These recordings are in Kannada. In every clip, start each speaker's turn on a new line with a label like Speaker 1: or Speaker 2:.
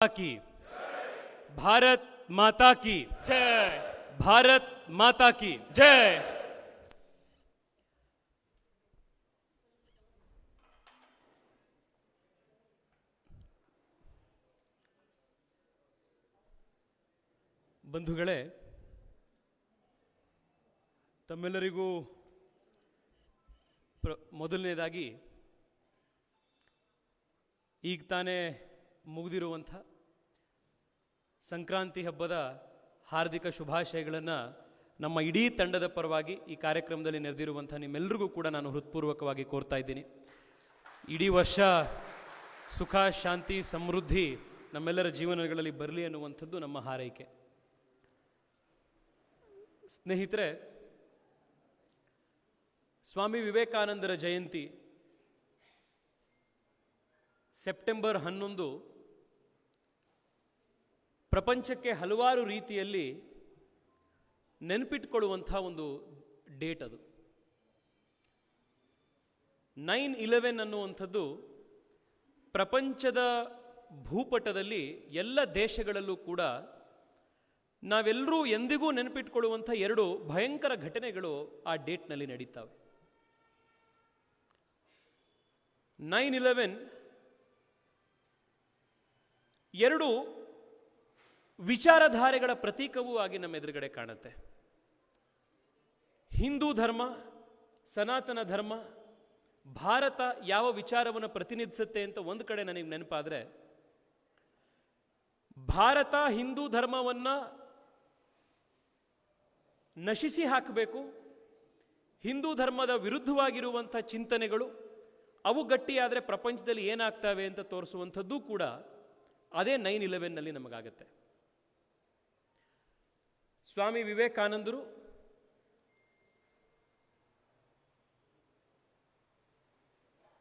Speaker 1: की भारत माता की
Speaker 2: जय
Speaker 1: भारत माता की
Speaker 2: जय।
Speaker 1: ಬಂಧುಗಳೇ, ತಮ್ಮೆಲ್ಲರಿಗೂ ಮೊದಲನೇದಾಗಿ ಈಗ ತಾನೇ ಮುಗಿದಿರುವಂಥ ಸಂಕ್ರಾಂತಿ ಹಬ್ಬದ ಹಾರ್ದಿಕ ಶುಭಾಶಯಗಳನ್ನು ನಮ್ಮ ಇಡೀ ತಂಡದ ಪರವಾಗಿ ಈ ಕಾರ್ಯಕ್ರಮದಲ್ಲಿ ನೆರೆದಿರುವಂಥ ನಿಮ್ಮೆಲ್ಲರಿಗೂ ಕೂಡ ನಾನು ಹೃತ್ಪೂರ್ವಕವಾಗಿ ಕೋರ್ತಾ ಇದ್ದೀನಿ. ಇಡೀ ವರ್ಷ ಸುಖ, ಶಾಂತಿ, ಸಮೃದ್ಧಿ ನಮ್ಮೆಲ್ಲರ ಜೀವನಗಳಲ್ಲಿ ಬರಲಿ ಅನ್ನುವಂಥದ್ದು ನಮ್ಮ ಹಾರೈಕೆ. ಸ್ನೇಹಿತರೆ, ಸ್ವಾಮಿ ವಿವೇಕಾನಂದರ ಜಯಂತಿ ಸೆಪ್ಟೆಂಬರ್ 11 ಪ್ರಪಂಚಕ್ಕೆ ಹಲವಾರು ರೀತಿಯಲ್ಲಿ ನೆನಪಿಟ್ಕೊಳ್ಳುವಂಥ ಒಂದು ಡೇಟ್. ಅದು 9/11 ಅನ್ನುವಂಥದ್ದು ಪ್ರಪಂಚದ ಭೂಪಟದಲ್ಲಿ ಎಲ್ಲ ದೇಶಗಳಲ್ಲೂ ಕೂಡ ನಾವೆಲ್ಲರೂ ಎಂದಿಗೂ ನೆನಪಿಟ್ಕೊಳ್ಳುವಂಥ ಎರಡು ಭಯಂಕರ ಘಟನೆಗಳು ಆ ಡೇಟ್ನಲ್ಲಿ ನಡೀತಾವೆ. 9/11 ಎರಡು ವಿಚಾರಧಾರೆಗಳ ಪ್ರತೀಕವೂ ಆಗಿ ನಮ್ಮ ಎದುರುಗಡೆ ಕಾಣುತ್ತೆ. ಹಿಂದೂ ಧರ್ಮ, ಸನಾತನ ಧರ್ಮ, ಭಾರತ ಯಾವ ವಿಚಾರವನ್ನು ಪ್ರತಿನಿಧಿಸುತ್ತೆ ಅಂತ ಒಂದು ಕಡೆ ನನಗೆ ನೆನಪಾದರೆ, ಭಾರತ ಹಿಂದೂ ಧರ್ಮವನ್ನು ನಶಿಸಿ ಹಾಕಬೇಕು, ಹಿಂದೂ ಧರ್ಮದ ವಿರುದ್ಧವಾಗಿರುವಂಥ ಚಿಂತನೆಗಳು ಅವು ಗಟ್ಟಿಯಾದರೆ ಪ್ರಪಂಚದಲ್ಲಿ ಏನಾಗ್ತವೆ ಅಂತ ತೋರಿಸುವಂಥದ್ದು ಕೂಡ ಅದೇ 9/11 ನಮಗಾಗತ್ತೆ. ಸ್ವಾಮಿ ವಿವೇಕಾನಂದರು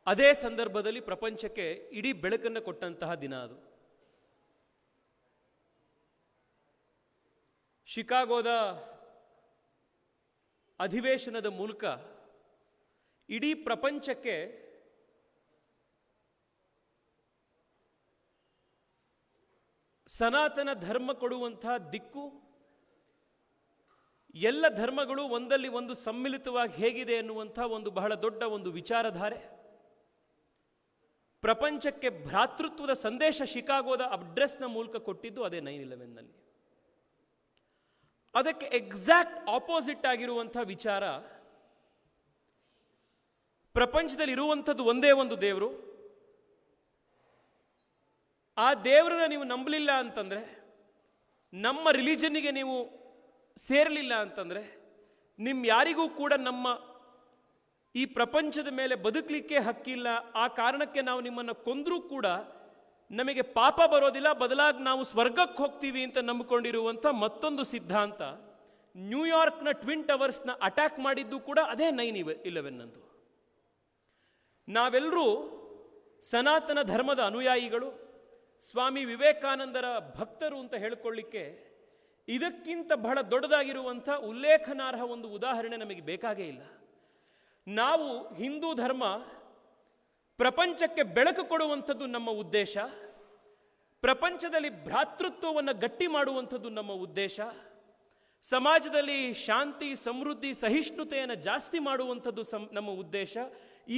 Speaker 1: ಅದೇ ಸಂದರ್ಭದಲ್ಲಿ ಪ್ರಪಂಚಕ್ಕೆ ಇಡೀ ಬೆಳಕನ್ನು ಕೊಟ್ಟಂತಹ ದಿನ ಅದು. ಶಿಕಾಗೋದ ಅಧಿವೇಶನದ ಮೂಲಕ ಇಡೀ ಪ್ರಪಂಚಕ್ಕೆ ಸನಾತನ ಧರ್ಮ ಕೊಡುವಂತಹ ದಿಕ್ಕು, ಎಲ್ಲ ಧರ್ಮಗಳು ಒಂದಲ್ಲಿ ಒಂದು ಸಮ್ಮಿಲಿತವಾಗಿ ಹೇಗಿದೆ ಎನ್ನುವಂಥ ಒಂದು ಬಹಳ ದೊಡ್ಡ ಒಂದು ವಿಚಾರಧಾರೆ, ಪ್ರಪಂಚಕ್ಕೆ ಭ್ರಾತೃತ್ವದ ಸಂದೇಶ ಶಿಕಾಗೋದ ಅಡ್ರೆಸ್ನ ಮೂಲಕ ಕೊಟ್ಟಿದ್ದು ಅದೇ 9/11. ಅದಕ್ಕೆ ಎಕ್ಸಾಕ್ಟ್ ಆಪೋಸಿಟ್ ಆಗಿರುವಂಥ ವಿಚಾರ, ಪ್ರಪಂಚದಲ್ಲಿ ಇರುವಂಥದ್ದು ಒಂದೇ ಒಂದು ದೇವರು, ಆ ದೇವರನ್ನ ನೀವು ನಂಬಲಿಲ್ಲ ಅಂತಂದರೆ, ನಮ್ಮ ರಿಲಿಜನ್ನಿಗೆ ನೀವು ಸೇರಲಿಲ್ಲ ಅಂತಂದರೆ, ಯಾರಿಗೂ ಕೂಡ ನಮ್ಮ ಈ ಪ್ರಪಂಚದ ಮೇಲೆ ಬದುಕಲಿಕ್ಕೆ ಹಕ್ಕಿಲ್ಲ, ಆ ಕಾರಣಕ್ಕೆ ನಾವು ನಿಮ್ಮನ್ನು ಕೊಂದರೂ ಕೂಡ ನಮಗೆ ಪಾಪ ಬರೋದಿಲ್ಲ, ಬದಲಾಗಿ ನಾವು ಸ್ವರ್ಗಕ್ಕೆ ಹೋಗ್ತೀವಿ ಅಂತ ನಂಬಿಕೊಂಡಿರುವಂಥ ಮತ್ತೊಂದು ಸಿದ್ಧಾಂತ ನ್ಯೂಯಾರ್ಕ್ನ ಟ್ವಿನ್ ಟವರ್ಸ್ನ ಅಟ್ಯಾಕ್ ಮಾಡಿದ್ದು ಕೂಡ ಅದೇ 9/11 ಅಂದು. ನಾವೆಲ್ಲರೂ ಸನಾತನ ಧರ್ಮದ ಅನುಯಾಯಿಗಳು, ಸ್ವಾಮಿ ವಿವೇಕಾನಂದರ ಭಕ್ತರು ಅಂತ ಹೇಳಿಕೊಳ್ಳಿಕ್ಕೆ ಇದಕ್ಕಿಂತ ಬಹಳ ದೊಡ್ಡದಾಗಿರುವಂಥ ಉಲ್ಲೇಖನಾರ್ಹ ಒಂದು ಉದಾಹರಣೆ ನಮಗೆ ಬೇಕಾಗೇ ಇಲ್ಲ. ನಾವು ಹಿಂದೂ ಧರ್ಮ ಪ್ರಪಂಚಕ್ಕೆ ಬೆಳಕು ಕೊಡುವಂಥದ್ದು ನಮ್ಮ ಉದ್ದೇಶ, ಪ್ರಪಂಚದಲ್ಲಿ ಭ್ರಾತೃತ್ವವನ್ನು ಗಟ್ಟಿ ಮಾಡುವಂಥದ್ದು ನಮ್ಮ ಉದ್ದೇಶ, ಸಮಾಜದಲ್ಲಿ ಶಾಂತಿ, ಸಮೃದ್ಧಿ, ಸಹಿಷ್ಣುತೆಯನ್ನು ಜಾಸ್ತಿ ಮಾಡುವಂಥದ್ದು ನಮ್ಮ ಉದ್ದೇಶ.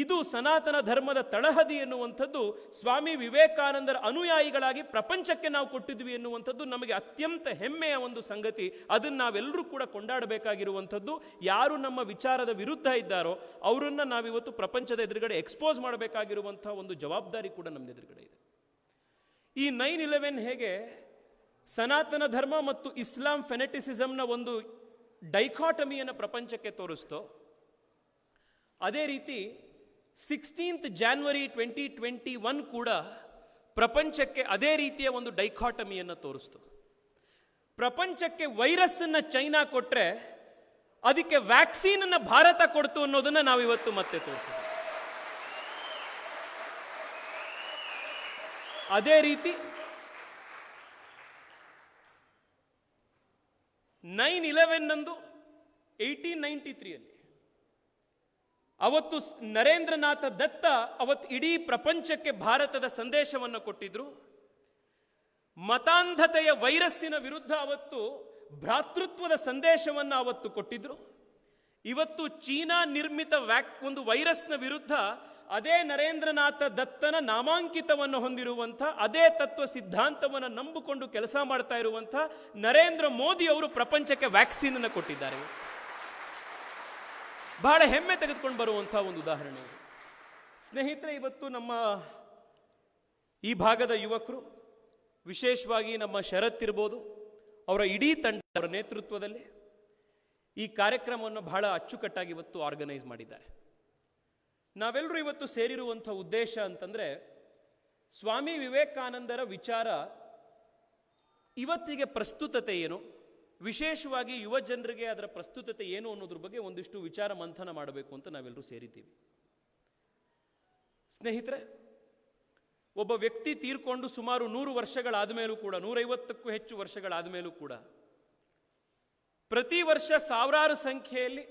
Speaker 1: ಇದು ಸನಾತನ ಧರ್ಮದ ತಳಹದಿ ಎನ್ನುವಂಥದ್ದು ಸ್ವಾಮಿ ವಿವೇಕಾನಂದರ ಅನುಯಾಯಿಗಳಾಗಿ ಪ್ರಪಂಚಕ್ಕೆ ನಾವು ಕೊಟ್ಟಿದ್ವಿ ಎನ್ನುವಂಥದ್ದು ನಮಗೆ ಅತ್ಯಂತ ಹೆಮ್ಮೆಯ ಒಂದು ಸಂಗತಿ. ಅದನ್ನು ನಾವೆಲ್ಲರೂ ಕೂಡ ಕೊಂಡಾಡಬೇಕಾಗಿರುವಂಥದ್ದು. ಯಾರು ನಮ್ಮ ವಿಚಾರದ ವಿರುದ್ಧ ಇದ್ದಾರೋ ಅವರನ್ನು ನಾವಿವತ್ತು ಪ್ರಪಂಚದ ಎದುರುಗಡೆ ಎಕ್ಸ್ಪೋಸ್ ಮಾಡಬೇಕಾಗಿರುವಂಥ ಒಂದು ಜವಾಬ್ದಾರಿ ಕೂಡ ನಮ್ಮ ಎದುರುಗಡೆ ಇದೆ. ಈ 9/11 ಹೇಗೆ ಸನಾತನ ಧರ್ಮ ಮತ್ತು ಇಸ್ಲಾಂ ಫೆನೆಟಿಸಿಸಮ್ನ ಒಂದು ಡೈಕಾಟಮಿಯನ್ನು ಪ್ರಪಂಚಕ್ಕೆ ತೋರಿಸ್ತೋ, ಅದೇ ರೀತಿ 16th January 2021 ಕೂಡ ಪ್ರಪಂಚಕ್ಕೆ ಅದೇ ರೀತಿಯ ಒಂದು ಡೈಕಾಟಮಿಯನ್ನು ತೋರಿಸ್ತು. ಪ್ರಪಂಚಕ್ಕೆ ವೈರಸ್ಸನ್ನು ಚೈನಾ ಕೊಟ್ಟರೆ ಅದಕ್ಕೆ ವ್ಯಾಕ್ಸಿನ್ ಅನ್ನು ಭಾರತ ಕೊಡ್ತು ಅನ್ನೋದನ್ನು ನಾವಿವತ್ತು ಮತ್ತೆ ತೋರಿಸಿದ್ವಿ. ಅದೇ ರೀತಿ 9/11 ಅಂದು 1893 ಅವತ್ತು ನರೇಂದ್ರನಾಥ ದತ್ತ ಅವತ್ತು ಇಡೀ ಪ್ರಪಂಚಕ್ಕೆ ಭಾರತದ ಸಂದೇಶವನ್ನು ಕೊಟ್ಟಿದ್ರು. ಮತಾಂಧತೆಯ ವೈರಸ್ಸಿನ ವಿರುದ್ಧ ಅವತ್ತು ಭ್ರಾತೃತ್ವದ ಸಂದೇಶವನ್ನು ಅವತ್ತು ಕೊಟ್ಟಿದ್ರು. ಇವತ್ತು ಚೀನಾ ನಿರ್ಮಿತ ಒಂದು ವೈರಸ್ನ ವಿರುದ್ಧ ಅದೇ ನರೇಂದ್ರನಾಥ ದತ್ತನ ನಾಮಾಂಕಿತವನ್ನು ಹೊಂದಿರುವಂಥ ಅದೇ ತತ್ವ ಸಿದ್ಧಾಂತವನ್ನು ನಂಬಿಕೊಂಡು ಕೆಲಸ ಮಾಡ್ತಾ ಇರುವಂಥ ನರೇಂದ್ರ ಮೋದಿ ಅವರು ಪ್ರಪಂಚಕ್ಕೆ ವ್ಯಾಕ್ಸಿನ್ ಅನ್ನು ಕೊಟ್ಟಿದ್ದಾರೆ. ಬಹಳ ಹೆಮ್ಮೆ ತೆಗೆದುಕೊಂಡು ಬರುವಂಥ ಒಂದು ಉದಾಹರಣೆ. ಸ್ನೇಹಿತರೆ, ಇವತ್ತು ನಮ್ಮ ಈ ಭಾಗದ ಯುವಕರು, ವಿಶೇಷವಾಗಿ ನಮ್ಮ ಶರತ್ ಇರ್ಬೋದು, ಅವರ ಇಡೀ ತಂಡ ಅವರ ನೇತೃತ್ವದಲ್ಲಿ ಈ ಕಾರ್ಯಕ್ರಮವನ್ನು ಬಹಳ ಅಚ್ಚುಕಟ್ಟಾಗಿ ಇವತ್ತು ಆರ್ಗನೈಸ್ ಮಾಡಿದ್ದಾರೆ. ನಾವೆಲ್ಲರೂ ಇವತ್ತು ಸೇರಿರುವಂಥ ಉದ್ದೇಶ ಅಂತಂದರೆ, ಸ್ವಾಮಿ ವಿವೇಕಾನಂದರ ವಿಚಾರ ಇವತ್ತಿಗೆ ಪ್ರಸ್ತುತತೆ ಏನು, ವಿಶೇಷವಾಗಿ ಯುವ ಜನರಿಗೆ ಅದರ ಪ್ರಸ್ತುತತೆ ಏನು ಅನ್ನೋದ್ರ ಬಗ್ಗೆ ಒಂದಿಷ್ಟು ವಿಚಾರ ಮಂಥನ ಮಾಡಬೇಕು ಅಂತ ನಾವೆಲ್ಲರೂ ಸೇರಿದ್ದೀವಿ. ಸ್ನೇಹಿತರೆ, ಒಬ್ಬ ವ್ಯಕ್ತಿ ತೀರ್ಕೊಂಡು ಸುಮಾರು 100 ವರ್ಷಗಳಾದ ಮೇಲೂ ಕೂಡ, 150ಕ್ಕೂ ಹೆಚ್ಚು ವರ್ಷಗಳಾದ ಮೇಲೂ ಕೂಡ, ಪ್ರತಿ ವರ್ಷ ಸಾವಿರಾರು ಸಂಖ್ಯೆಯಲ್ಲಿ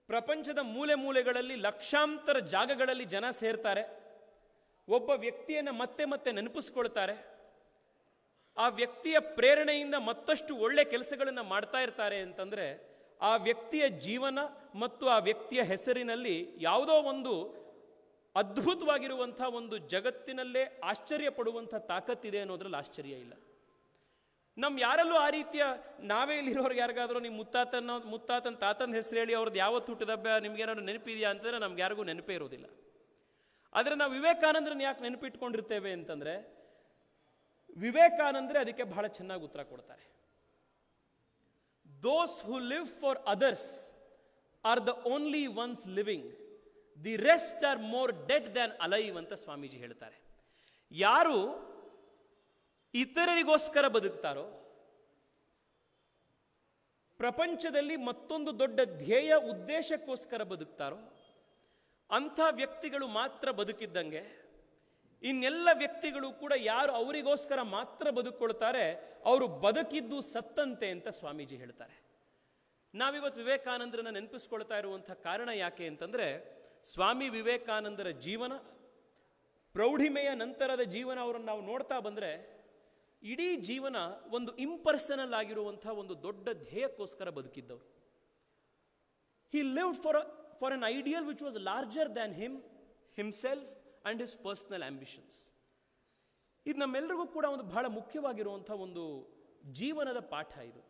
Speaker 1: ಪ್ರಪಂಚದ ಮೂಲೆ ಮೂಲೆಗಳಲ್ಲಿ ಲಕ್ಷಾಂತರ ಜಾಗಗಳಲ್ಲಿ ಜನ ಸೇರ್ತಾರೆ. ಒಬ್ಬ ವ್ಯಕ್ತಿಯನ್ನು ಮತ್ತೆ ಮತ್ತೆ ನೆನಪಿಸ್ಕೊಳ್ತಾರೆ. ಆ ವ್ಯಕ್ತಿಯ ಪ್ರೇರಣೆಯಿಂದ ಮತ್ತಷ್ಟು ಒಳ್ಳೆ ಕೆಲಸಗಳನ್ನು ಮಾಡ್ತಾ ಇರ್ತಾರೆ ಅಂತಂದರೆ, ಆ ವ್ಯಕ್ತಿಯ ಜೀವನ ಮತ್ತು ಆ ವ್ಯಕ್ತಿಯ ಹೆಸರಿನಲ್ಲಿ ಯಾವುದೋ ಒಂದು ಅದ್ಭುತವಾಗಿರುವಂಥ ಒಂದು ಜಗತ್ತಿನಲ್ಲೇ ಆಶ್ಚರ್ಯ ಪಡುವಂಥ ತಾಕತ್ತಿದೆ ಅನ್ನೋದ್ರಲ್ಲಿ ಆಶ್ಚರ್ಯ ಇಲ್ಲ. ನಮ್ಮ ಯಾರಲ್ಲೂ ಆ ರೀತಿಯ, ನಾವೇ ಇಲ್ಲಿರೋರ್ಗೆ ಯಾರಿಗಾದ್ರೂ ನಿಮ್ಮ ಮುತ್ತಾತನ ತಾತನ ಹೆಸರು ಹೇಳಿ ಅವ್ರದ್ದು ಯಾವತ್ತು ಹುಟ್ಟಿದಬ್ಬ ನಿಮ್ಗೇನಾದ್ರು ನೆನಪಿದೆಯಾ ಅಂತಂದರೆ ನಮ್ಗೆ ಯಾರಿಗೂ ನೆನಪೇ ಇರೋದಿಲ್ಲ. ಆದರೆ ನಾವು ವಿವೇಕಾನಂದರನ್ನ ಯಾಕೆ ನೆನಪಿಟ್ಕೊಂಡಿರ್ತೇವೆ ಅಂತಂದರೆ, ವಿವೇಕಾನಂದರೆ ಅದಕ್ಕೆ ಬಹಳ ಚೆನ್ನಾಗಿ ಉತ್ತರ ಕೊಡ್ತಾರೆ. Those who live for others are the only ones living, the rest are more dead than alive ಅಂತ ಸ್ವಾಮೀಜಿ ಹೇಳ್ತಾರೆ. ಯಾರು ಇತರರಿಗೋಸ್ಕರ ಬದುಕ್ತಾರೋ, ಪ್ರಪಂಚದಲ್ಲಿ ಮತ್ತೊಂದು ದೊಡ್ಡ ಧ್ಯೇಯ ಉದ್ದೇಶಕ್ಕೋಸ್ಕರ ಬದುಕ್ತಾರೋ, ಅಂಥ ವ್ಯಕ್ತಿಗಳು ಮಾತ್ರ ಬದುಕಿದ್ದಂಗೆ. ಇನ್ನೆಲ್ಲ ವ್ಯಕ್ತಿಗಳು ಕೂಡ ಯಾರು ಅವರಿಗೋಸ್ಕರ ಮಾತ್ರ ಬದುಕೊಳ್ತಾರೆ, ಅವರು ಬದುಕಿದ್ದು ಸತ್ತಂತೆ ಅಂತ ಸ್ವಾಮೀಜಿ ಹೇಳ್ತಾರೆ. ನಾವಿವತ್ತು ವಿವೇಕಾನಂದರನ್ನ ನೆನಪಿಸ್ಕೊಳ್ತಾ ಇರುವಂಥ ಕಾರಣ ಯಾಕೆ ಅಂತಂದರೆ, ಸ್ವಾಮಿ ವಿವೇಕಾನಂದರ ಜೀವನ, ಪ್ರೌಢಿಮೆಯ ನಂತರದ ಜೀವನ ಅವರನ್ನು ನಾವು ನೋಡ್ತಾ ಬಂದರೆ, ಇಡೀ ಜೀವನ ಒಂದು ಇಂಪರ್ಸನಲ್ ಆಗಿರುವಂಥ ಒಂದು ದೊಡ್ಡ ಧ್ಯೇಯಕ್ಕೋಸ್ಕರ ಬದುಕಿದ್ದವರು. He lived for an ideal which was larger than himself and his personal ambitions. ಇದು ನಮ್ಮೆಲ್ಲರಿಗೂ ಕೂಡ ಒಂದು ಬಹಳ ಮುಖ್ಯವಾಗಿರುವಂಥ ಒಂದು ಜೀವನದ ಪಾಠ ಇದು.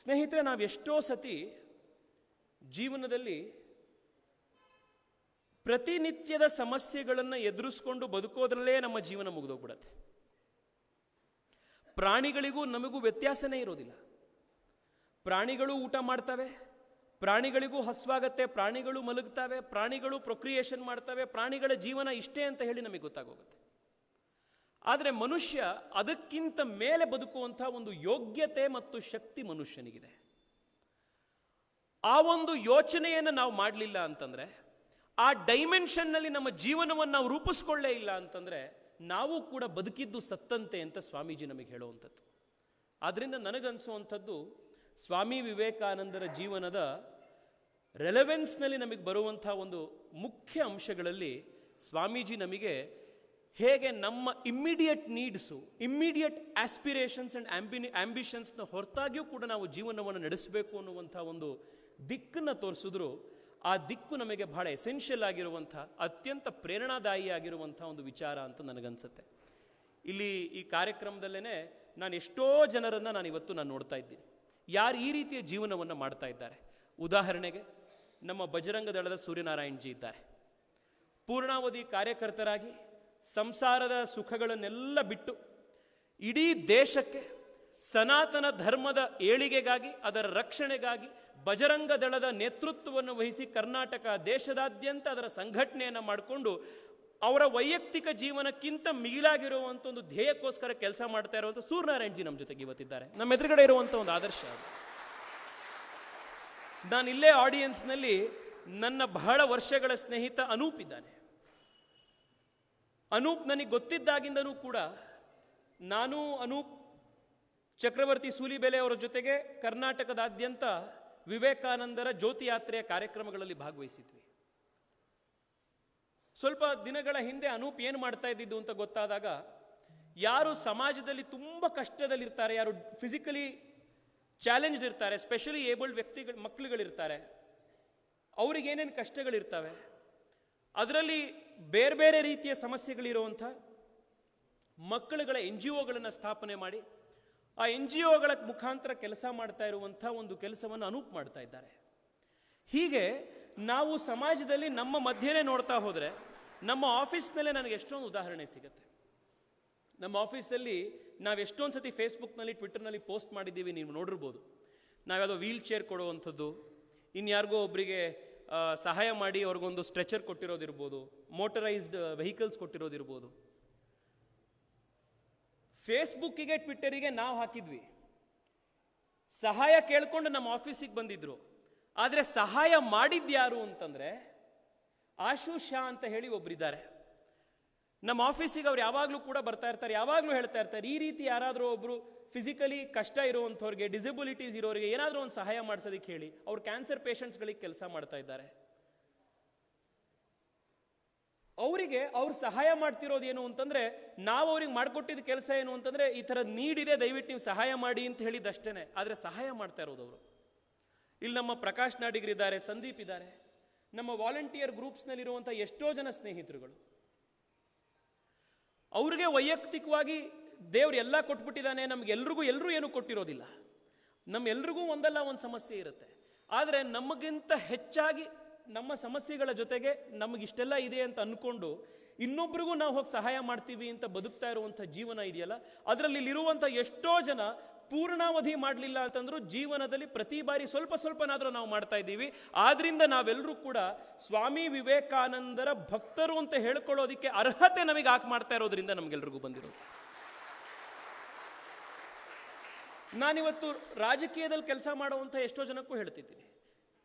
Speaker 1: ಸ್ನೇಹಿತರೆ, ನಾವು ಎಷ್ಟೋ ಸತಿ ಜೀವನದಲ್ಲಿ ಪ್ರತಿನಿತ್ಯದ ಸಮಸ್ಯೆಗಳನ್ನು ಎದುರಿಸ್ಕೊಂಡು ಬದುಕೋದ್ರಲ್ಲೇ ನಮ್ಮ ಜೀವನ ಮುಗಿದೋಗ್ಬಿಡತ್ತೆ. ಪ್ರಾಣಿಗಳಿಗೂ ನಮಗೂ ವ್ಯತ್ಯಾಸನೇ ಇರೋದಿಲ್ಲ. ಪ್ರಾಣಿಗಳು ಊಟ ಮಾಡ್ತವೆ, ಪ್ರಾಣಿಗಳಿಗೂ ಹಸುವಾಗತ್ತೆ, ಪ್ರಾಣಿಗಳು ಮಲಗ್ತವೆ, ಪ್ರಾಣಿಗಳು ಪ್ರೊಕ್ರಿಯೇಷನ್ ಮಾಡ್ತವೆ, ಪ್ರಾಣಿಗಳ ಜೀವನ ಇಷ್ಟೇ ಅಂತ ಹೇಳಿ ನಮಗೆ ಗೊತ್ತಾಗೋಗುತ್ತೆ. ಆದರೆ ಮನುಷ್ಯ ಅದಕ್ಕಿಂತ ಮೇಲೆ ಬದುಕುವಂಥ ಒಂದು ಯೋಗ್ಯತೆ ಮತ್ತು ಶಕ್ತಿ ಮನುಷ್ಯನಿಗಿದೆ. ಆ ಒಂದು ಯೋಚನೆಯನ್ನು ನಾವು ಮಾಡಲಿಲ್ಲ ಅಂತಂದರೆ, ಆ ಡೈಮೆನ್ಷನ್ನಲ್ಲಿ ನಮ್ಮ ಜೀವನವನ್ನು ನಾವು ರೂಪಿಸ್ಕೊಳ್ಳೇ ಇಲ್ಲ ಅಂತಂದರೆ, ನಾವು ಕೂಡ ಬದುಕಿದ್ದು ಸತ್ತಂತೆ ಅಂತ ಸ್ವಾಮೀಜಿ ನಮಗೆ ಹೇಳುವಂಥದ್ದು. ಆದ್ದರಿಂದ ನನಗನ್ಸುವಂಥದ್ದು, ಸ್ವಾಮಿ ವಿವೇಕಾನಂದರ ಜೀವನದ ರೆಲೆವೆನ್ಸ್ನಲ್ಲಿ ನಮಗೆ ಬರುವಂಥ ಒಂದು ಮುಖ್ಯ ಅಂಶಗಳಲ್ಲಿ ಸ್ವಾಮೀಜಿ ನಮಗೆ ಹೇಗೆ ನಮ್ಮ immediate needs, immediate aspirations and ಆಂಬಿಷನ್ಸ್ನ ಹೊರತಾಗಿಯೂ ಕೂಡ ನಾವು ಜೀವನವನ್ನು ನಡೆಸಬೇಕು ಅನ್ನುವಂಥ ಒಂದು ದಿಕ್ಕನ್ನು ತೋರಿಸಿದ್ರು. ಆ ದಿಕ್ಕು ನಮಗೆ ಬಹಳ ಎಸೆನ್ಷಿಯಲ್ ಆಗಿರುವಂಥ, ಅತ್ಯಂತ ಪ್ರೇರಣಾದಾಯಿಯಾಗಿರುವಂಥ ಒಂದು ವಿಚಾರ ಅಂತ ನನಗನ್ಸುತ್ತೆ. ಇಲ್ಲಿ ಈ ಕಾರ್ಯಕ್ರಮದಲ್ಲೇ ನಾನು ಎಷ್ಟೋ ಜನರನ್ನು ನಾನು ನೋಡ್ತಾ ಇದ್ದೀನಿ, ಯಾರು ಈ ರೀತಿಯ ಜೀವನವನ್ನು ಮಾಡ್ತಾ ಇದ್ದಾರೆ. ಉದಾಹರಣೆಗೆ ನಮ್ಮ ಬಜರಂಗ ದಳದ ಸೂರ್ಯನಾರಾಯಣ್ ಜಿ ಇದ್ದಾರೆ. ಪೂರ್ಣಾವಧಿ ಕಾರ್ಯಕರ್ತರಾಗಿ ಸಂಸಾರದ ಸುಖಗಳನ್ನೆಲ್ಲ ಬಿಟ್ಟು ಇಡೀ ದೇಶಕ್ಕೆ ಸನಾತನ ಧರ್ಮದ ಏಳಿಗೆಗಾಗಿ, ಅದರ ರಕ್ಷಣೆಗಾಗಿ ಬಜರಂಗ ದಳದ ನೇತೃತ್ವವನ್ನು ವಹಿಸಿ ಕರ್ನಾಟಕ ದೇಶದಾದ್ಯಂತ ಅದರ ಸಂಘಟನೆಯನ್ನು ಮಾಡಿಕೊಂಡು ಅವರ ವೈಯಕ್ತಿಕ ಜೀವನಕ್ಕಿಂತ ಮಿಗಿಲಾಗಿರುವಂಥ ಒಂದು ಧ್ಯೇಯಕ್ಕೋಸ್ಕರ ಕೆಲಸ ಮಾಡ್ತಾ ಇರುವಂಥ ಸೂರ್ಯನಾರಾಯಣ್ ಜಿ ನಮ್ಮ ಜೊತೆಗೆ ಇವತ್ತಿದ್ದಾರೆ. ನಮ್ಮ ಎದುರುಗಡೆ ಇರುವಂಥ ಒಂದು ಆದರ್ಶ. ನಾನು ಇಲ್ಲೇ ಆಡಿಯನ್ಸ್ನಲ್ಲಿ ನನ್ನ ಬಹಳ ವರ್ಷಗಳ ಸ್ನೇಹಿತ ಅನೂಪ್ ಇದ್ದಾನೆ. ಅನೂಪ್ ನನಗೆ ಗೊತ್ತಿದ್ದಾಗಿಂದನೂ ಕೂಡ ನಾನು ಅನೂಪ್ ಚಕ್ರವರ್ತಿ ಸೂಲಿಬೆಲೆ ಅವರ ಜೊತೆಗೆ ಕರ್ನಾಟಕದಾದ್ಯಂತ ವಿವೇಕಾನಂದರ ಜ್ಯೋತಿ ಯಾತ್ರೆಯ ಕಾರ್ಯಕ್ರಮಗಳಲ್ಲಿ ಭಾಗವಹಿಸಿದ್ವಿ. ಸ್ವಲ್ಪ ದಿನಗಳ ಹಿಂದೆ ಅನೂಪ್ ಏನು ಮಾಡ್ತಾ ಇದ್ದಿದ್ದು ಅಂತ ಗೊತ್ತಾದಾಗ, ಯಾರು ಸಮಾಜದಲ್ಲಿ ತುಂಬ ಕಷ್ಟದಲ್ಲಿರ್ತಾರೆ, ಯಾರು ಫಿಸಿಕಲಿ ಚಾಲೆಂಜ್ಡ್ ಇರ್ತಾರೆ, ಸ್ಪೆಷಲಿ ಏಬಲ್ಡ್ ವ್ಯಕ್ತಿಗಳು, ಮಕ್ಕಳುಗಳಿರ್ತಾರೆ, ಅವ್ರಿಗೆ ಏನೇನು ಕಷ್ಟಗಳಿರ್ತವೆ, ಅದರಲ್ಲಿ ಬೇರೆ ಬೇರೆ ರೀತಿಯ ಸಮಸ್ಯೆಗಳಿರುವಂಥ ಮಕ್ಕಳುಗಳ NGOಗಳನ್ನು ಸ್ಥಾಪನೆ ಮಾಡಿ ಆ NGOಗಳ ಮುಖಾಂತರ ಕೆಲಸ ಮಾಡ್ತಾ ಇರುವಂಥ ಒಂದು ಕೆಲಸವನ್ನು ಅನೂಪ್ ಮಾಡ್ತಾ ಇದ್ದಾರೆ. ಹೀಗೆ ನಾವು ಸಮಾಜದಲ್ಲಿ ನಮ್ಮ ಮಧ್ಯೆನೇ ನೋಡ್ತಾ ಹೋದರೆ ನಮ್ಮ ಆಫೀಸ್ನಲ್ಲೇ ನನಗೆ ಎಷ್ಟೊಂದು ಉದಾಹರಣೆ ಸಿಗುತ್ತೆ. ನಮ್ಮ ಆಫೀಸಲ್ಲಿ ನಾವು ಎಷ್ಟೊಂದು ಸತಿ ಫೇಸ್ಬುಕ್ನಲ್ಲಿ, ಟ್ವಿಟರ್ನಲ್ಲಿ ಪೋಸ್ಟ್ ಮಾಡಿದ್ದೀವಿ, ನೀವು ನೋಡಿರ್ಬೋದು. ನಾವ್ಯಾವುದೋ ವೀಲ್ ಚೇರ್ ಕೊಡುವಂಥದ್ದು, ಇನ್ಯಾರಿಗೋ ಒಬ್ಬರಿಗೆ ಸಹಾಯ ಮಾಡಿ ಅವ್ರಿಗೊಂದು ಸ್ಟ್ರೆಚರ್ ಕೊಟ್ಟಿರೋದಿರ್ಬೋದು, ಮೋಟರೈಸ್ಡ್ ವೆಹಿಕಲ್ಸ್ ಕೊಟ್ಟಿರೋದಿರ್ಬೋದು. ಫೇಸ್ಬುಕ್ಕಿಗೆ, ಟ್ವಿಟ್ಟರಿಗೆ ನಾವು ಹಾಕಿದ್ವಿ, ಸಹಾಯ ಕೇಳ್ಕೊಂಡು ನಮ್ಮ ಆಫೀಸಿಗೆ ಬಂದಿದ್ರು. ಆದರೆ ಸಹಾಯ ಮಾಡಿದ್ಯಾರು ಅಂತಂದ್ರೆ ಆಶು ಶಾ ಅಂತ ಹೇಳಿ ಒಬ್ಬರಿದ್ದಾರೆ. ನಮ್ಮ ಆಫೀಸಿಗೆ ಅವ್ರು ಯಾವಾಗಲೂ ಕೂಡ ಬರ್ತಾ ಇರ್ತಾರೆ, ಯಾವಾಗಲೂ ಹೇಳ್ತಾ ಇರ್ತಾರೆ, ಈ ರೀತಿ ಯಾರಾದರೂ ಒಬ್ಬರು ಫಿಸಿಕಲಿ ಕಷ್ಟ ಇರುವಂಥವ್ರಿಗೆ, ಡಿಸಬಿಲಿಟೀಸ್ ಇರೋರಿಗೆ ಏನಾದರೂ ಒಂದು ಸಹಾಯ ಮಾಡಿಸೋದಕ್ಕೆ ಹೇಳಿ. ಅವ್ರು ಕ್ಯಾನ್ಸರ್ ಪೇಷಂಟ್ಸ್ಗಳಿಗೆ ಕೆಲಸ ಮಾಡ್ತಾ ಇದ್ದಾರೆ. ಅವರಿಗೆ ಅವ್ರು ಸಹಾಯ ಮಾಡ್ತಿರೋದು ಏನು ಅಂತಂದ್ರೆ, ನಾವು ಅವ್ರಿಗೆ ಮಾಡಿಕೊಟ್ಟಿದ್ದ ಕೆಲಸ ಏನು ಅಂತಂದ್ರೆ, ಈ ಥರ ನೀಡಿದೆ, ದಯವಿಟ್ಟು ನೀವು ಸಹಾಯ ಮಾಡಿ ಅಂತ ಹೇಳಿದಷ್ಟೇನೆ. ಆದರೆ ಸಹಾಯ ಮಾಡ್ತಾ ಇರೋದು ಅವರು. ಇಲ್ಲಿ ನಮ್ಮ ಪ್ರಕಾಶ್ ನಾಡಿಗರಿದ್ದಾರೆ, ಸಂದೀಪ್ ಇದ್ದಾರೆ, ನಮ್ಮ ವಾಲಂಟಿಯರ್ ಗ್ರೂಪ್ಸ್ನಲ್ಲಿರುವಂಥ ಎಷ್ಟೋ ಜನ ಸ್ನೇಹಿತರುಗಳು. ಅವ್ರಿಗೆ ವೈಯಕ್ತಿಕವಾಗಿ ದೇವ್ರು ಎಲ್ಲ ಕೊಟ್ಬಿಟ್ಟಿದ್ದಾನೆ, ನಮ್ಗೆಲ್ರಿಗೂ ಎಲ್ಲರೂ ಏನೂ ಕೊಟ್ಟಿರೋದಿಲ್ಲ. ನಮ್ಮೆಲ್ರಿಗೂ ಒಂದಲ್ಲ ಒಂದು ಸಮಸ್ಯೆ ಇರುತ್ತೆ. ಆದರೆ ನಮಗಿಂತ ಹೆಚ್ಚಾಗಿ ನಮ್ಮ ಸಮಸ್ಯೆಗಳ ಜೊತೆಗೆ ನಮಗಿಷ್ಟೆಲ್ಲ ಇದೆ ಅಂತ ಅಂದ್ಕೊಂಡು ಇನ್ನೊಬ್ರಿಗೂ ನಾವು ಹೋಗಿ ಸಹಾಯ ಮಾಡ್ತೀವಿ ಅಂತ ಬದುಕ್ತಾ ಇರುವಂಥ ಜೀವನ ಇದೆಯಲ್ಲ, ಅದರಲ್ಲಿ ಇರುವಂಥ ಎಷ್ಟೋ ಜನ ಪೂರ್ಣಾವಧಿ ಮಾಡಲಿಲ್ಲ ಅಂತಂದ್ರೂ ಜೀವನದಲ್ಲಿ ಪ್ರತಿ ಬಾರಿ ಸ್ವಲ್ಪ ಸ್ವಲ್ಪನಾದರೂ ನಾವು ಮಾಡ್ತಾ ಇದ್ದೀವಿ. ಆದ್ರಿಂದ ನಾವೆಲ್ಲರೂ ಕೂಡ ಸ್ವಾಮಿ ವಿವೇಕಾನಂದರ ಭಕ್ತರು ಅಂತ ಹೇಳ್ಕೊಳ್ಳೋದಿಕ್ಕೆ ಅರ್ಹತೆ ನಮಗೆ ಮಾಡ್ತಾ ಇರೋದ್ರಿಂದ ನಮಗೆಲ್ರಿಗೂ ಬಂದಿರೋದು. ನಾನಿವತ್ತು ರಾಜಕೀಯದಲ್ಲಿ ಕೆಲಸ ಮಾಡುವಂಥ ಎಷ್ಟೋ ಜನಕ್ಕೂ ಹೇಳ್ತಿದ್ದೀನಿ.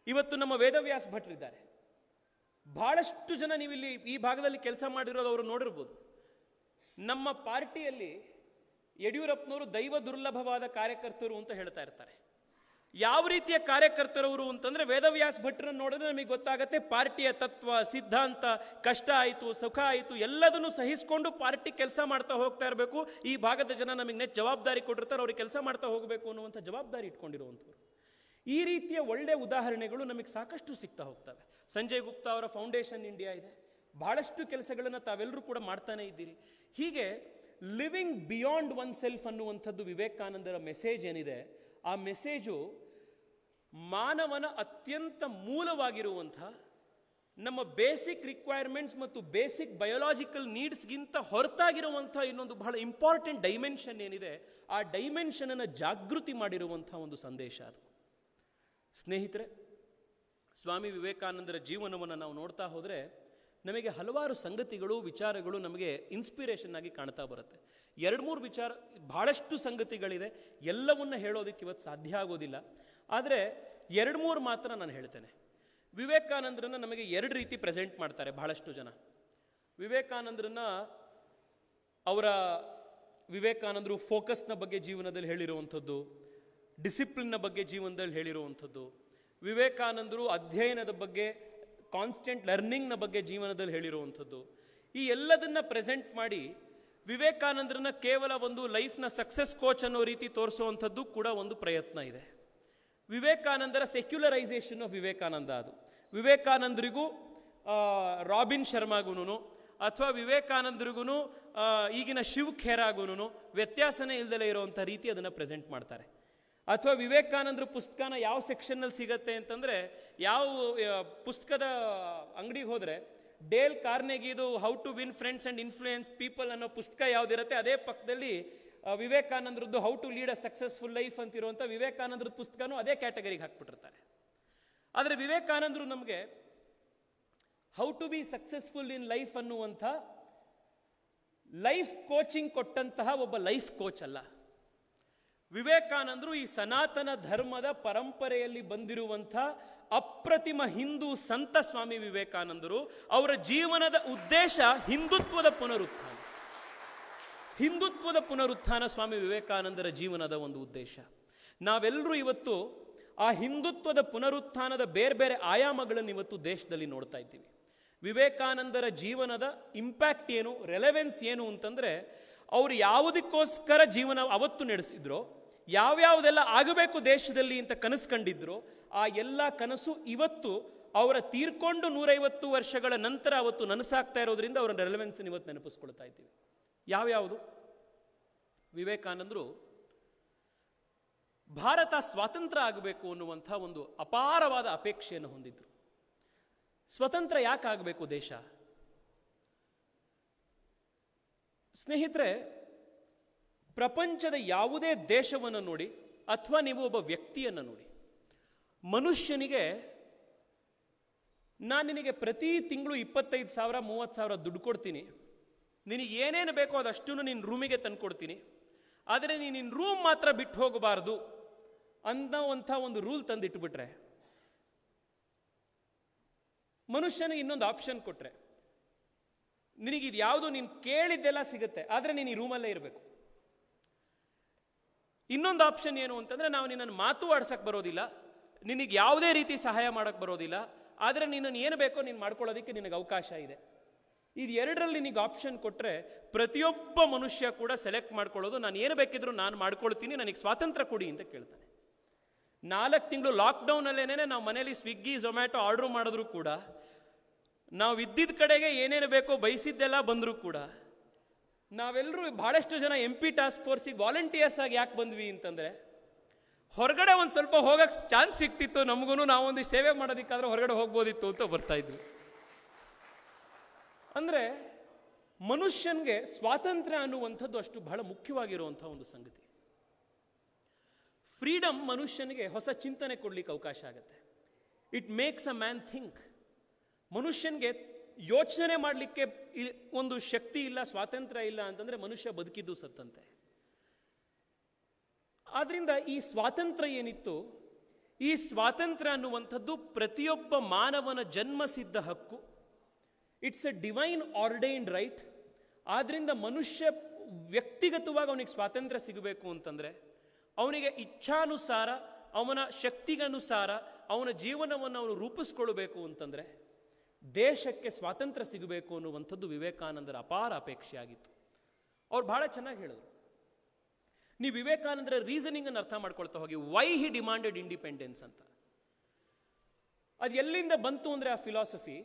Speaker 1: ಇವತ್ತು ನಮ್ಮ ವೇದವ್ಯಾಸ್ ಭಟ್ರಿದ್ದಾರೆ. ಬಹಳಷ್ಟು ಜನ ನೀವಿಲ್ಲಿ ಈ ಭಾಗದಲ್ಲಿ ಕೆಲಸ ಮಾಡಿರೋದು ಅವರು ನೋಡಿರ್ಬೋದು. ನಮ್ಮ ಪಾರ್ಟಿಯಲ್ಲಿ ಯಡಿಯೂರಪ್ಪನವರು ದೈವ ದುರ್ಲಭವಾದ ಕಾರ್ಯಕರ್ತರು ಅಂತ ಹೇಳ್ತಾ ಇರ್ತಾರೆ. ಯಾವ ರೀತಿಯ ಕಾರ್ಯಕರ್ತರವರು ಅಂತಂದ್ರೆ, ವೇದವ್ಯಾಸ್ ಭಟ್ರನ್ನು ನೋಡಿದ್ರೆ ನಮಗೆ ಗೊತ್ತಾಗತ್ತೆ ಪಾರ್ಟಿಯ ತತ್ವ, ಸಿದ್ಧಾಂತ, ಕಷ್ಟ ಆಯಿತು, ಸುಖ ಆಯಿತು, ಎಲ್ಲದನ್ನು ಸಹಿಸಿಕೊಂಡು ಪಾರ್ಟಿ ಕೆಲಸ ಮಾಡ್ತಾ ಹೋಗ್ತಾ ಇರಬೇಕು. ಈ ಭಾಗದ ಜನ ನಮಗೆ ನೆಟ್ ಜವಾಬ್ದಾರಿ ಕೊಟ್ಟಿರ್ತಾರೆ, ಅವ್ರಿಗೆ ಕೆಲಸ ಮಾಡ್ತಾ ಹೋಗಬೇಕು ಅನ್ನುವಂಥ ಜವಾಬ್ದಾರಿ ಇಟ್ಕೊಂಡಿರುವಂಥವ್ರು. ಈ ರೀತಿಯ ಒಳ್ಳೆಯ ಉದಾಹರಣೆಗಳು ನಮಗೆ ಸಾಕಷ್ಟು ಸಿಗ್ತಾ ಹೋಗ್ತವೆ. ಸಂಜಯ್ ಗುಪ್ತಾ ಅವರ ಫೌಂಡೇಶನ್ ಇಂಡಿಯಾ ಇದೆ. ಬಹಳಷ್ಟು ಕೆಲಸಗಳನ್ನು ತಾವೆಲ್ಲರೂ ಕೂಡ ಮಾಡ್ತಾನೆ ಇದ್ದೀರಿ. ಹೀಗೆ ಲಿವಿಂಗ್ ಬಿಯಾಂಡ್ ಒನ್ ಸೆಲ್ಫ್ ಅನ್ನುವಂಥದ್ದು ವಿವೇಕಾನಂದರ ಮೆಸೇಜ್ ಏನಿದೆ, ಆ ಮೆಸೇಜು ಮಾನವನ ಅತ್ಯಂತ ಮೂಲವಾಗಿರುವಂಥ ನಮ್ಮ ಬೇಸಿಕ್ ರಿಕ್ವೈರ್ಮೆಂಟ್ಸ್ ಮತ್ತು ಬೇಸಿಕ್ ಬಯೋಲಾಜಿಕಲ್ ನೀಡ್ಸ್ಗಿಂತ ಹೊರತಾಗಿರುವಂಥ ಇನ್ನೊಂದು ಬಹಳ ಇಂಪಾರ್ಟೆಂಟ್ ಡೈಮೆನ್ಷನ್ ಏನಿದೆ, ಆ ಡೈಮೆನ್ಷನನ್ನು ಜಾಗೃತಿ ಮಾಡಿರುವಂಥ ಒಂದು ಸಂದೇಶ ಅದು. ಸ್ನೇಹಿತರೆ, ಸ್ವಾಮಿ ವಿವೇಕಾನಂದರ ಜೀವನವನ್ನು ನಾವು ನೋಡ್ತಾ ಹೋದರೆ ನಮಗೆ ಹಲವಾರು ಸಂಗತಿಗಳು, ವಿಚಾರಗಳು ನಮಗೆ ಇನ್ಸ್ಪಿರೇಷನ್ ಆಗಿ ಕಾಣ್ತಾ ಬರುತ್ತೆ. 2-3 ವಿಚಾರ, ಬಹಳಷ್ಟು ಸಂಗತಿಗಳಿದೆ, ಎಲ್ಲವನ್ನ ಹೇಳೋದಕ್ಕೆ ಇವತ್ತು ಸಾಧ್ಯ ಆಗೋದಿಲ್ಲ. ಆದರೆ 2-3 ಮಾತ್ರ ನಾನು ಹೇಳ್ತೇನೆ. ವಿವೇಕಾನಂದರನ್ನ ನಮಗೆ 2 ರೀತಿ ಪ್ರೆಸೆಂಟ್ ಮಾಡ್ತಾರೆ ಬಹಳಷ್ಟು ಜನ. ವಿವೇಕಾನಂದರನ್ನ ವಿವೇಕಾನಂದರು ಫೋಕಸ್ನ ಬಗ್ಗೆ ಜೀವನದಲ್ಲಿ ಹೇಳಿರುವಂಥದ್ದು, ಡಿಸಿಪ್ಲಿನ್ನ ಬಗ್ಗೆ ಜೀವನದಲ್ಲಿ ಹೇಳಿರುವಂಥದ್ದು, ವಿವೇಕಾನಂದರು ಅಧ್ಯಯನದ ಬಗ್ಗೆ, ಕಾನ್ಸ್ಟೆಂಟ್ ಲರ್ನಿಂಗ್ನ ಬಗ್ಗೆ ಜೀವನದಲ್ಲಿ ಹೇಳಿರುವಂಥದ್ದು, ಈ ಎಲ್ಲದನ್ನ ಪ್ರೆಸೆಂಟ್ ಮಾಡಿ ವಿವೇಕಾನಂದರನ್ನ ಕೇವಲ ಒಂದು ಲೈಫ್ನ ಸಕ್ಸಸ್ ಕೋಚ್ ಅನ್ನೋ ರೀತಿ ತೋರಿಸುವಂಥದ್ದು ಕೂಡ ಒಂದು ಪ್ರಯತ್ನ ಇದೆ. ವಿವೇಕಾನಂದರ ಸೆಕ್ಯುಲರೈಸೇಷನ್ ಆಫ್ ವಿವೇಕಾನಂದ, ಅದು ವಿವೇಕಾನಂದರಿಗೂ ರಾಬಿನ್ ಶರ್ಮಾಗೂ ಅಥವಾ ವಿವೇಕಾನಂದರಿಗೂ ಈಗಿನ ಶಿವ್ ಖೇರಾಗೂ ವ್ಯತ್ಯಾಸನೇ ಇಲ್ಲದಲೇ ಇರುವಂಥ ರೀತಿ ಅದನ್ನು ಪ್ರೆಸೆಂಟ್ ಮಾಡ್ತಾರೆ. ಅಥವಾ ವಿವೇಕಾನಂದರ ಪುಸ್ತಕನ ಯಾವ ಸೆಕ್ಷನ್ನಲ್ಲಿ ಸಿಗತ್ತೆ ಅಂತಂದರೆ, ಯಾವ ಪುಸ್ತಕದ ಅಂಗಡಿಗೆ ಹೋದರೆ ಡೇಲ್ ಕಾರ್ನೆಗಿದು how to win friends and influence people ಅನ್ನೋ ಪುಸ್ತಕ ಯಾವುದಿರುತ್ತೆ, ಅದೇ ಪಕ್ಕದಲ್ಲಿ ವಿವೇಕಾನಂದರದ್ದು how to lead a successful life ಅಂತಿರುವಂಥ ವಿವೇಕಾನಂದರದ ಪುಸ್ತಕನೂ ಅದೇ ಕ್ಯಾಟಗರಿಗೆ ಹಾಕ್ಬಿಟ್ಟಿರ್ತಾರೆ. ಆದರೆ ವಿವೇಕಾನಂದರು ನಮಗೆ how to be successful in life ಅನ್ನುವಂಥ ಲೈಫ್ ಕೋಚಿಂಗ್ ಕೊಟ್ಟಂತಹ ಒಬ್ಬ ಲೈಫ್ ಕೋಚ್ ಅಲ್ಲ. ವಿವೇಕಾನಂದರು ಈ ಸನಾತನ ಧರ್ಮದ ಪರಂಪರೆಯಲ್ಲಿ ಬಂದಿರುವಂಥ ಅಪ್ರತಿಮ ಹಿಂದೂ ಸಂತ ಸ್ವಾಮಿ ವಿವೇಕಾನಂದರು. ಅವರ ಜೀವನದ ಉದ್ದೇಶ ಹಿಂದುತ್ವದ ಪುನರುತ್ಥಾನ. ಹಿಂದುತ್ವದ ಪುನರುತ್ಥಾನ ಸ್ವಾಮಿ ವಿವೇಕಾನಂದರ ಜೀವನದ ಒಂದು ಉದ್ದೇಶ. ನಾವೆಲ್ಲರೂ ಇವತ್ತು ಆ ಹಿಂದುತ್ವದ ಪುನರುತ್ಥಾನದ ಬೇರೆ ಬೇರೆ ಆಯಾಮಗಳನ್ನು ಇವತ್ತು ದೇಶದಲ್ಲಿ ನೋಡ್ತಾ ಇದ್ದೀವಿ. ವಿವೇಕಾನಂದರ ಜೀವನದ ಇಂಪ್ಯಾಕ್ಟ್ ಏನು, ರೆಲೆವೆನ್ಸ್ ಏನು ಅಂತಂದರೆ, ಅವರು ಯಾವುದಕ್ಕೋಸ್ಕರ ಜೀವನ ಅವತ್ತು ನಡೆಸಿದ್ರೋ, ಯಾವ್ಯಾವುದೆಲ್ಲ ಆಗಬೇಕು ದೇಶದಲ್ಲಿ ಅಂತ ಕನಸು ಕಂಡಿದ್ರು, ಆ ಎಲ್ಲ ಕನಸು ಇವತ್ತು ಅವರ ತೀರ್ಕೊಂಡು 150 ವರ್ಷಗಳ ನಂತರ ಅವತ್ತು ನನಸಾಗ್ತಾ ಇರೋದ್ರಿಂದ ಅವರ ರೆಲೆವೆನ್ಸ್ ಇವತ್ತು ನೆನಪಿಸ್ಕೊಳ್ತಾ ಇದ್ದೀವಿ. ಯಾವ್ಯಾವುದು? ವಿವೇಕಾನಂದರು ಭಾರತ ಸ್ವಾತಂತ್ರ್ಯ ಆಗಬೇಕು ಅನ್ನುವಂಥ ಒಂದು ಅಪಾರವಾದ ಅಪೇಕ್ಷೆಯನ್ನು ಹೊಂದಿದ್ರು. ಸ್ವತಂತ್ರ ಯಾಕೆ ಆಗಬೇಕು ದೇಶ? ಸ್ನೇಹಿತರೆ, ಪ್ರಪಂಚದ ಯಾವುದೇ ದೇಶವನ್ನು ನೋಡಿ ಅಥವಾ ನೀವು ಒಬ್ಬ ವ್ಯಕ್ತಿಯನ್ನು ನೋಡಿ, ಮನುಷ್ಯನಿಗೆ ನಾನು ನಿನಗೆ ಪ್ರತಿ ತಿಂಗಳು 25,000 30,000 ದುಡ್ಡು ಕೊಡ್ತೀನಿ, ನಿನಗೆ ಏನೇನು ಬೇಕೋ ಅದಷ್ಟು ನಿನ್ನ ರೂಮಿಗೆ ತಂದುಕೊಡ್ತೀನಿ, ಆದರೆ ನೀನು ನಿನ್ನ ರೂಮ್ ಮಾತ್ರ ಬಿಟ್ಟು ಹೋಗಬಾರ್ದು ಅನ್ನೋವಂಥ ಒಂದು ರೂಲ್ ತಂದಿಟ್ಬಿಟ್ರೆ, ಮನುಷ್ಯನಿಗೆ ಇನ್ನೊಂದು ಆಪ್ಷನ್ ಕೊಟ್ರೆ, ನಿನಗಿದು ಯಾವುದು ನೀನು ಕೇಳಿದ್ದೆಲ್ಲ ಸಿಗುತ್ತೆ, ಆದರೆ ನೀನು ಈ ರೂಮಲ್ಲೇ ಇರಬೇಕು. ಇನ್ನೊಂದು ಆಪ್ಷನ್ ಏನು ಅಂತಂದ್ರೆ, ನಾವು ನಿನ್ನನ್ನು ಮಾತು ಆಡ್ಸಕ್ಕೆ ಬರೋದಿಲ್ಲ, ನಿನಗೆ ಯಾವುದೇ ರೀತಿ ಸಹಾಯ ಮಾಡಕ್ಕೆ ಬರೋದಿಲ್ಲ, ಆದರೆ ನಿನ್ನನ್ನು ಏನು ಬೇಕೋ ನೀನು ಮಾಡ್ಕೊಳ್ಳೋದಕ್ಕೆ ನಿನಗೆ ಅವಕಾಶ ಇದೆ. ಇದು ಎರಡರಲ್ಲಿ ನಿನಗೆ ಆಪ್ಷನ್ ಕೊಟ್ಟರೆ ಪ್ರತಿಯೊಬ್ಬ ಮನುಷ್ಯ ಕೂಡ ಸೆಲೆಕ್ಟ್ ಮಾಡ್ಕೊಳ್ಳೋದು, ನಾನು ಏನು ಬೇಕಿದ್ರು ನಾನು ಮಾಡ್ಕೊಳ್ತೀನಿ, ನನಗೆ ಸ್ವಾತಂತ್ರ್ಯ ಕೊಡಿ ಅಂತ ಕೇಳ್ತಾನೆ. 4 ತಿಂಗಳು ಲಾಕ್ಡೌನಲ್ಲೇನೆ ನಾವು ಮನೇಲಿ ಸ್ವಿಗ್ಗಿ ಝೊಮ್ಯಾಟೊ ಆರ್ಡ್ರ್ ಮಾಡಿದ್ರು ಕೂಡ, ನಾವು ಇದ್ದಿದ್ದ ಕಡೆಗೆ ಏನೇನು ಬೇಕೋ ಬಯಸಿದ್ದೆಲ್ಲ ಬಂದರೂ ಕೂಡ, ನಾವೆಲ್ಲರೂ ಬಹಳಷ್ಟು ಜನ MP ಟಾಸ್ಕ್ ಫೋರ್ಸಿಗೆ ವಾಲಂಟಿಯರ್ಸ್ ಆಗಿ ಯಾಕೆ ಬಂದ್ವಿ ಅಂತಂದರೆ, ಹೊರಗಡೆ ಒಂದು ಸ್ವಲ್ಪ ಹೋಗಕ್ಕೆ ಚಾನ್ಸ್ ಸಿಕ್ತಿತ್ತು ನಮಗೂ, ನಾವೊಂದು ಸೇವೆ ಮಾಡೋದಕ್ಕಾದ್ರೆ ಹೊರಗಡೆ ಹೋಗ್ಬೋದಿತ್ತು ಅಂತ ಬರ್ತಾ ಇದ್ವಿ. ಅಂದರೆ ಮನುಷ್ಯನಿಗೆ ಸ್ವಾತಂತ್ರ್ಯ ಅನ್ನುವಂಥದ್ದು ಅಷ್ಟು ಬಹಳ ಮುಖ್ಯವಾಗಿರುವಂಥ ಒಂದು ಸಂಗತಿ. ಫ್ರೀಡಮ್ ಮನುಷ್ಯನಿಗೆ ಹೊಸ ಚಿಂತನೆ ಕೊಡ್ಲಿಕ್ಕೆ ಅವಕಾಶ ಆಗುತ್ತೆ. It makes a man think. ಮನುಷ್ಯನಿಗೆ ಯೋಚನೆ ಮಾಡಲಿಕ್ಕೆ ಒಂದು ಶಕ್ತಿ ಇಲ್ಲ, ಸ್ವಾತಂತ್ರ್ಯ ಇಲ್ಲ ಅಂತಂದ್ರೆ ಮನುಷ್ಯ ಬದುಕಿದ್ದು ಸತ್ತಂತೆ. ಆದ್ರಿಂದ ಈ ಸ್ವಾತಂತ್ರ್ಯ ಏನಿತ್ತು, ಈ ಸ್ವಾತಂತ್ರ್ಯ ಅನ್ನುವಂಥದ್ದು ಪ್ರತಿಯೊಬ್ಬ ಮಾನವನ ಜನ್ಮಸಿದ್ಧ ಹಕ್ಕು. It's a divine ordained right. ಆದ್ರಿಂದ ಮನುಷ್ಯ ವ್ಯಕ್ತಿಗತವಾಗಿ ಅವನಿಗೆ ಸ್ವಾತಂತ್ರ್ಯ ಸಿಗಬೇಕು ಅಂತಂದ್ರೆ, ಅವನಿಗೆ ಇಚ್ಛಾನುಸಾರ, ಅವನ ಶಕ್ತಿಗನುಸಾರ ಅವನ ಜೀವನವನ್ನು ಅವನು ರೂಪಿಸ್ಕೊಳ್ಬೇಕು ಅಂತಂದ್ರೆ, ದೇಶಕ್ಕೆ ಸ್ವಾತಂತ್ರ್ಯ ಸಿಗಬೇಕು ಅನ್ನುವಂಥದ್ದು ವಿವೇಕಾನಂದರ ಅಪಾರ ಅಪೇಕ್ಷೆ ಆಗಿತ್ತು. ಅವ್ರು ಬಹಳ ಚೆನ್ನಾಗಿ ಹೇಳಿದ್ರು. ನೀವು ವಿವೇಕಾನಂದರ ರೀಸನಿಂಗ್ ಅನ್ನು ಅರ್ಥ ಮಾಡ್ಕೊಳ್ತಾ ಹೋಗಿ, ವೈ ಹಿ ಡಿಮಾಂಡೆಡ್ ಇಂಡಿಪೆಂಡೆನ್ಸ್ ಅಂತ. ಅದು ಎಲ್ಲಿಂದ ಬಂತು ಅಂದ್ರೆ ಆ philosophy,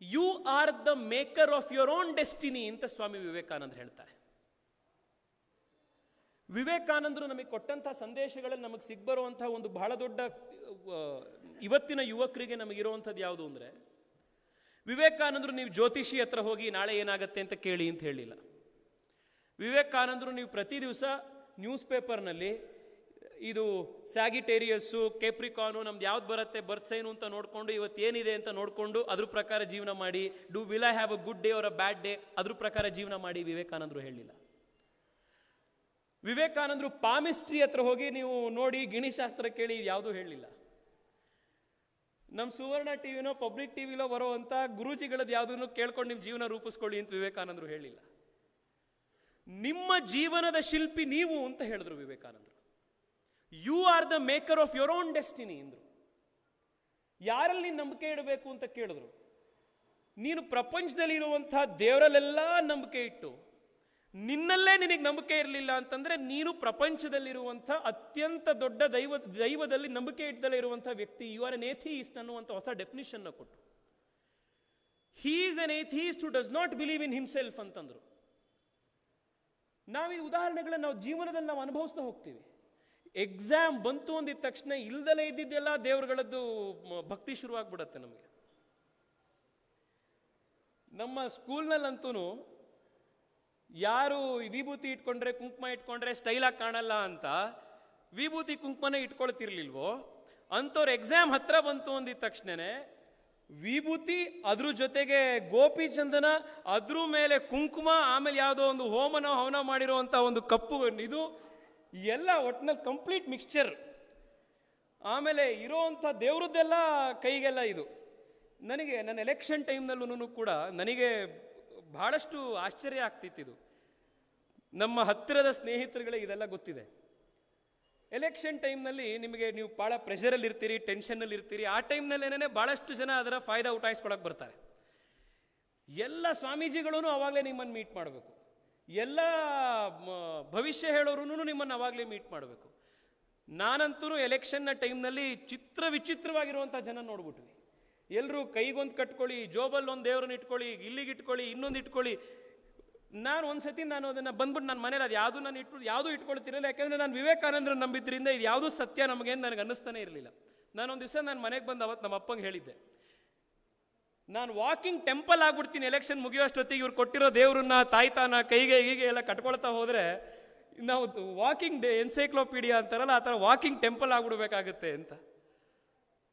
Speaker 1: you are the maker of your own destiny ಅಂತ ಸ್ವಾಮಿ ವಿವೇಕಾನಂದ ಹೇಳ್ತಾರೆ. ವಿವೇಕಾನಂದರು ನಮಗೆ ಕೊಟ್ಟಂತಹ ಸಂದೇಶಗಳಲ್ಲಿ ನಮಗೆ ಸಿಗ್ಬರುವಂತಹ ಒಂದು ಬಹಳ ದೊಡ್ಡ ಇವತ್ತಿನ ಯುವಕರಿಗೆ ನಮಗಿರುವಂಥದ್ದು ಯಾವುದು ಅಂದರೆ, ವಿವೇಕಾನಂದರು ನೀವು ಜ್ಯೋತಿಷಿ ಹತ್ರ ಹೋಗಿ ನಾಳೆ ಏನಾಗತ್ತೆ ಅಂತ ಕೇಳಿ ಅಂತ ಹೇಳಿಲ್ಲ. ವಿವೇಕಾನಂದರು ನೀವು ಪ್ರತಿ ದಿವಸ ನ್ಯೂಸ್ ಪೇಪರ್ನಲ್ಲಿ ಇದು ಸ್ಯಾಗಿಟೇರಿಯಸ್ಸು, ಕೇಪ್ರಿಕಾನು, ನಮ್ದು ಯಾವ್ದು ಬರುತ್ತೆ ಬರ್ತ್ ಸೈನು ಅಂತ ನೋಡಿಕೊಂಡು, ಇವತ್ತು ಏನಿದೆ ಅಂತ ನೋಡಿಕೊಂಡು ಅದ್ರ ಪ್ರಕಾರ ಜೀವನ ಮಾಡಿ, will I have a good day or a bad day, ಅದ್ರ ಪ್ರಕಾರ ಜೀವನ ಮಾಡಿ ವಿವೇಕಾನಂದರು ಹೇಳಿಲ್ಲ. ವಿವೇಕಾನಂದರು ಪಾಮಿಸ್ಟ್ರಿ ಹತ್ರ ಹೋಗಿ ನೀವು ನೋಡಿ ಗಿಣಿಶಾಸ್ತ್ರ ಕೇಳಿ ಯಾವುದೂ ಹೇಳಲಿಲ್ಲ. ನಮ್ಮ ಸುವರ್ಣ ಟಿವಿನೋ ಪಬ್ಲಿಕ್ ಟಿವಿಲೋ ಬರುವಂಥ ಗುರೂಜಿಗಳದ್ದು ಯಾವುದನ್ನು ಕೇಳ್ಕೊಂಡು ನಿಮ್ಮ ಜೀವನ ರೂಪಿಸ್ಕೊಳ್ಳಿ ಅಂತ ವಿವೇಕಾನಂದರು ಹೇಳಿಲ್ಲ. ನಿಮ್ಮ ಜೀವನದ ಶಿಲ್ಪಿ ನೀವು ಅಂತ ಹೇಳಿದ್ರು ವಿವೇಕಾನಂದರು. You are the maker of your own destiny ಎಂದರು. ಯಾರಲ್ಲಿ ನಂಬಿಕೆ ಇಡಬೇಕು ಅಂತ ಕೇಳಿದ್ರು. ನೀನು ಪ್ರಪಂಚದಲ್ಲಿ ಇರುವಂತಹ ದೇವರಲ್ಲೆಲ್ಲ ನಂಬಿಕೆ ಇಟ್ಟು ನಿನ್ನಲ್ಲೇ ನಿನಗೆ ನಂಬಿಕೆ ಇರಲಿಲ್ಲ ಅಂತಂದ್ರೆ, ನೀನು ಪ್ರಪಂಚದಲ್ಲಿರುವಂಥ ಅತ್ಯಂತ ದೊಡ್ಡ ದೈವದಲ್ಲಿ ನಂಬಿಕೆ ಇಟ್ಟದಲ್ಲೇ ಇರುವಂಥ ವ್ಯಕ್ತಿ. ಯು ಆರ್ ಎನ್ ಏಥೀಸ್ಟ್ ಅನ್ನುವಂಥ ಹೊಸ ಡೆಫಿನಿಷನ್ ಕೊಟ್ಟು, he is an atheist who does not believe in himself ಅಂತಂದ್ರು. ನಾವು ಈ ಉದಾಹರಣೆಗಳನ್ನ ನಾವು ಜೀವನದಲ್ಲಿ ನಾವು ಅನುಭವಿಸ್ತಾ ಹೋಗ್ತೀವಿ. ಎಕ್ಸಾಮ್ ಬಂತು ಅಂದಿದ ತಕ್ಷಣ ಇಲ್ದಲೇ ಇದ್ದಿದ್ದೆಲ್ಲ ದೇವರುಗಳದ್ದು ಭಕ್ತಿ ಶುರುವಾಗ್ಬಿಡತ್ತೆ ನಮಗೆ. ನಮ್ಮ ಸ್ಕೂಲ್ನಲ್ಲಂತೂ ಯಾರು ವಿಭೂತಿ ಇಟ್ಕೊಂಡ್ರೆ ಕುಂಕುಮ ಇಟ್ಕೊಂಡ್ರೆ ಸ್ಟೈಲಾಗಿ ಕಾಣಲ್ಲ ಅಂತ ವಿಭೂತಿ ಕುಂಕುಮನೇ ಇಟ್ಕೊಳ್ತಿರ್ಲಿಲ್ವೋ, ಅಂಥವ್ರು ಎಕ್ಸಾಮ್ ಹತ್ರ ಬಂತು ಅಂದಿದ ತಕ್ಷಣನೇ ವಿಭೂತಿ, ಅದ್ರ ಜೊತೆಗೆ ಗೋಪಿ ಚಂದನ, ಅದ್ರ ಮೇಲೆ ಕುಂಕುಮ, ಆಮೇಲೆ ಯಾವುದೋ ಒಂದು ಹೋಮನ ಹವನ ಮಾಡಿರುವಂಥ ಒಂದು ಕಪ್ಪು, ಇದು ಎಲ್ಲ ಒಟ್ಟಿನಲ್ಲಿ ಕಂಪ್ಲೀಟ್ ಮಿಕ್ಸ್ಚರ್. ಆಮೇಲೆ ಇರೋವಂಥ ದೇವ್ರದ್ದೆಲ್ಲ ಕೈಗೆಲ್ಲ ಇದು. ನನಗೆ ನನ್ನ ಎಲೆಕ್ಷನ್ ಟೈಮ್ನಲ್ಲೂ ಕೂಡ ನನಗೆ ಬಹಳಷ್ಟು ಆಶ್ಚರ್ಯ ಆಗ್ತಿತ್ತು. ನಮ್ಮ ಹತ್ತಿರದ ಸ್ನೇಹಿತರುಗಳಿಗೆ ಇದೆಲ್ಲ ಗೊತ್ತಿದೆ. ಎಲೆಕ್ಷನ್ ಟೈಮ್ನಲ್ಲಿ ನೀವು ಭಾಳ ಪ್ರೆಷರಲ್ಲಿ ಇರ್ತೀರಿ, ಟೆನ್ಷನ್ನಲ್ಲಿ ಇರ್ತೀರಿ. ಆ ಟೈಮ್ನಲ್ಲೇನೇ ಭಾಳಷ್ಟು ಜನ ಅದರ ಫಾಯ್ದಾ ಉಟಾಯಿಸ್ಕೊಳಕ್ಕೆ ಬರ್ತಾರೆ. ಎಲ್ಲ ಸ್ವಾಮೀಜಿಗಳೂ ಅವಾಗಲೇ ನಿಮ್ಮನ್ನು ಮೀಟ್ ಮಾಡಬೇಕು, ಎಲ್ಲ ಭವಿಷ್ಯ ಹೇಳೋರು ನಿಮ್ಮನ್ನು ಅವಾಗಲೇ ಮೀಟ್ ಮಾಡಬೇಕು. ನಾನಂತೂ ಎಲೆಕ್ಷನ್ನ ಟೈಮ್ನಲ್ಲಿ ವಿಚಿತ್ರವಾಗಿರುವಂಥ ಜನ ನೋಡ್ಬಿಟ್ವಿ. ಎಲ್ಲರೂ ಕೈಗೊಂದು ಕಟ್ಕೊಳ್ಳಿ, ಜೋಬಲ್ಲಿ ಒಂದು ದೇವ್ರನ್ನ ಇಟ್ಕೊಳ್ಳಿ, ಇಲ್ಲಿಗೆ ಇಟ್ಕೊಳ್ಳಿ, ಇನ್ನೊಂದು ಇಟ್ಕೊಳ್ಳಿ. ನಾನು ಒಂದ್ಸತಿ ಅದನ್ನು ಬಂದ್ಬಿಟ್ಟು ನನ್ನ ಮನೇಲಿ ಅದು ಯಾವುದು ನಾನು ಯಾವುದೂ ಇಟ್ಕೊಳ್ತಿರಲಿಲ್ಲ. ಯಾಕಂದರೆ ನಾನು ವಿವೇಕಾನಂದರನ್ನು ನಂಬಿದ್ರಿಂದ ಇದು ಯಾವುದೂ ಸತ್ಯ ನಮಗೇನು ನನಗೆ ಅನ್ನಿಸ್ತಾನೆ ಇರಲಿಲ್ಲ. ನಾನೊಂದು ದಿವಸ ನಾನು ಮನೆಗೆ ಬಂದು ಅವತ್ತು ನಮ್ಮ ಅಪ್ಪಂಗೆ ಹೇಳಿದ್ದೆ, ನಾನು ವಾಕಿಂಗ್ ಟೆಂಪಲ್ ಆಗ್ಬಿಡ್ತೀನಿ ಎಲೆಕ್ಷನ್ ಮುಗಿಯೋಷ್ಟೊತ್ತಿಗೆ. ಇವ್ರು ಕೊಟ್ಟಿರೋ ದೇವ್ರನ್ನ ತಾಯ್ತಾನ ಕೈಗೆ ಹೀಗೆ ಎಲ್ಲ ಕಟ್ಕೊಳ್ತಾ ಹೋದರೆ ನಾವು ವಾಕಿಂಗ್ ಎನ್ಸೈಕ್ಲೋಪೀಡಿಯಾ ಅಂತಾರಲ್ಲ, ಆ ಥರ ವಾಕಿಂಗ್ ಟೆಂಪಲ್ ಆಗ್ಬಿಡ್ಬೇಕಾಗತ್ತೆ ಅಂತ.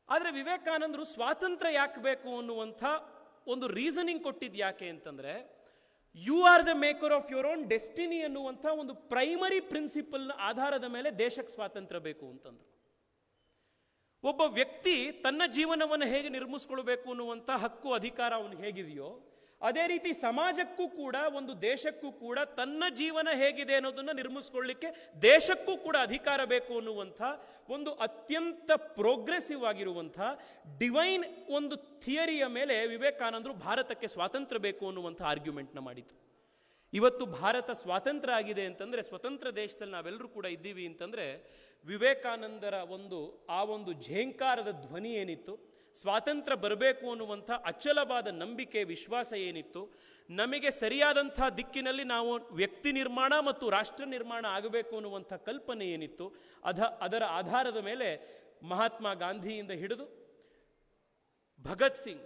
Speaker 1: ಆದರೆ ವಿವೇಕಾನಂದರು ಸ್ವಾತಂತ್ರ್ಯ ಯಾಕೆ ಬೇಕು ಅನ್ನುವಂಥ ಒಂದು ರೀಸನಿಂಗ್ ಕೊಟ್ಟಿದ್ದು ಯಾಕೆ ಅಂತಂದರೆ, you are the maker of your own destiny ಅನ್ನುವಂಥ ಒಂದು ಪ್ರೈಮರಿ ಪ್ರಿನ್ಸಿಪಲ್ನ ಆಧಾರದ ಮೇಲೆ ದೇಶಕ್ಕೆ ಸ್ವಾತಂತ್ರ್ಯ ಬೇಕು ಅಂತಂದ್ರು. ಒಬ್ಬ ವ್ಯಕ್ತಿ ತನ್ನ ಜೀವನವನ್ನು ಹೇಗೆ ನಿರ್ಮಿಸ್ಕೊಳ್ಬೇಕು ಅನ್ನುವಂಥ ಹಕ್ಕು ಅಧಿಕಾರ ಅವನಿಗೆ ಹೇಗಿದೆಯೋ, ಅದೇ ರೀತಿ ಸಮಾಜಕ್ಕೂ ಕೂಡ ಒಂದು ದೇಶಕ್ಕೂ ಕೂಡ ತನ್ನ ಜೀವನ ಹೇಗಿದೆ ಅನ್ನೋದನ್ನು ನಿರ್ಮಿಸ್ಕೊಳ್ಳಿಕ್ಕೆ ದೇಶಕ್ಕೂ ಕೂಡ ಅಧಿಕಾರ ಬೇಕು ಅನ್ನುವಂಥ ಒಂದು ಅತ್ಯಂತ ಪ್ರೋಗ್ರೆಸಿವ್ ಆಗಿರುವಂಥ ಡಿವೈನ್ ಒಂದು ಥಿಯರಿಯ ಮೇಲೆ ವಿವೇಕಾನಂದರು ಭಾರತಕ್ಕೆ ಸ್ವಾತಂತ್ರ್ಯ ಬೇಕು ಅನ್ನುವಂಥ ಆರ್ಗ್ಯುಮೆಂಟ್ನ ಮಾಡಿತು. ಇವತ್ತು ಭಾರತ ಸ್ವಾತಂತ್ರ್ಯ ಆಗಿದೆ ಅಂತಂದರೆ, ಸ್ವತಂತ್ರ ದೇಶದಲ್ಲಿ ನಾವೆಲ್ಲರೂ ಕೂಡ ಇದ್ದೀವಿ ಅಂತಂದರೆ, ವಿವೇಕಾನಂದರ ಒಂದು ಝೇಂಕಾರದ ಧ್ವನಿ ಏನಿತ್ತು, ಸ್ವಾತಂತ್ರ್ಯ ಬರಬೇಕು ಅನ್ನುವಂಥ ಅಚಲವಾದ ನಂಬಿಕೆ ವಿಶ್ವಾಸ ಏನಿತ್ತು, ನಮಗೆ ಸರಿಯಾದಂಥ ದಿಕ್ಕಿನಲ್ಲಿ ನಾವು ವ್ಯಕ್ತಿ ನಿರ್ಮಾಣ ಮತ್ತು ರಾಷ್ಟ್ರ ನಿರ್ಮಾಣ ಆಗಬೇಕು ಅನ್ನುವಂಥ ಕಲ್ಪನೆ ಏನಿತ್ತು, ಅದರ ಆಧಾರದ ಮೇಲೆ ಮಹಾತ್ಮ ಗಾಂಧಿಯಿಂದ ಹಿಡಿದು ಭಗತ್ ಸಿಂಗ್,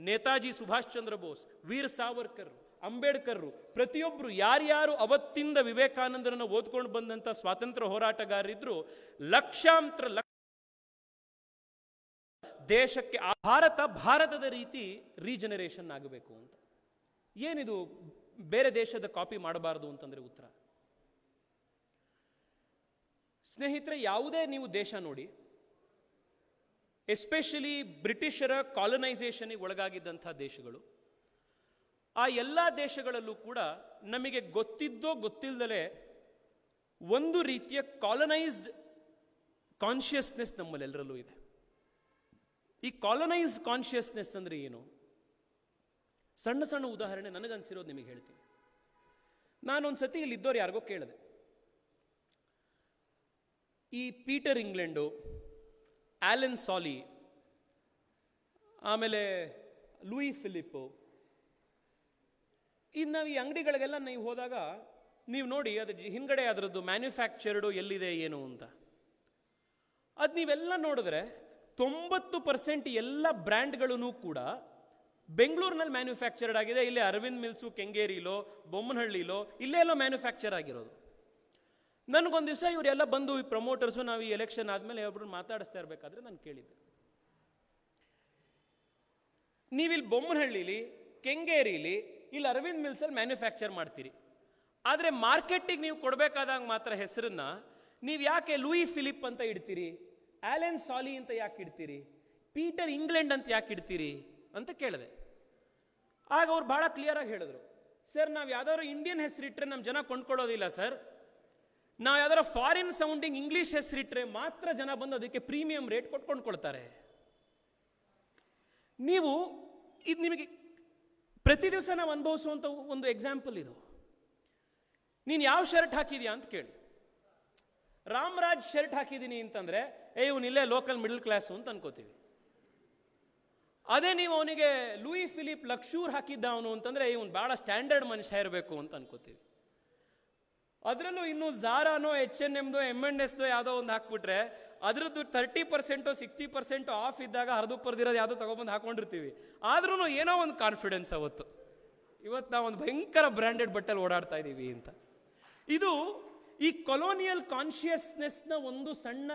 Speaker 1: ನೇತಾಜಿ ಸುಭಾಷ್ ಚಂದ್ರ ಬೋಸ್, ವೀರ್ ಸಾವರ್ಕರ್, ಅಂಬೇಡ್ಕರ್, ಪ್ರತಿಯೊಬ್ಬರು ಯಾರ್ಯಾರು ಅವತ್ತಿಂದ ವಿವೇಕಾನಂದರನ್ನು ಓದ್ಕೊಂಡು ಬಂದಂಥ ಸ್ವಾತಂತ್ರ್ಯ ಹೋರಾಟಗಾರರಿದ್ರು, ಲಕ್ಷಾಂತರ ದೇಶಕ್ಕೆ ಭಾರತದ ರೀತಿ ರೀಜನರೇಷನ್ ಆಗಬೇಕು ಅಂತ. ಏನಿದು ಬೇರೆ ದೇಶದ ಕಾಪಿ ಮಾಡಬಾರದು ಅಂತಂದ್ರೆ ಉತ್ತರ, ಸ್ನೇಹಿತರೆ, ಯಾವುದೇ ನೀವು ದೇಶ ನೋಡಿ, ಎಸ್ಪೆಷಲಿ ಬ್ರಿಟಿಷರ ಕಾಲನೈಸೇಷನ್ಗೆ ಒಳಗಾಗಿದ್ದಂಥ ದೇಶಗಳು, ಆ ಎಲ್ಲ ದೇಶಗಳಲ್ಲೂ ಕೂಡ ನಮಗೆ ಗೊತ್ತಿದ್ದೋ ಗೊತ್ತಿಲ್ಲದಲೇ ಒಂದು ರೀತಿಯ ಕಾಲನೈಸ್ಡ್ ಕಾನ್ಷಿಯಸ್ನೆಸ್ ನಮ್ಮಲ್ಲೆಲ್ಲರಲ್ಲೂ ಇದೆ. ಈ ಕಾಲನೈಸ್ಡ್ ಕಾನ್ಷಿಯಸ್ನೆಸ್ ಅಂದ್ರೆ ಏನು? ಸಣ್ಣ ಸಣ್ಣ ಉದಾಹರಣೆ ನನಗನ್ಸಿರೋದು ನಿಮಗೆ ಹೇಳ್ತೀನಿ. ನಾನೊಂದು ಸತಿ ಇಲ್ಲಿದ್ದವ್ರು ಯಾರಿಗೋ ಕೇಳಿದೆ, ಈ ಪೀಟರ್ ಇಂಗ್ಲೆಂಡು, ಆಲೆನ್ ಸಾಲಿ, ಆಮೇಲೆ ಲೂಯಿ ಫಿಲಿಪ್ಪು, ಇದು ನಾವು ಈ ಅಂಗಡಿಗಳಿಗೆಲ್ಲ ನೀವು ಹೋದಾಗ ನೀವು ನೋಡಿ ಅದು ಹಿಂದ್ಗಡೆ ಅದರದ್ದು ಮ್ಯಾನುಫ್ಯಾಕ್ಚರ್ಡು ಎಲ್ಲಿದೆ ಏನು ಅಂತ. ಅದು ನೀವೆಲ್ಲ ನೋಡಿದ್ರೆ 90% ಎಲ್ಲ ಬ್ರ್ಯಾಂಡ್ಗಳೂ ಕೂಡ ಬೆಂಗಳೂರಿನಲ್ಲಿ ಮ್ಯಾನುಫ್ಯಾಕ್ಚರ್ಡ್ ಆಗಿದೆ. ಇಲ್ಲೇ ಅರವಿಂದ್ ಮಿಲ್ಸು ಕೆಂಗೇರಿಲೋ ಬೊಮ್ಮನಹಳ್ಳಿಲೋ ಇಲ್ಲೇ ಎಲ್ಲೋ ಮ್ಯಾನುಫ್ಯಾಕ್ಚರ್ ಆಗಿರೋದು. ನನಗೊಂದು ದಿವಸ ಇವರೆಲ್ಲ ಬಂದು ಈ ಪ್ರಮೋಟರ್ಸು ನಾವು ಈ ಎಲೆಕ್ಷನ್ ಆದಮೇಲೆ ಒಬ್ಬರು ಮಾತಾಡಿಸ್ತಾ ಇರಬೇಕಾದ್ರೆ ನಾನು ಕೇಳಿದ್ದೆ, ನೀವಿಲ್ಲಿ ಬೊಮ್ಮನಹಳ್ಳಿಲಿ ಕೆಂಗೇರಿಲಿ ಇಲ್ಲಿ ಅರವಿಂದ್ ಮಿಲ್ಸಲ್ಲಿ ಮ್ಯಾನುಫ್ಯಾಕ್ಚರ್ ಮಾಡ್ತೀರಿ, ಆದರೆ ಮಾರ್ಕೆಟಿಗೆ ನೀವು ಕೊಡಬೇಕಾದಾಗ ಮಾತ್ರ ಹೆಸರನ್ನ ನೀವು ಯಾಕೆ ಲೂಯಿ ಫಿಲಿಪ್ ಅಂತ ಇಡ್ತೀರಿ, ಆಲೆನ್ ಸಾಲಿ ಅಂತ ಯಾಕೆ ಇಡ್ತೀರಿ, ಪೀಟರ್ ಇಂಗ್ಲೆಂಡ್ ಅಂತ ಯಾಕೆ ಇಡ್ತೀರಿ ಅಂತ ಕೇಳಿದೆ. ಆಗ ಅವ್ರು ಬಹಳ ಕ್ಲಿಯರ್ ಆಗಿ ಹೇಳಿದ್ರು, ಸರ್ ನಾವು ಯಾವ್ದಾದ್ರು ಇಂಡಿಯನ್ ಹೆಸರಿಟ್ರೆ ನಮ್ಮ ಜನ ಕೊಂಡ್ಕೊಳ್ಳೋದಿಲ್ಲ ಸರ್, ನಾವು ಯಾವ್ದಾದ್ರು ಫಾರಿನ್ ಸೌಂಡಿಂಗ್ ಇಂಗ್ಲಿಷ್ ಹೆಸರಿಟ್ರೆ ಮಾತ್ರ ಜನ ಬಂದು ಅದಕ್ಕೆ ಪ್ರೀಮಿಯಂ ರೇಟ್ ಕೊಂಡ್ಕೊಳ್ತಾರೆ. ನೀವು ಇದು ನಿಮಗೆ ಪ್ರತಿ ದಿವಸ ನಾವು ಅನುಭವಿಸುವಂಥ ಒಂದು ಎಕ್ಸಾಂಪಲ್ ಇದು. ನೀನು ಯಾವ ಶರ್ಟ್ ಹಾಕಿದ್ಯಾ ಅಂತ ಕೇಳಿ, ರಾಮರಾಜ್ ಶರ್ಟ್ ಹಾಕಿದ್ದೀನಿ ಅಂತಂದ್ರೆ ಇವನಿಲ್ಲೇ ಲೋಕಲ್ ಮಿಡಲ್ ಕ್ಲಾಸು ಅಂತ ಅನ್ಕೋತೀವಿ. ಅದೇ ನೀವು ಅವನಿಗೆ ಲೂಯಿ ಫಿಲಿಪ್ ಲಕ್ಷೂರ್ ಹಾಕಿದ್ದ ಅವನು ಅಂತಂದ್ರೆ ಇವನು ಬಹಳ ಸ್ಟ್ಯಾಂಡರ್ಡ್ ಮನುಷ್ಯ ಇರಬೇಕು ಅಂತ ಅನ್ಕೋತೀವಿ. ಅದರಲ್ಲೂ ಇನ್ನು ಝಾರಾನೋ H&M M&S ಯಾವುದೋ ಒಂದು ಹಾಕ್ಬಿಟ್ರೆ ಅದರದ್ದು 30% 60% ಆಫ್ ಇದ್ದಾಗ ಹರಿದುಪ್ಪರ್ದಿರೋದು ಯಾವುದೋ ತಗೊಬಂದು ಹಾಕೊಂಡಿರ್ತೀವಿ. ಆದ್ರೂ ಏನೋ ಒಂದು ಕಾನ್ಫಿಡೆನ್ಸ್ ಅವತ್ತು, ಇವತ್ತು ನಾವು ಒಂದು ಭಯಂಕರ ಬ್ರ್ಯಾಂಡೆಡ್ ಬಟ್ಟೆಲ್ಲಿ ಓಡಾಡ್ತಾ ಇದ್ದೀವಿ ಅಂತ. ಇದು ಈ ಕೊಲೋನಿಯಲ್ ಕಾನ್ಷಿಯಸ್ನೆಸ್ನ ಒಂದು ಸಣ್ಣ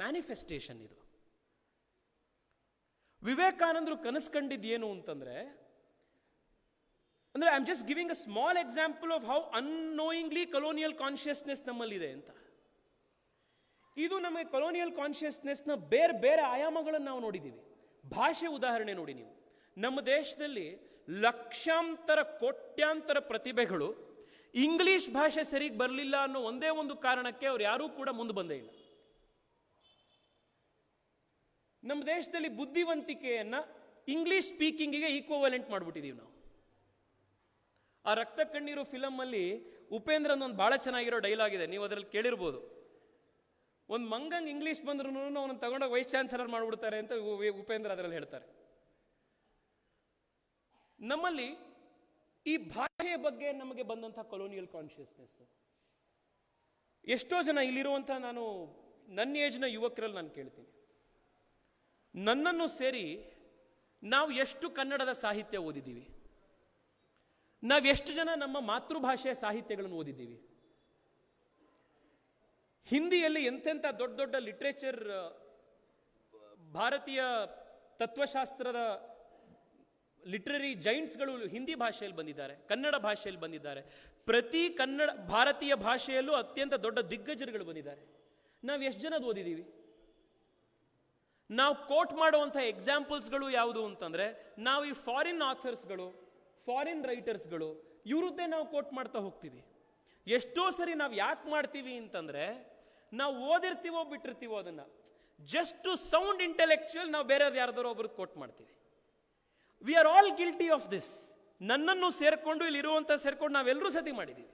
Speaker 1: ಮ್ಯಾನಿಫೆಸ್ಟೇಷನ್. ಇದು ವಿವೇಕಾನಂದರು ಕನಸು ಕಂಡಿದ್ದು ಏನು ಅಂತಂದ್ರೆ, I am just giving a small example of how annoyingly colonial consciousness ನಮ್ಮಲ್ಲಿದೆ ಅಂತ. ಇದು ನಮಗೆ ಕೊಲೋನಿಯಲ್ ಕಾನ್ಷಿಯಸ್ನೆಸ್ನ ಬೇರೆ ಬೇರೆ ಆಯಾಮಗಳನ್ನು ನಾವು ನೋಡಿದ್ದೀವಿ. ಭಾಷೆ ಉದಾಹರಣೆ ನೋಡಿ ನೀವು, ನಮ್ಮ ದೇಶದಲ್ಲಿ ಲಕ್ಷಾಂತರ ಕೋಟ್ಯಾಂತರ ಪ್ರತಿಭೆಗಳು ಇಂಗ್ಲಿಷ್ ಭಾಷೆ ಸರಿಗೆ ಬರಲಿಲ್ಲ ಅನ್ನೋ ಒಂದೇ ಒಂದು ಕಾರಣಕ್ಕೆ ಅವ್ರು ಯಾರೂ ಕೂಡ ಮುಂದೆ ಬಂದೇ ಇಲ್ಲ. ನಮ್ಮ ದೇಶದಲ್ಲಿ ಬುದ್ಧಿವಂತಿಕೆಯನ್ನ ಇಂಗ್ಲಿಷ್ ಸ್ಪೀಕಿಂಗಿಗೆ ಈಕ್ವಲೆಂಟ್ ಮಾಡಿಬಿಟ್ಟಿದ್ದೀವಿ ನಾವು. ಆ ರಕ್ತ ಕಣ್ಣೀರು ಫಿಲಮ್ ಅಲ್ಲಿ ಉಪೇಂದ್ರನ್ ಒಂದು ಬಹಳ ಚೆನ್ನಾಗಿರೋ ಡೈಲಾಗ್ ಇದೆ, ನೀವು ಅದರಲ್ಲಿ ಕೇಳಿರ್ಬೋದು. ಒಂದು ಮಂಗಂಗ್ ಇಂಗ್ಲಿಷ್ ಬಂದ್ರು ಅವನು ತಗೊಂಡೋಗಿ ವೈಸ್ ಚಾನ್ಸಲರ್ ಮಾಡ್ಬಿಡ್ತಾರೆ ಅಂತ ಉಪೇಂದ್ರ ಅದರಲ್ಲಿ ಹೇಳ್ತಾರೆ. ನಮ್ಮಲ್ಲಿ ಈ ಭಾಷೆಯ ಬಗ್ಗೆ ನಮಗೆ ಬಂದಂತಹ ಕೊಲೋನಿಯಲ್ ಕಾನ್ಶಿಯಸ್ನೆಸ್ ಎಷ್ಟೋ ಜನ ಇಲ್ಲಿರುವಂತಹ, ನಾನು ನನ್ನ ಏಜ್ನ ಯುವಕರಲ್ಲಿ ನಾನು ಕೇಳ್ತೀನಿ, ನನ್ನನ್ನು ಸೇರಿ ನಾವು ಎಷ್ಟು ಕನ್ನಡದ ಸಾಹಿತ್ಯ ಓದಿದ್ದೀವಿ, ನಾವೆಷ್ಟು ಜನ ನಮ್ಮ ಮಾತೃಭಾಷೆಯ ಸಾಹಿತ್ಯಗಳನ್ನು ಓದಿದ್ದೀವಿ, ಹಿಂದಿಯಲ್ಲಿ ಎಂತೆಂಥ ದೊಡ್ಡ ದೊಡ್ಡ ಲಿಟ್ರೇಚರ್, ಭಾರತೀಯ ತತ್ವಶಾಸ್ತ್ರದ ಲಿಟ್ರರಿ ಜೈಂಟ್ಸ್ಗಳು ಹಿಂದಿ ಭಾಷೆಯಲ್ಲಿ ಬಂದಿದ್ದಾರೆ, ಕನ್ನಡ ಭಾಷೆಯಲ್ಲಿ ಬಂದಿದ್ದಾರೆ. ಪ್ರತಿ ಕನ್ನಡ ಭಾರತೀಯ ಭಾಷೆಯಲ್ಲೂ ಅತ್ಯಂತ ದೊಡ್ಡ ದಿಗ್ಗಜರುಗಳು ಬಂದಿದ್ದಾರೆ. ನಾವು ಎಷ್ಟು ಜನದ ಓದಿದ್ದೀವಿ? ನಾವು ಕೋಟ್ ಮಾಡುವಂಥ ಎಕ್ಸಾಂಪಲ್ಸ್ಗಳು ಯಾವುದು ಅಂತಂದ್ರೆ, ನಾವು ಈ ಫಾರಿನ್ ಆಥರ್ಸ್ಗಳು, ಫಾರಿನ್ ರೈಟರ್ಸ್ಗಳು, ಇವ್ರದ್ದೇ ನಾವು ಕೋಟ್ ಮಾಡ್ತಾ ಹೋಗ್ತೀವಿ. ಎಷ್ಟೋ ಸರಿ ನಾವು ಯಾಕೆ ಮಾಡ್ತೀವಿ ಅಂತಂದ್ರೆ, ನಾವು ಓದಿರ್ತೀವೋ ಬಿಟ್ಟಿರ್ತೀವೋ ಅದನ್ನ, ಜಸ್ಟ್ ಟು ಸೌಂಡ್ ಇಂಟೆಲೆಕ್ಚುಯಲ್ ನಾವು ಬೇರೆಯವ್ರು ಯಾರ್ದಾರೋ ಒಬ್ರದ್ದು ಕೋಟ್ ಮಾಡ್ತೀವಿ. We are all guilty of this. ನನ್ನನ್ನು ಸೇರ್ಕೊಂಡು ಇಲ್ಲಿರುವಂತ ಸೇರ್ಕೊಂಡು ನಾವೆಲ್ಲರೂ ಸತಿ ಮಾಡಿದ್ದೀವಿ.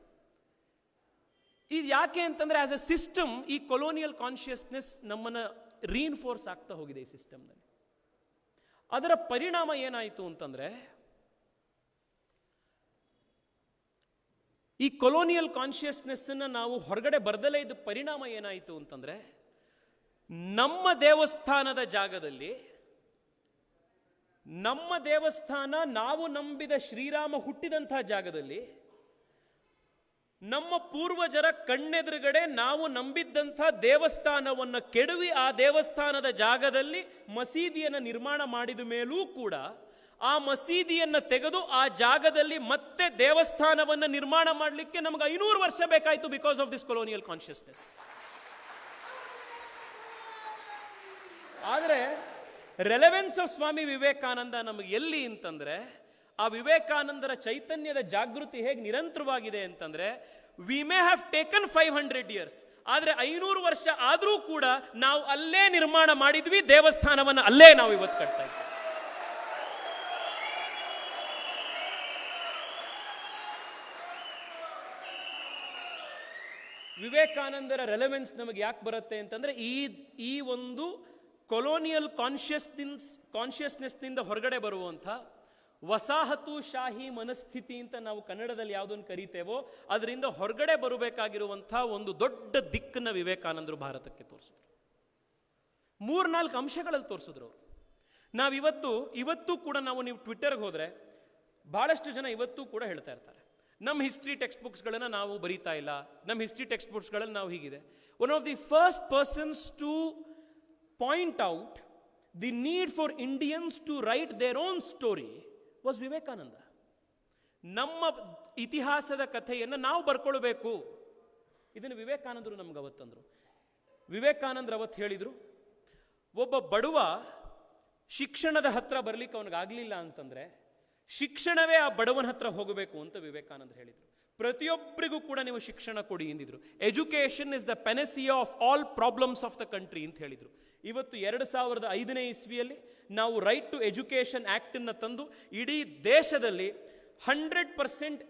Speaker 1: ಇದು ಯಾಕೆ ಅಂತಂದ್ರೆ, ಆಸ್ ಎ ಸಿಸ್ಟಮ್ ಈ ಕೊಲೋನಿಯಲ್ ಕಾನ್ಶಿಯಸ್ನೆಸ್ ನಮ್ಮನ್ನ ರೀಇನ್ಫೋರ್ಸ್ ಆಗ್ತಾ ಹೋಗಿದೆ ಈ ಸಿಸ್ಟಮ್ನಲ್ಲಿ. ಅದರ ಪರಿಣಾಮ ಏನಾಯಿತು ಅಂತಂದ್ರೆ, ಈ ಕೊಲೋನಿಯಲ್ ಕಾನ್ಶಿಯಸ್ನೆಸ್ ಅನ್ನ ನಾವು ಹೊರಗಡೆ ಬರ್ದಲೇ ಇದ್ದ ಪರಿಣಾಮ ಏನಾಯಿತು ಅಂತಂದ್ರೆ, ನಮ್ಮ ದೇವಸ್ಥಾನದ ಜಾಗದಲ್ಲಿ, ನಮ್ಮ ದೇವಸ್ಥಾನ ನಾವು ನಂಬಿದ ಶ್ರೀರಾಮ ಹುಟ್ಟಿದಂತಹ ಜಾಗದಲ್ಲಿ, ನಮ್ಮ ಪೂರ್ವಜರ ಕಣ್ಣೆದುರುಗಡೆ ನಾವು ನಂಬಿದ್ದಂಥ ದೇವಸ್ಥಾನವನ್ನು ಕೆಡವಿ ಆ ದೇವಸ್ಥಾನದ ಜಾಗದಲ್ಲಿ ಮಸೀದಿಯನ್ನು ನಿರ್ಮಾಣ ಮಾಡಿದ ಮೇಲೂ ಕೂಡ ಆ ಮಸೀದಿಯನ್ನು ತೆಗೆದು ಆ ಜಾಗದಲ್ಲಿ ಮತ್ತೆ ದೇವಸ್ಥಾನವನ್ನು ನಿರ್ಮಾಣ ಮಾಡಲಿಕ್ಕೆ ನಮಗೆ 500 ವರ್ಷ ಬೇಕಾಯಿತು, because of this colonial consciousness. ಆದರೆ ರೆಲೆವೆನ್ಸ್ ಆಫ್ ಸ್ವಾಮಿ ವಿವೇಕಾನಂದ ನಮಗೆ ಎಲ್ಲಿ ಅಂತಂದ್ರೆ, ಆ ವಿವೇಕಾನಂದರ ಚೈತನ್ಯದ ಜಾಗೃತಿ ಹೇಗೆ ನಿರಂತರವಾಗಿದೆ ಅಂತಂದ್ರೆ, V may have taken 500 years, ಆದ್ರೆ 500 ವರ್ಷ ಆದರೂ ಕೂಡ ನಾವು ಅಲ್ಲೇ ನಿರ್ಮಾಣ ಮಾಡಿದ್ವಿ, ದೇವಸ್ಥಾನವನ್ನು ಅಲ್ಲೇ ನಾವು ಇವತ್ತು ಕಟ್ತಾ ಇದ್ವಿ. ವಿವೇಕಾನಂದರ ರೆಲೆವೆನ್ಸ್ ನಮಗೆ ಯಾಕೆ ಬರುತ್ತೆ ಅಂತಂದ್ರೆ, ಈ ಒಂದು ಕೊಲೋನಿಯಲ್ ಕಾನ್ಶಿಯಸ್ನೆಸ್ನಿಂದ ಹೊರಗಡೆ ಬರುವಂಥ ವಸಾಹತು ಶಾಹಿ ಮನಸ್ಥಿತಿ ಅಂತ ನಾವು ಕನ್ನಡದಲ್ಲಿ ಯಾವುದನ್ನು ಕರೀತೇವೋ ಅದರಿಂದ ಹೊರಗಡೆ ಬರಬೇಕಾಗಿರುವಂಥ ಒಂದು ದೊಡ್ಡ ದಿಕ್ಕನ್ನ ವಿವೇಕಾನಂದರು ಭಾರತಕ್ಕೆ ತೋರಿಸಿದ್ರು. 3-4 ಅಂಶಗಳಲ್ಲಿ ತೋರಿಸಿದ್ರು ಅವರು. ಇವತ್ತು ಕೂಡ ನೀವು ಟ್ವಿಟ್ಟರ್ಗೆ ಹೋದ್ರೆ ಬಹಳಷ್ಟು ಜನ ಇವತ್ತು ಕೂಡ ಹೇಳ್ತಾ ಇರ್ತಾರೆ, ನಮ್ಮ ಹಿಸ್ಟ್ರಿ ಟೆಕ್ಸ್ಟ್ ಬುಕ್ಸ್ಗಳನ್ನು ನಾವು ಬರೀತಾ ಇಲ್ಲ, ನಮ್ಮ ಹಿಸ್ಟ್ರಿ ಟೆಕ್ಸ್ಟ್ ಬುಕ್ಸ್ಗಳಲ್ಲಿ ನಾವು ಹೀಗಿದೆ. One of the first persons to point out the need for Indians to write their own story was Vivekananda. ನಮ್ಮ ಇತಿಹಾಸದ ಕಥೆಯನ್ನು ನಾವು ಬರ್ಕೊಳ್ಬೇಕು, ಇದನ್ನು ವಿವೇಕಾನಂದರು ನಮ್ಗೆ ಅವತ್ತಂದ್ರು. ವಿವೇಕಾನಂದರು ಅವತ್ತು ಹೇಳಿದ್ರು, ಒಬ್ಬ ಬಡವ ಶಿಕ್ಷಣದ ಹತ್ರ ಬರ್ಲಿಕ್ಕೆ ಅವನಿಗಾಗಲಿಲ್ಲ ಅಂತಂದ್ರೆ ಶಿಕ್ಷಣವೇ ಆ ಬಡವನ ಹತ್ರ ಹೋಗಬೇಕು ಅಂತ ವಿವೇಕಾನಂದರು ಹೇಳಿದ್ರು. ಪ್ರತಿಯೊಬ್ಬರಿಗೂ ಕೂಡ ನೀವು ಶಿಕ್ಷಣ ಕೊಡಿ ಎಂದಿದ್ರು. Education is the panacea of all problems of the country ಅಂತ ಹೇಳಿದ್ರು. ಇವತ್ತು 2005 ಇಸ್ವಿಯಲ್ಲಿ ನಾವು ರೈಟ್ ಟು ಎಜುಕೇಶನ್ ಆಕ್ಟ್ ಅನ್ನು ತಂದು ಇಡೀ ದೇಶದಲ್ಲಿ 100%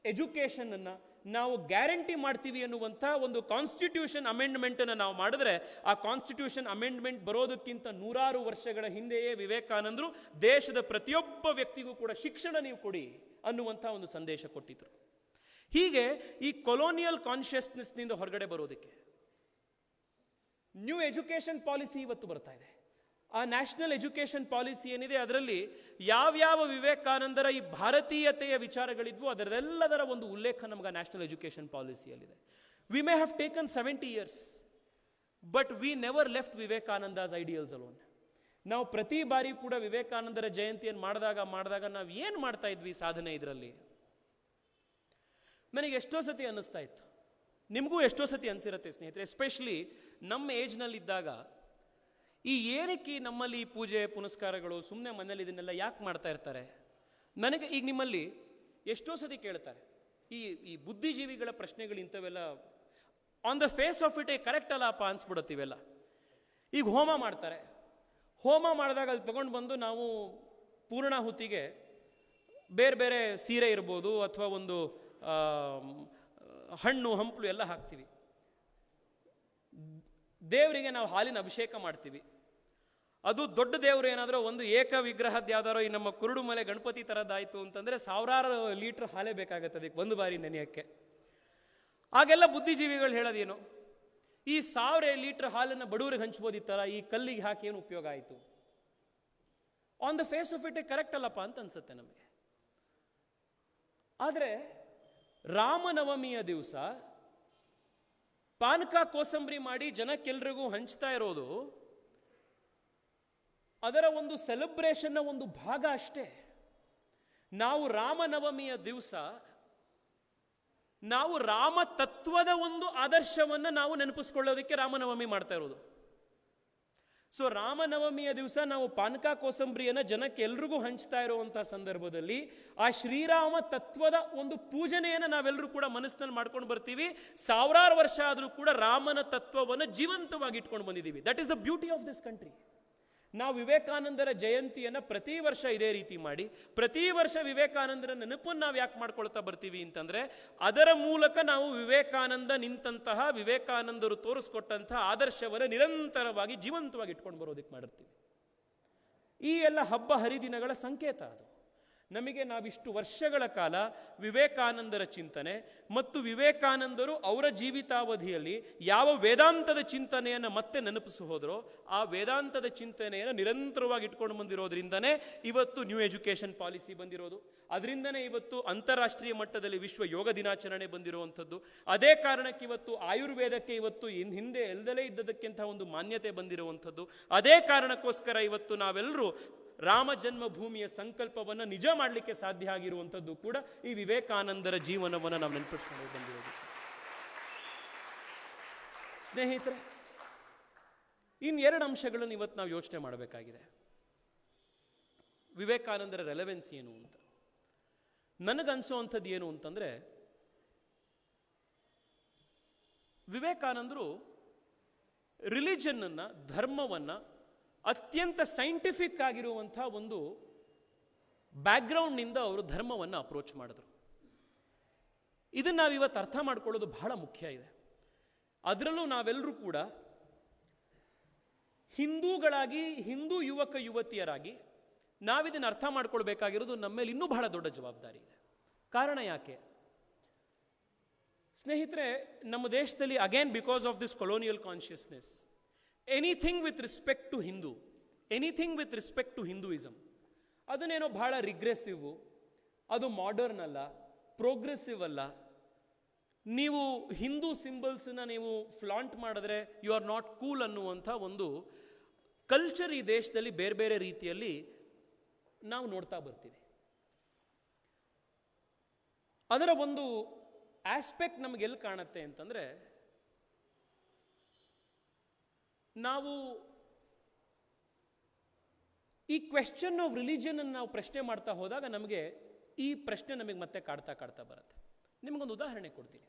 Speaker 1: ಎಜುಕೇಶನ್ ಅನ್ನ ನಾವು ಗ್ಯಾರಂಟಿ ಮಾಡ್ತೀವಿ ಅನ್ನುವಂಥ ಒಂದು ಕಾನ್ಸ್ಟಿಟ್ಯೂಷನ್ ಅಮೆಂಡ್ಮೆಂಟ್ ಅನ್ನು ನಾವು ಮಾಡಿದ್ರೆ, ಆ ಕಾನ್ಸ್ಟಿಟ್ಯೂಷನ್ ಅಮೆಂಡ್ಮೆಂಟ್ ಬರೋದಕ್ಕಿಂತ 100 ವರ್ಷಗಳ ಹಿಂದೆಯೇ ವಿವೇಕಾನಂದರು ದೇಶದ ಪ್ರತಿಯೊಬ್ಬ ವ್ಯಕ್ತಿಗೂ ಕೂಡ ಶಿಕ್ಷಣ ನೀವು ಕೊಡಿ ಅನ್ನುವಂಥ ಒಂದು ಸಂದೇಶ ಕೊಟ್ಟಿದ್ರು. ಹೀಗೆ ಈ ಕೊಲೋನಿಯಲ್ ಕಾನ್ಶಿಯಸ್ನೆಸ್ನಿಂದ ಹೊರಗಡೆ ಬರೋದಕ್ಕೆ ನ್ಯೂ ಎಜುಕೇಶನ್ ಪಾಲಿಸಿ ಇವತ್ತು ಬರ್ತಾ ಇದೆ. ಆ ನ್ಯಾಷನಲ್ ಎಜುಕೇಶನ್ ಪಾಲಿಸಿ ಏನಿದೆ ಅದರಲ್ಲಿ ಯಾವ್ಯಾವ ವಿವೇಕಾನಂದರ ಈ ಭಾರತೀಯತೆಯ ವಿಚಾರಗಳಿದ್ವು ಅದರೆಲ್ಲದರ ಒಂದು ಉಲ್ಲೇಖ ನಮಗೆ ನ್ಯಾಷನಲ್ ಎಜುಕೇಶನ್ ಪಾಲಿಸಿಯಲ್ಲಿದೆ. We may have taken 70 years but we never left Vivekananda's ideals alone. ನಾವು ಪ್ರತಿ ಬಾರಿ ಕೂಡ ವಿವೇಕಾನಂದರ ಜಯಂತಿಯನ್ನು ಮಾಡಿದಾಗ ನಾವು ಏನು ಮಾಡ್ತಾ ಇದ್ವಿ ಸಾಧನೆ ಇದರಲ್ಲಿ? ನನಗೆ ಎಷ್ಟೋ ಸತಿ ಅನ್ನಿಸ್ತಾ ಇತ್ತು, ನಿಮಗೂ ಎಷ್ಟೋ ಸತಿ ಅನಿಸಿರುತ್ತೆ ಸ್ನೇಹಿತರೆ, ಎಸ್ಪೆಷಲಿ ನಮ್ಮ ಏಜ್ನಲ್ಲಿದ್ದಾಗ ಏನಕ್ಕೆ ನಮ್ಮಲ್ಲಿ ಈ ಪೂಜೆ ಪುನಸ್ಕಾರಗಳು ಸುಮ್ಮನೆ ಮನೇಲಿ ಇದನ್ನೆಲ್ಲ ಯಾಕೆ ಮಾಡ್ತಾ ಇರ್ತಾರೆ? ನನಗೆ ಈಗ ನಿಮ್ಮಲ್ಲಿ ಎಷ್ಟೋ ಸತಿ ಕೇಳ್ತಾರೆ, ಈ ಬುದ್ಧಿಜೀವಿಗಳ ಪ್ರಶ್ನೆಗಳು ಇಂಥವೆಲ್ಲ on the face of it correct ಅಲ್ಲಪ್ಪ ಅನ್ಸ್ಬಿಡುತ್ತೀವೆಲ್ಲ. ಈಗ ಹೋಮ ಮಾಡ್ತಾರೆ, ಹೋಮ ಮಾಡಿದಾಗ ಅಲ್ಲಿ ತಗೊಂಡು ಬಂದು ನಾವು ಪೂರ್ಣಾಹುತಿಗೆ ಬೇರೆ ಬೇರೆ ಸೀರೆ ಇರ್ಬೋದು ಅಥವಾ ಒಂದು ಹಣ್ಣು ಹಂಪಲು ಎಲ್ಲ ಹಾಕ್ತೀವಿ. ದೇವರಿಗೆ ನಾವು ಹಾಲಿನ ಅಭಿಷೇಕ ಮಾಡ್ತೀವಿ. ಅದು ದೊಡ್ಡ ದೇವರು ಏನಾದರೂ ಒಂದು ಏಕ ವಿಗ್ರಹದ ಯಾವ್ದಾರೋ ಈ ನಮ್ಮ ಕುರುಡು ಮಲೆ ಗಣಪತಿ ಥರದ್ದಾಯಿತು ಅಂತಂದರೆ ಸಾವಿರಾರು ಲೀಟ್ರ್ ಹಾಲೇ ಬೇಕಾಗತ್ತೆ ಅದಕ್ಕೆ ಒಂದು ಬಾರಿ ನೆನೆಯೋಕ್ಕೆ. ಆಗೆಲ್ಲ ಬುದ್ಧಿಜೀವಿಗಳು ಹೇಳೋದೇನು, ಈ 1000 ಲೀಟ್ರ್ ಹಾಲನ್ನು ಬಡವರಿಗೆ ಹಂಚ್ಬೋದಿತ್ತಲ್ಲ, ಈ ಕಲ್ಲಿಗೆ ಹಾಕಿ ಏನು ಉಪಯೋಗ ಆಯಿತು? On the face of it correct ಅಲ್ಲಪ್ಪ ಅಂತ ಅನ್ಸುತ್ತೆ ನಮಗೆ. ಆದರೆ ರಾಮನವಮಿಯ ದಿವಸ ಪಾನಕ ಕೋಸಂಬರಿ ಮಾಡಿ ಜನಕ್ಕೆಲ್ರಿಗೂ ಹಂಚ್ತಾ ಇರೋದು ಅದರ ಒಂದು ಸೆಲೆಬ್ರೇಷನ್ನ ಒಂದು ಭಾಗ ಅಷ್ಟೇ. ನಾವು ರಾಮನವಮಿಯ ದಿವಸ ನಾವು ರಾಮ ತತ್ವದ ಒಂದು ಆದರ್ಶವನ್ನು ನಾವು ನೆನಪಿಸ್ಕೊಳ್ಳೋದಕ್ಕೆ ರಾಮನವಮಿ ಮಾಡ್ತಾ ಇರೋದು. ಸೊ ರಾಮನವಮಿಯ ದಿವಸ ನಾವು ಪಾನಕ ಕೋಸಂಬರಿಯನ್ನು ಜನಕ್ಕೆ ಎಲ್ರಿಗೂ ಹಂಚ್ತಾ ಇರುವಂತಹ ಸಂದರ್ಭದಲ್ಲಿ ಆ ಶ್ರೀರಾಮ ತತ್ವದ ಒಂದು ಪೂಜನೆಯನ್ನು ನಾವೆಲ್ಲರೂ ಕೂಡ ಮನಸ್ಸಿನಲ್ಲಿ ಮಾಡ್ಕೊಂಡು ಬರ್ತೀವಿ. ಸಾವಿರಾರು ವರ್ಷ ಆದರೂ ಕೂಡ ರಾಮನ ತತ್ವವನ್ನು ಜೀವಂತವಾಗಿ ಇಟ್ಕೊಂಡು ಬಂದಿದ್ದೀವಿ. That is the beauty of this country. ನಾವು ವಿವೇಕಾನಂದರ ಜಯಂತಿಯನ್ನು ಪ್ರತಿ ವರ್ಷ ಇದೇ ರೀತಿ ಮಾಡಿ, ಪ್ರತಿ ವರ್ಷ ವಿವೇಕಾನಂದರ ನೆನಪನ್ನು ನಾವು ಯಾಕೆ ಮಾಡ್ಕೊಳ್ತಾ ಬರ್ತೀವಿ ಅಂತಂದರೆ, ಅದರ ಮೂಲಕ ನಾವು ವಿವೇಕಾನಂದ ನಿಂತಹ ವಿವೇಕಾನಂದರು ತೋರಿಸ್ಕೊಟ್ಟಂತಹ ಆದರ್ಶವನ್ನು ನಿರಂತರವಾಗಿ ಜೀವಂತವಾಗಿ ಇಟ್ಕೊಂಡು ಬರೋದಕ್ಕೆ ಮಾಡಿರ್ತೀವಿ. ಈ ಎಲ್ಲ ಹಬ್ಬ ಹರಿದಿನಗಳ ಸಂಕೇತ ಅದು. ನಮಗೆ ನಾವಿಷ್ಟು ವರ್ಷಗಳ ಕಾಲ ವಿವೇಕಾನಂದರ ಚಿಂತನೆ ಮತ್ತು ವಿವೇಕಾನಂದರು ಅವರ ಜೀವಿತಾವಧಿಯಲ್ಲಿ ಯಾವ ವೇದಾಂತದ ಚಿಂತನೆಯನ್ನು ಮತ್ತೆ ನೆನಪಿಸಿ ಹೋದರೋ ಆ ವೇದಾಂತದ ಚಿಂತನೆಯನ್ನು ನಿರಂತರವಾಗಿ ಇಟ್ಕೊಂಡು ಬಂದಿರೋದ್ರಿಂದನೇ ಇವತ್ತು ನ್ಯೂ ಎಜುಕೇಷನ್ ಪಾಲಿಸಿ ಬಂದಿರೋದು. ಅದರಿಂದನೇ ಇವತ್ತು ಅಂತಾರಾಷ್ಟ್ರೀಯ ಮಟ್ಟದಲ್ಲಿ ವಿಶ್ವ ಯೋಗ ದಿನಾಚರಣೆ ಬಂದಿರುವಂಥದ್ದು. ಅದೇ ಕಾರಣಕ್ಕೆ ಇವತ್ತು ಆಯುರ್ವೇದಕ್ಕೆ ಇವತ್ತು ಹಿಂದೆ ಎಲ್ಲದಲೇ ಇದ್ದದಕ್ಕಿಂತ ಒಂದು ಮಾನ್ಯತೆ ಬಂದಿರುವಂಥದ್ದು. ಅದೇ ಕಾರಣಕ್ಕೋಸ್ಕರ ಇವತ್ತು ನಾವೆಲ್ಲರೂ ರಾಮ ಜನ್ಮಭೂಮಿಯ ಸಂಕಲ್ಪವನ್ನು ನಿಜ ಮಾಡಲಿಕ್ಕೆ ಸಾಧ್ಯ ಆಗಿರುವಂಥದ್ದು ಕೂಡ ಈ ವಿವೇಕಾನಂದರ ಜೀವನವನ್ನು ನಾವು ನೆನಪಿಸ್ಕೊಂಡು ಬಂದಿರೋದು. ಸ್ನೇಹಿತರೆ, ಇನ್ನೆರಡು ಅಂಶಗಳನ್ನು ಇವತ್ತು ನಾವು ಯೋಚನೆ ಮಾಡಬೇಕಾಗಿದೆ. ವಿವೇಕಾನಂದರ ರೆಲೆವೆನ್ಸ್ ಏನು ಅಂತ ನನಗನ್ಸೋವಂಥದ್ದು ಏನು ಅಂತಂದರೆ, ವಿವೇಕಾನಂದರು ರಿಲಿಜನ್ನನ್ನು, ಧರ್ಮವನ್ನು ಅತ್ಯಂತ ಸೈಂಟಿಫಿಕ್ ಆಗಿರುವಂಥ ಒಂದು ಬ್ಯಾಕ್ಗ್ರೌಂಡ್ನಿಂದ ಅವರು ಧರ್ಮವನ್ನು ಅಪ್ರೋಚ್ ಮಾಡಿದ್ರು. ಇದನ್ನು ನಾವು ಇವತ್ತು ಅರ್ಥ ಮಾಡ್ಕೊಳ್ಳೋದು ಬಹಳ ಮುಖ್ಯ ಇದೆ. ಅದರಲ್ಲೂ ನಾವೆಲ್ಲರೂ ಕೂಡ ಹಿಂದೂಗಳಾಗಿ, ಹಿಂದೂ ಯುವಕ ಯುವತಿಯರಾಗಿ ನಾವಿದನ್ನು ಅರ್ಥ ಮಾಡ್ಕೊಳ್ಬೇಕಾಗಿರೋದು ನಮ್ಮ ಮೇಲೆ ಇನ್ನೂ ಬಹಳ ದೊಡ್ಡ ಜವಾಬ್ದಾರಿ ಇದೆ. ಕಾರಣ ಯಾಕೆ ಸ್ನೇಹಿತರೆ, ನಮ್ಮ ದೇಶದಲ್ಲಿ again because of this colonial consciousness, anything with respect to Hindu, anything with respect to Hinduism, ಅದನ್ನೇನೋ ಬಹಳ ರಿಗ್ರೆಸಿವ್, ಅದು ಮಾಡರ್ನ್ ಅಲ್ಲ, ಪ್ರೋಗ್ರೆಸಿವ್ ಅಲ್ಲ, ನೀವು ಹಿಂದೂ ಸಿಂಬಲ್ಸನ್ನ ನೀವು ಫ್ಲಾಂಟ್ ಮಾಡಿದ್ರೆ ಯು ಆರ್ ನಾಟ್ ಕೂಲ್ ಅನ್ನುವಂಥ ಒಂದು ಕಲ್ಚರ್ ಈ ದೇಶದಲ್ಲಿ ಬೇರೆ ಬೇರೆ ರೀತಿಯಲ್ಲಿ ನಾವು ನೋಡ್ತಾ ಬರ್ತೀವಿ. ಅದರ ಒಂದು ಆಸ್ಪೆಕ್ಟ್ ನಮಗೆಲ್ಲಿ ಕಾಣುತ್ತೆ ಅಂತಂದರೆ, ನಾವು ಈ ಕ್ವೆಶ್ಚನ್ ಆಫ್ ರಿಲಿಜನ್ ಅನ್ನು ನಾವು ಪ್ರಶ್ನೆ ಮಾಡ್ತಾ ಹೋದಾಗ ನಮಗೆ ಈ ಪ್ರಶ್ನೆ ನಮಗೆ ಮತ್ತೆ ಕಾಡ್ತಾ ಬರುತ್ತೆ. ನಿಮಗೊಂದು ಉದಾಹರಣೆ ಕೊಡ್ತೀನಿ.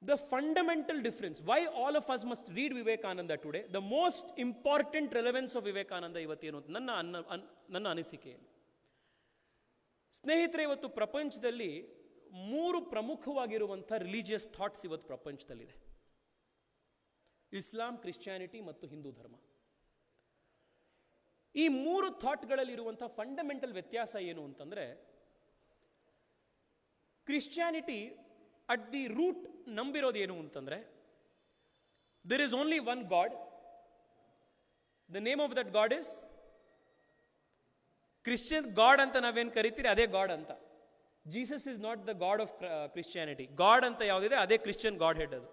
Speaker 1: The fundamental difference why all of us must read Vivekananda today, the most important relevance of Vivekananda ಇವತ್ತೇನು ಅಂತ ನನ್ನ ಅನಿಸಿಕೆಯಲ್ಲಿ. ಸ್ನೇಹಿತರೆ, ಇವತ್ತು ಪ್ರಪಂಚದಲ್ಲಿ 3 ಪ್ರಮುಖವಾಗಿರುವಂಥ ರಿಲಿಜಿಯಸ್ ಥಾಟ್ಸ್ ಇವತ್ತು ಪ್ರಪಂಚದಲ್ಲಿದೆ: ಇಸ್ಲಾಂ, ಕ್ರಿಶ್ಚಿಯಾನಿಟಿ ಮತ್ತು ಹಿಂದೂ ಧರ್ಮ. ಈ 3 ಥಾಟ್ಗಳಲ್ಲಿರುವಂಥ ಫಂಡಮೆಂಟಲ್ ವ್ಯತ್ಯಾಸ ಏನು ಅಂತಂದರೆ, ಕ್ರಿಶ್ಚಿಯಾನಿಟಿ ಅಟ್ ದಿ ರೂಟ್ ನಂಬಿರೋದು ಏನು ಅಂತಂದರೆ, there is only one God, the name of that God is Christian God ಅಂತ ನಾವೇನು ಕರಿತೀರಿ ಅದೇ ಗಾಡ್ ಅಂತ. Jesus is not the God of Christianity. God ಅಂತ ಯಾವುದಿದೆ ಅದೇ ಕ್ರಿಶ್ಚಿಯನ್ ಗಾಡ್ ಹೆಡ್. ಅದು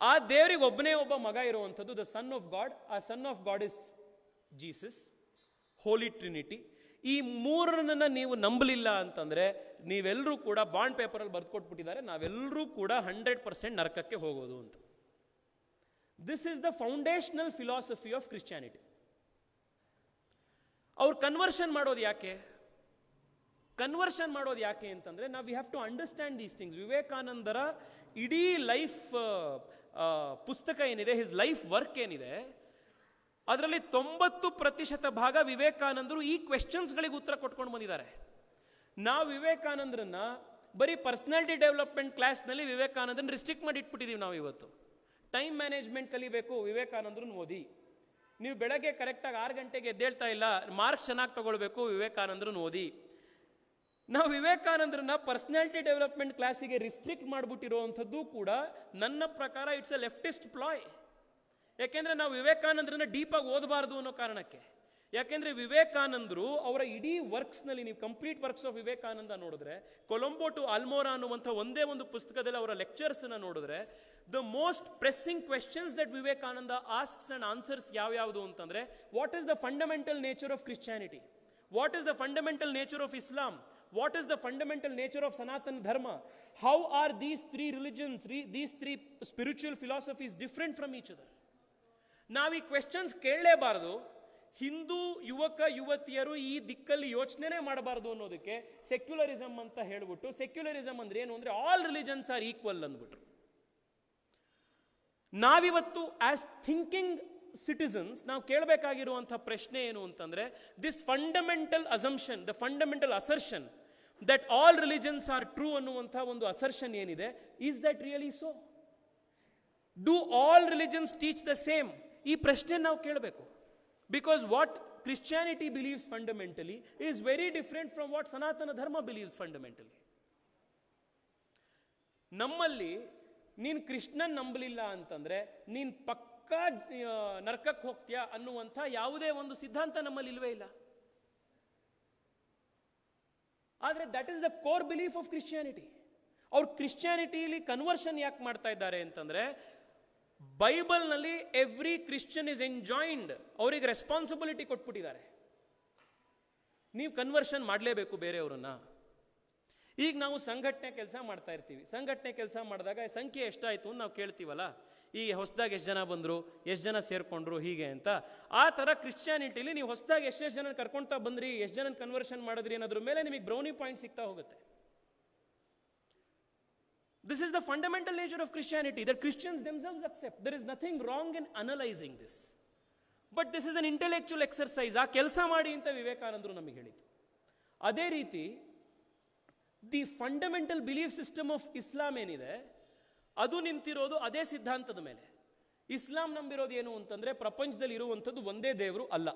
Speaker 1: ಆ ದೇವರಿಗೆ ಒಬ್ಬನೇ ಒಬ್ಬ ಮಗ ಇರುವಂಥದ್ದು, ದ ಸನ್ ಆಫ್ ಗಾಡ್. ಆ son of God is Jesus, holy Trinity. ಈ 3ರನ್ನ ನೀವು ನಂಬಲಿಲ್ಲ ಅಂತಂದರೆ ನೀವೆಲ್ಲರೂ ಕೂಡ ಬಾಂಡ್ ಪೇಪರಲ್ಲಿ ಬರೆದುಕೊಟ್ಬಿಟ್ಟಿದ್ದಾರೆ, ನಾವೆಲ್ಲರೂ ಕೂಡ 100% ನರಕಕ್ಕೆ ಹೋಗೋದು ಅಂತ. This is the foundational philosophy of Christianity. ಅವ್ರು ಕನ್ವರ್ಷನ್ ಮಾಡೋದು ಯಾಕೆ ಅಂತಂದರೆ, ನಾವು we have to understand these things. ವಿವೇಕಾನಂದರ ಇಡೀ ಲೈಫ್ ಪುಸ್ತಕ ಏನಿದೆ, ಹಿಸ್ ಲೈಫ್ ವರ್ಕ್ ಏನಿದೆ, ಅದರಲ್ಲಿ 90% ಭಾಗ ವಿವೇಕಾನಂದರು ಈ ಕ್ವೆಶ್ಚನ್ಸ್ಗಳಿಗೆ ಉತ್ತರ ಕೊಟ್ಕೊಂಡು ಬಂದಿದ್ದಾರೆ. ನಾವು ವಿವೇಕಾನಂದರನ್ನ ಬರೀ ಪರ್ಸನಾಲಿಟಿ ಡೆವಲಪ್ಮೆಂಟ್ ಕ್ಲಾಸ್ನಲ್ಲಿ ವಿವೇಕಾನಂದನ್ ರಿಸ್ಟ್ರಿಕ್ಟ್ ಮಾಡಿ ಇಟ್ಬಿಟ್ಟಿದ್ದೀವಿ. ನಾವು ಇವತ್ತು ಟೈಮ್ ಮ್ಯಾನೇಜ್ಮೆಂಟ್ ಕಲಿಬೇಕು, ವಿವೇಕಾನಂದರನ್ನ ಓದಿ. ನೀವು ಬೆಳಗ್ಗೆ ಕರೆಕ್ಟಾಗಿ 6 ಗಂಟೆಗೆ ಎದ್ದೇಳ್ತಾ ಇಲ್ಲ, ಮಾರ್ಕ್ಸ್ ಚೆನ್ನಾಗಿ ತಗೊಳ್ಬೇಕು, ವಿವೇಕಾನಂದರನ್ನ ಓದಿ. ನಾವು ವಿವೇಕಾನಂದರನ್ನ ಪರ್ಸನಾಲಿಟಿ ಡೆವಲಪ್ಮೆಂಟ್ ಕ್ಲಾಸಿಗೆ ರಿಸ್ಟ್ರಿಕ್ಟ್ ಮಾಡಿಬಿಟ್ಟಿರುವಂಥದ್ದು ಕೂಡ ನನ್ನ ಪ್ರಕಾರ ಇಟ್ಸ್ ಎ ಲೆಫ್ಟಿಸ್ಟ್ ಪ್ಲಾಯ್. ಯಾಕೆಂದ್ರೆ ನಾವು ವಿವೇಕಾನಂದರನ್ನ ಡೀಪಾಗಿ ಓದಬಾರದು ಅನ್ನೋ ಕಾರಣಕ್ಕೆ. ಯಾಕೆಂದ್ರೆ ವಿವೇಕಾನಂದರು ಅವರ ಇಡೀ ವರ್ಕ್ಸ್ನಲ್ಲಿ, ನೀವು ಕಂಪ್ಲೀಟ್ ವರ್ಕ್ಸ್ ಆಫ್ ವಿವೇಕಾನಂದ ನೋಡಿದ್ರೆ, ಕೊಲಂಬೋ ಟು ಅಲ್ಮೋರಾ ಅನ್ನುವಂಥ ಒಂದೇ ಒಂದು ಪುಸ್ತಕದಲ್ಲಿ ಅವರ ಲೆಕ್ಚರ್ಸ್ನ ನೋಡಿದ್ರೆ, the most pressing questions that Vivekananda asks and answers ಯಾವ್ಯಾವುದು ಅಂತಂದ್ರೆ, what is the fundamental nature of Christianity, what is the fundamental nature of Islam, what is the fundamental nature of Sanatana Dharma, how are these three religions, these three spiritual philosophies different from each other. ನಾವು ಈ ಕ್ವೆಶ್ಚನ್ಸ್ ಕೇಳಲೇಬಾರದು. ಹಿಂದೂ ಯುವಕ ಯುವತಿಯರು ಈ ದಿಕ್ಕಲ್ಲಿ ಯೋಚನೆ ಮಾಡಬಾರದು ಅನ್ನೋದಕ್ಕೆ ಸೆಕ್ಯುಲರಿಸಮ್ ಅಂತ ಹೇಳ್ಬಿಟ್ಟು, ಸೆಕ್ಯುಲರಿಸಮ್ ಅಂದ್ರೆ ಏನು ಅಂದ್ರೆ ಆಲ್ ರಿಲಿಜನ್ಸ್ ಆರ್ ಈಕ್ವಲ್ ಅಂದ್ಬಿಟ್ರು. ನಾವಿವತ್ತು ಆಸ್ ಥಿಂಕಿಂಗ್ ಸಿಟಿಸನ್ಸ್ ನಾವು ಕೇಳಬೇಕಾಗಿರುವಂತಹ ಪ್ರಶ್ನೆ ಏನು ಅಂತಂದ್ರೆ, this fundamental assumption, the fundamental assertion that all religions are true ಅನ್ನುವಂತಹ ಒಂದು ಅಸರ್ಷನ್ ಏನಿದೆ, is that really so? Do all religions teach the same? ಈ ಪ್ರಶ್ನೆ ನಾವು ಕೇಳಬೇಕು. Because what Christianity believes fundamentally is very different from what ಸನಾತನ ಧರ್ಮ ಬಿಲೀವ್ಸ್ ಫಂಡಮೆಂಟಲಿ. ನಮ್ಮಲ್ಲಿ ನೀನು ಕೃಷ್ಣನ್ ನಂಬಲಿಲ್ಲ ಅಂತಂದ್ರೆ ನೀನ್ ಪಕ್ಕಾ ನರಕಕ್ಕೆ ಹೋಗ್ತೀಯಾ ಅನ್ನುವಂಥ ಯಾವುದೇ ಒಂದು ಸಿದ್ಧಾಂತ ನಮ್ಮಲ್ಲಿ ಇಲ್ವೇ ಇಲ್ಲ. ಆದರೆ that is the core belief of Christianity. ಅವ್ರು ಕ್ರಿಶ್ಚಿಯಾನಿಟಿಲಿ ಕನ್ವರ್ಷನ್ ಯಾಕೆ ಮಾಡ್ತಾ ಇದ್ದಾರೆ ಅಂತಂದ್ರೆ, ಬೈಬಲ್ನಲ್ಲಿ ಎವ್ರಿ ಕ್ರಿಶ್ಚಿಯನ್ ಇಸ್ ಎಂಜಾಯ್ಡ್, ಅವರಿಗೆ ರೆಸ್ಪಾನ್ಸಿಬಿಲಿಟಿ ಕೊಟ್ಬಿಟ್ಟಿದ್ದಾರೆ. ನೀವು ಕನ್ವರ್ಷನ್ ಮಾಡಲೇಬೇಕು ಬೇರೆಯವರನ್ನ. ಈಗ ನಾವು ಸಂಘಟನೆ ಕೆಲಸ ಮಾಡ್ತಾ ಇರ್ತೀವಿ. ಸಂಘಟನೆ ಕೆಲಸ ಮಾಡಿದಾಗ ಸಂಖ್ಯೆ ಎಷ್ಟಾಯ್ತು ಅಂತ ನಾವು ಕೇಳ್ತೀವಲ್ಲ, ಈ ಹೊಸದಾಗಿ ಎಷ್ಟು ಜನ ಬಂದರು, ಎಷ್ಟು ಜನ ಸೇರ್ಕೊಂಡ್ರು, ಹೀಗೆ ಅಂತ. ಆ ಥರ ಕ್ರಿಶ್ಚಿಯಾನಿಟಿಲಿ ನೀವು ಹೊಸದಾಗಿ ಎಷ್ಟೆಷ್ಟು ಜನ ಕರ್ಕೊಳ್ತಾ ಬಂದ್ರಿ, ಎಷ್ಟು ಜನ ಕನ್ವರ್ಷನ್ ಮಾಡಿದ್ರಿ ಅನ್ನೋದ್ರ ಮೇಲೆ ನಿಮಗೆ ಬ್ರೌನಿ ಪಾಯಿಂಟ್ ಸಿಗ್ತಾ ಹೋಗುತ್ತೆ. This is the fundamental nature of Christianity that Christians themselves accept. There is nothing wrong in analyzing this. But this is an intellectual exercise. ಆ ಕೆಲಸ ಮಾಡಿ ಅಂತ ವಿವೇಕಾನಂದರು ನಮಗೆ ಹೇಳಿದ್ರು. ಅದೇ ರೀತಿ the fundamental belief system of ಇಸ್ಲಾಂ ಏನಿದೆ, ಅದು ನಿಂತಿರೋದು ಅದೇ ಸಿದ್ಧಾಂತದ ಮೇಲೆ. ಇಸ್ಲಾಂ ನಂಬಿರೋದು ಏನು ಅಂತಂದ್ರೆ, ಪ್ರಪಂಚದಲ್ಲಿ ಇರುವಂಥದ್ದು ಒಂದೇ ದೇವರು ಅಲ್ಲ,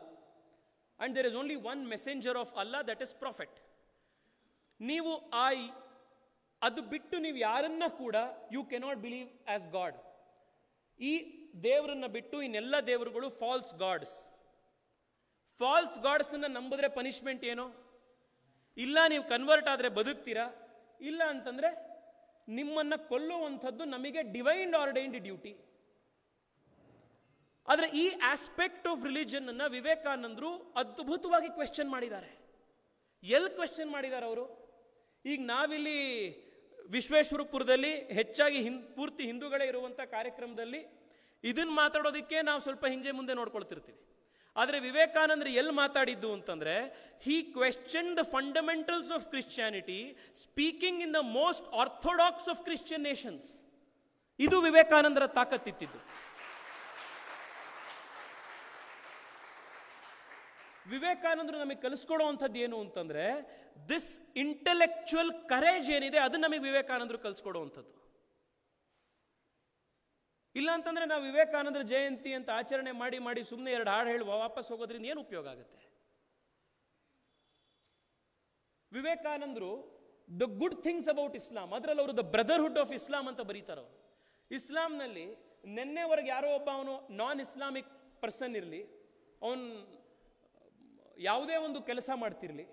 Speaker 1: and there is only one messenger of Allah, that is prophet. ನೀವು ಅದು ಬಿಟ್ಟು ನೀವು ಯಾರನ್ನ ಕೂಡ you cannot believe as God. ಈ ದೇವರನ್ನ ಬಿಟ್ಟು ಇನ್ನೆಲ್ಲ ದೇವರುಗಳು ಫಾಲ್ಸ್ ಗಾಡ್ಸ್. ಫಾಲ್ಸ್ ಗಾಡ್ಸ್ ಅನ್ನ ನಂಬಿದ್ರೆ ಪನಿಷ್ಮೆಂಟ್ ಏನೋ ಇಲ್ಲ, ನೀವು ಕನ್ವರ್ಟ್ ಆದ್ರೆ ಬದುಕ್ತೀರಾ, ಇಲ್ಲ ಅಂತಂದ್ರೆ ನಿಮ್ಮನ್ನ ಕೊಲ್ಲುವಂಥದ್ದು ನಮಗೆ ಡಿವೈನ್ ಆರ್ಡೈನ್ಡ್ ಡ್ಯೂಟಿ. ಆದ್ರೆ ಈ ಆಸ್ಪೆಕ್ಟ್ ಆಫ್ ರಿಲಿಜನ್ ಅನ್ನ ವಿವೇಕಾನಂದರು ಅದ್ಭುತವಾಗಿ ಕ್ವೆಶ್ಚನ್ ಮಾಡಿದ್ದಾರೆ. ಎಲ್ಲಿ ಕ್ವೆಶ್ಚನ್ ಮಾಡಿದ್ದಾರೆ ಅವರು? ಈಗ ನಾವಿಲ್ಲಿ ವಿಶ್ವೇಶ್ವರಪುರದಲ್ಲಿ ಹೆಚ್ಚಾಗಿ ಪೂರ್ತಿ ಹಿಂದೂಗಳೇ ಇರುವಂಥ ಕಾರ್ಯಕ್ರಮದಲ್ಲಿ ಇದನ್ನು ಮಾತಾಡೋದಕ್ಕೆ ನಾವು ಸ್ವಲ್ಪ ಹಿಂದೆ ಮುಂದೆ ನೋಡ್ಕೊಳ್ತಿರ್ತೀವಿ. ಆದರೆ ವಿವೇಕಾನಂದರು ಎಲ್ಲಿ ಮಾತಾಡಿದ್ದು ಅಂತಂದ್ರೆ, he question the fundamentals of Christianity speaking in the most orthodox of Christian nations. ಇದು ವಿವೇಕಾನಂದರ ತಾಕತ್ತಿತ್ತಿದ್ದು. ವಿವೇಕಾನಂದರು ನಮಗೆ ಕಲಿಸ್ಕೊಡುವಂಥದ್ದು ಏನು ಅಂತಂದ್ರೆ, ದಿಸ್ ಇಂಟೆಲೆಕ್ಚುಯಲ್ ಕರೇಜ್ ಏನಿದೆ ಅದು ನಮಗೆ ವಿವೇಕಾನಂದರು ಕಲಿಸ್ಕೊಡುವಂಥದ್ದು. ಇಲ್ಲ ಅಂತಂದ್ರೆ ನಾವು ವಿವೇಕಾನಂದರ ಜಯಂತಿ ಅಂತ ಆಚರಣೆ ಮಾಡಿ ಮಾಡಿ ಸುಮ್ಮನೆ 2 ಹಾಡು ಹೇಳಿ ವಾಪಸ್ ಹೋಗೋದ್ರಿಂದ ಏನು ಉಪಯೋಗ ಆಗುತ್ತೆ? ವಿವೇಕಾನಂದರು ದ ಗುಡ್ ಥಿಂಗ್ಸ್ ಅಬೌಟ್ ಇಸ್ಲಾಂ, ಅದರಲ್ಲಿ ಅವರು ದ ಬ್ರದರ್ಹುಡ್ ಆಫ್ ಇಸ್ಲಾಂ ಅಂತ ಬರೀತಾರ. ಇಸ್ಲಾಂನಲ್ಲಿ ನಿನ್ನೆವರೆಗೆ ಯಾರೋ ಒಬ್ಬ ಅವನು ನಾನ್ ಇಸ್ಲಾಮಿಕ್ ಪರ್ಸನ್ ಇರಲಿ, ಅವನು ಯಾವುದೇ ಒಂದು ಕೆಲಸ ಮಾಡ್ತಿರ್ಲಿ,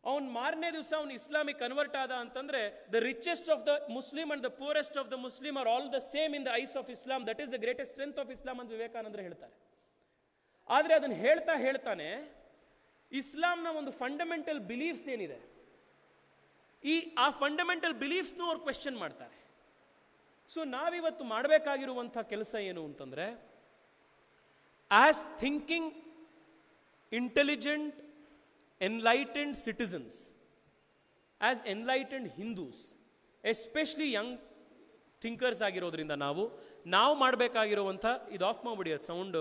Speaker 1: ಅವನ್ ಮಾರನೇ ದಿವಸ ಅವನು ಇಸ್ಲಾಮಿಕ್ ಕನ್ವರ್ಟ್ ಆದ ಅಂತಂದ್ರೆ, the richest of the Muslim and the poorest of the Muslim are all the same in the eyes of Islam, that is the greatest strength of ಇಸ್ಲಾಂ ಅಂತ ವಿವೇಕಾನಂದರು ಹೇಳ್ತಾರೆ. ಆದ್ರೆ ಅದನ್ನು ಹೇಳ್ತಾನೆ ಇಸ್ಲಾಂನ ಒಂದು ಫಂಡಮೆಂಟಲ್ ಬಿಲೀಫ್ಸ್ ಏನಿದೆ, ಆ ಫಂಡಮೆಂಟಲ್ ಬಿಲೀಫ್ಸ್ನು ಅವ್ರು ಕ್ವೆಶ್ಚನ್ ಮಾಡ್ತಾರೆ. ಸೊ ನಾವಿವತ್ತು ಮಾಡಬೇಕಾಗಿರುವಂಥ ಕೆಲಸ ಏನು ಅಂತಂದ್ರೆ, as thinking intelligent, enlightened citizens, as enlightened Hindus, especially young thinkers ಆಗಿರೋದ್ರಿಂದ ನಾವು ಮಾಡಬೇಕಾಗಿರುವಂಥ, ಇದು ಆಫ್ ಮಾಡ್ಬಿಡಿ ಅದು ಸೌಂಡ್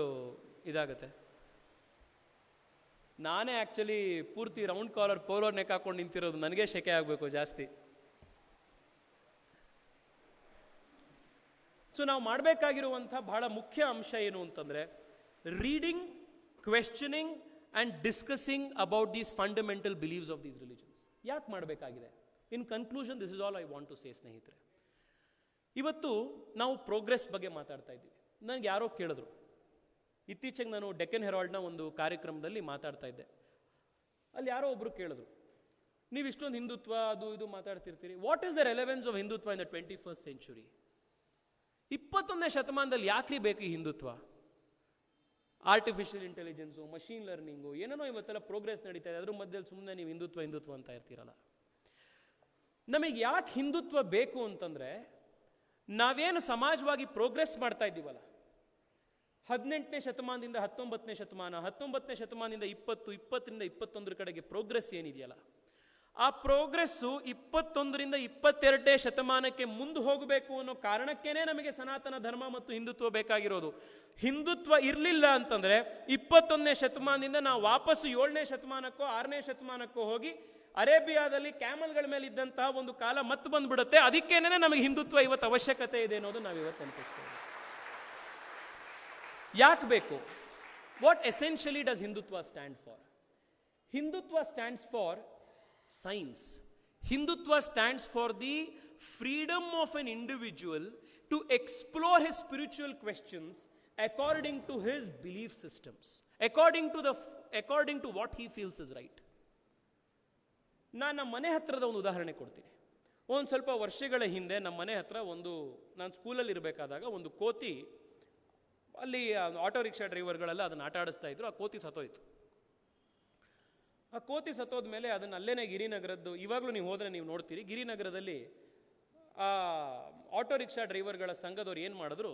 Speaker 1: ಇದಾಗುತ್ತೆ. ನಾನೇ ಆ್ಯಕ್ಚುಲಿ ಪೂರ್ತಿ ರೌಂಡ್ ಕಾಲರ್ ಪೋಲೋ ನೆಕ್ ಹಾಕೊಂಡು ನಿಂತಿರೋದು, ನನಗೆ ಶೆಕೆ ಆಗಬೇಕು ಜಾಸ್ತಿ. ಸೊ ನಾವು ಮಾಡಬೇಕಾಗಿರುವಂಥ ಬಹಳ ಮುಖ್ಯ ಅಂಶ ಏನು ಅಂತಂದರೆ, reading, questioning and discussing about these fundamental beliefs of these religions. ಯಾಕೆ ಮಾಡಬೇಕಾಗಿದೆ? In conclusion, this is all I want to say ಸ್ನೇಹಿತರೆ. ಇವತ್ತು ನಾವು ಪ್ರೋಗ್ರೆಸ್ ಬಗ್ಗೆ ಮಾತಾಡ್ತಾ ಇದ್ದೀವಿ. ನನಗೆ ಯಾರೋ ಕೇಳಿದ್ರು, ಇತ್ತೀಚೆಗೆ ನಾನು ಡೆಕ್ಕನ್ ಹೆರಾಲ್ಡ್ನ ಒಂದು ಕಾರ್ಯಕ್ರಮದಲ್ಲಿ ಮಾತಾಡ್ತಾ ಇದ್ದೆ. ಅಲ್ಲಿ ಯಾರೋ ಒಬ್ರು ಕೇಳಿದ್ರು, ನೀವು ಇಷ್ಟೊಂದು ಹಿಂದುತ್ವ ಅದು ಇದು ಮಾತಾಡ್ತಿರ್ತೀರಿ, what is the relevance of Hindutva in the 21st century? 21ನೇ ಶತಮಾನದಲ್ಲಿ ಯಾಕ್ರಿ ಬೇಕು ಈ Hindutva? Artificial intelligence, machine learning, ಏನೇನೋ ಇವತ್ತೆಲ್ಲ ಪ್ರೋಗ್ರೆಸ್ ನಡೀತಾ ಇದೆ, ಅದ್ರ ಮಧ್ಯದಲ್ಲಿ ಸುಮ್ಮನೆ ನೀವು ಹಿಂದುತ್ವ ಅಂತ ಇರ್ತೀರಲ್ಲ. ನಮಗೆ ಯಾಕೆ ಹಿಂದುತ್ವ ಬೇಕು ಅಂತಂದ್ರೆ, ನಾವೇನು ಸಮಾಜವಾಗಿ ಪ್ರೋಗ್ರೆಸ್ ಮಾಡ್ತಾ ಇದ್ದೀವಲ್ಲ, 18ನೇ ಶತಮಾನದಿಂದ 19ನೇ ಶತಮಾನ, 19ನೇ ಶತಮಾನದಿಂದ 20, 20ರಿಂದ 21 ಕಡೆಗೆ ಪ್ರೋಗ್ರೆಸ್ ಏನಿದೆಯಲ್ಲ, ಆ ಪ್ರೋಗ್ರೆಸ್ಸು 21ರಿಂದ 22ನೇ ಶತಮಾನಕ್ಕೆ ಮುಂದೆ ಹೋಗಬೇಕು ಅನ್ನೋ ಕಾರಣಕ್ಕೇನೆ ನಮಗೆ ಸನಾತನ ಧರ್ಮ ಮತ್ತು ಹಿಂದುತ್ವ ಬೇಕಾಗಿರೋದು. ಹಿಂದುತ್ವ ಇರಲಿಲ್ಲ ಅಂತಂದ್ರೆ 21ನೇ ಶತಮಾನದಿಂದ ನಾವು ವಾಪಸ್ಸು 7ನೇ ಶತಮಾನಕ್ಕೋ 6ನೇ ಶತಮಾನಕ್ಕೋ ಹೋಗಿ ಅರೇಬಿಯಾದಲ್ಲಿ ಕ್ಯಾಮಲ್ಗಳ ಮೇಲೆ ಇದ್ದಂತಹ ಒಂದು ಕಾಲ ಮತ್ತೆ ಬಂದ್ಬಿಡುತ್ತೆ. ಅದಕ್ಕೇನೆ ನಮಗೆ ಹಿಂದುತ್ವ ಇವತ್ತು ಅವಶ್ಯಕತೆ ಇದೆ ಅನ್ನೋದು ನಾವು ಇವತ್ತು ಅನ್ಪಿಸ್ತೇವೆ. ಯಾಕೆ ಬೇಕು? What essentially does Hindutva stand for? Hindutva stands for science. Hindutva stands for the freedom of an individual to explore his spiritual questions according to his belief systems, according to what he feels is right. ನಾನು ನಮ್ಮ ಮನೆ ಹತ್ರದ ಒಂದು ಉದಾಹರಣೆ ಕೊಡ್ತೀನಿ. ಒಂದು ಸ್ವಲ್ಪ ವರ್ಷಗಳ ಹಿಂದೆ ನಮ್ಮ ಮನೆ ಹತ್ರ ನಾನು ಸ್ಕೂಲಲ್ಲಿ ಇರಬೇಕಾದಾಗ ಒಂದು ಕೋತಿ, ಅಲ್ಲಿ ಆಟೋ ರಿಕ್ಷಾ ಡ್ರೈವರ್ಗಳೆಲ್ಲ ಅದನ್ನು ಆಟ ಆಡಿಸ್ತಾ ಇದ್ರು. ಆ ಕೋತಿ ಸತ್ತೋಯ್ತು. ಆ ಕೋತಿ ಸತ್ತೋದ ಮೇಲೆ ಅದನ್ನು ಅಲ್ಲೇನೆ ಗಿರಿನಗರದ್ದು, ಇವಾಗಲೂ ನೀವು ಹೋದರೆ ನೀವು ನೋಡ್ತೀರಿ, ಗಿರಿನಗರದಲ್ಲಿ ಆ ಆಟೋ ರಿಕ್ಷಾ ಡ್ರೈವರ್ಗಳ ಸಂಘದವ್ರು ಏನು ಮಾಡಿದ್ರು,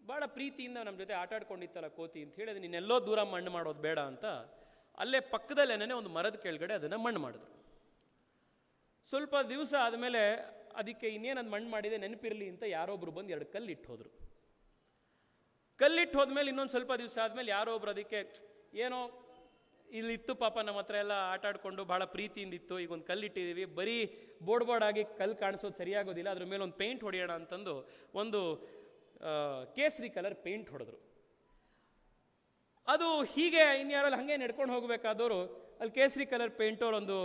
Speaker 1: ಭಾಳ ಪ್ರೀತಿಯಿಂದ ನಮ್ಮ ಜೊತೆ ಆಟ ಆಡ್ಕೊಂಡಿತ್ತಲ್ಲ ಕೋತಿ ಅಂತ ಹೇಳಿ, ಅದನ್ನ ಇನ್ನೆಲ್ಲೋ ದೂರ ಮಣ್ಣು ಮಾಡೋದು ಬೇಡ ಅಂತ ಅಲ್ಲೇ ಪಕ್ಕದಲ್ಲೇನೆ ಒಂದು ಮರದ ಕೆಳಗಡೆ ಅದನ್ನು ಮಣ್ಣು ಮಾಡಿದ್ರು. ಸ್ವಲ್ಪ ದಿವಸ ಆದಮೇಲೆ ಅದಕ್ಕೆ ಇನ್ನೇನು ಅದು ಮಣ್ಣು ಮಾಡಿದೆ ನೆನಪಿರಲಿ ಅಂತ ಯಾರೊಬ್ರು ಬಂದು 2 ಕಲ್ಲಿಟ್ಟು ಹೋದರು. ಕಲ್ಲಿಟ್ಟು ಹೋದ್ಮೇಲೆ ಇನ್ನೊಂದು ಸ್ವಲ್ಪ ದಿವಸ ಆದಮೇಲೆ ಯಾರೋ ಒಬ್ರು ಅದಕ್ಕೆ, ಏನೋ ಇಲ್ಲಿತ್ತು ಪಾಪ, ನಮ್ಮ ಹತ್ರ ಎಲ್ಲ ಆಟ ಆಡ್ಕೊಂಡು ಭಾಳ ಪ್ರೀತಿಯಿಂದ ಇತ್ತು, ಈಗ ಒಂದು ಕಲ್ಲಿಟ್ಟಿದ್ದೀವಿ, ಬರೀ ಬೋರ್ಡ್ ಆಗಿ ಕಲ್ಲು ಕಾಣಿಸೋದು ಸರಿಯಾಗೋದಿಲ್ಲ, ಅದ್ರ ಮೇಲೆ ಒಂದು ಪೇಂಟ್ ಹೊಡೆಯೋಣ ಅಂತಂದು ಒಂದು ಕೇಸರಿ ಕಲರ್ ಪೇಂಟ್ ಹೊಡೆದ್ರು. ಅದು ಹೀಗೆ ಇನ್ಯಾರಲ್ಲಿ ಹಾಗೆ ನಡ್ಕೊಂಡು ಹೋಗಬೇಕಾದವರು ಅಲ್ಲಿ ಕೇಸರಿ ಕಲರ್ ಪೇಂಟವ್ರು ಒಂದು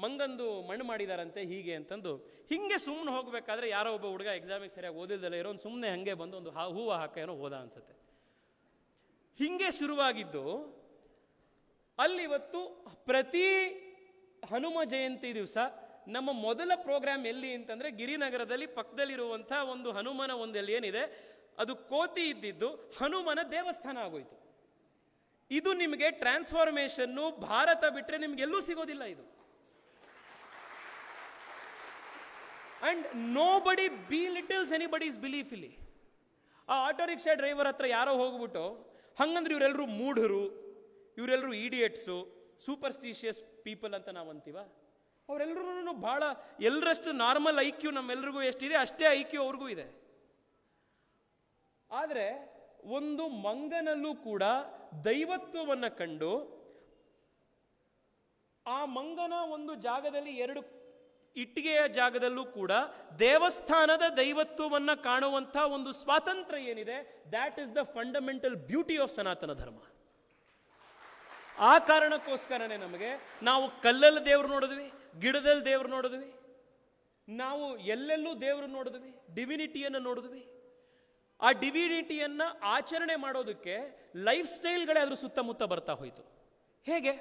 Speaker 1: ಮಂಗಂದು ಮಣ್ಣು ಮಾಡಿದಾರಂತೆ ಹೀಗೆ ಅಂತಂದು, ಹಿಂಗೆ ಸುಮ್ಮನೆ ಹೋಗ್ಬೇಕಾದ್ರೆ ಯಾರೋ ಒಬ್ಬ ಹುಡುಗ ಎಕ್ಸಾಮಿಗೆ ಸರಿಯಾಗಿ ಓದಿಲ್ದಲ್ಲ ಇರೋ ಒಂದು ಸುಮ್ಮನೆ ಹಂಗೆ ಬಂದು ಒಂದು ಹೂವು ಹಾಕೇನೋ ಹೋದ ಅನ್ಸುತ್ತೆ. ಹಿಂಗೆ ಶುರುವಾಗಿದ್ದು ಅಲ್ಲಿವತ್ತು ಪ್ರತಿ ಹನುಮ ಜಯಂತಿ ದಿವಸ ನಮ್ಮ ಮೊದಲ ಪ್ರೋಗ್ರಾಮ್ ಎಲ್ಲಿ ಅಂತಂದ್ರೆ ಗಿರಿನಗರದಲ್ಲಿ ಪಕ್ಕದಲ್ಲಿರುವಂಥ ಒಂದು ಹನುಮನ ಒಂದಲ್ಲಿ ಏನಿದೆ, ಅದು ಕೋತಿ ಇದ್ದಿದ್ದು ಹನುಮನ ದೇವಸ್ಥಾನ ಆಗೋಯ್ತು. ಇದು ನಿಮಗೆ ಟ್ರಾನ್ಸ್ಫಾರ್ಮೇಶನ್ನು ಭಾರತ ಬಿಟ್ಟರೆ ನಿಮ್ಗೆಲ್ಲೂ ಸಿಗೋದಿಲ್ಲ ಇದು. And nobody belittles anybody's belief. ಇಲ್ಲಿ ಆ ಆಟೋ ರಿಕ್ಷಾ ಡ್ರೈವರ್ ಹತ್ರ ಯಾರೋ ಹೋಗ್ಬಿಟ್ಟು, ಹಂಗಂದ್ರೆ ಇವರೆಲ್ಲರೂ ಮೂಢರು, ಇವರೆಲ್ಲರೂ ಈಡಿಯಟ್ಸು, ಸೂಪರ್ಸ್ಟಿಷಿಯಸ್ ಪೀಪಲ್ ಅಂತ ನಾವು ಅಂತೀವ. ಅವರೆಲ್ಲರೂ ಭಾಳ ಎಲ್ಲರಷ್ಟು ನಾರ್ಮಲ್ ಐಕ್ಯೂ ನಮ್ಮೆಲ್ರಿಗೂ ಎಷ್ಟಿದೆ ಅಷ್ಟೇ ಐಕ್ಯೂ ಅವ್ರಿಗೂ ಇದೆ. ಆದರೆ ಒಂದು ಮಂಗನಲ್ಲೂ ಕೂಡ ದೈವತ್ವವನ್ನು ಕಂಡು, ಆ ಮಂಗನ ಒಂದು ಜಾಗದಲ್ಲಿ 2 ಇಟ್ಟಿಗೆಯ ಜಾಗದಲ್ಲೂ ಕೂಡ ದೇವಸ್ಥಾನದ ದೈವತ್ವವನ್ನ ಕಾಣುವಂಥ ಒಂದು ಸ್ವಾತಂತ್ರ್ಯ ಏನಿದೆ, that is the fundamental beauty of ಸನಾತನ ಧರ್ಮ. ಆ ಕಾರಣಕ್ಕೋಸ್ಕರನೇ ನಮಗೆ ನಾವು ಕಲ್ಲಲ್ಲಿ ದೇವ್ರು ನೋಡಿದ್ವಿ, ಗಿಡದಲ್ಲಿ ದೇವ್ರು ನೋಡಿದ್ವಿ, ನಾವು ಎಲ್ಲೆಲ್ಲೂ ದೇವ್ರು ನೋಡಿದ್ವಿ, ಡಿವಿನಿಟಿಯನ್ನು ನೋಡಿದ್ವಿ. ಆ ಡಿವಿನಿಟಿಯನ್ನ ಆಚರಣೆ ಮಾಡೋದಕ್ಕೆ ಲೈಫ್ ಸ್ಟೈಲ್ಗಳೇ ಅದ್ರ ಸುತ್ತಮುತ್ತ ಬರ್ತಾ ಹೋಯಿತು. ಹೇಗೆ?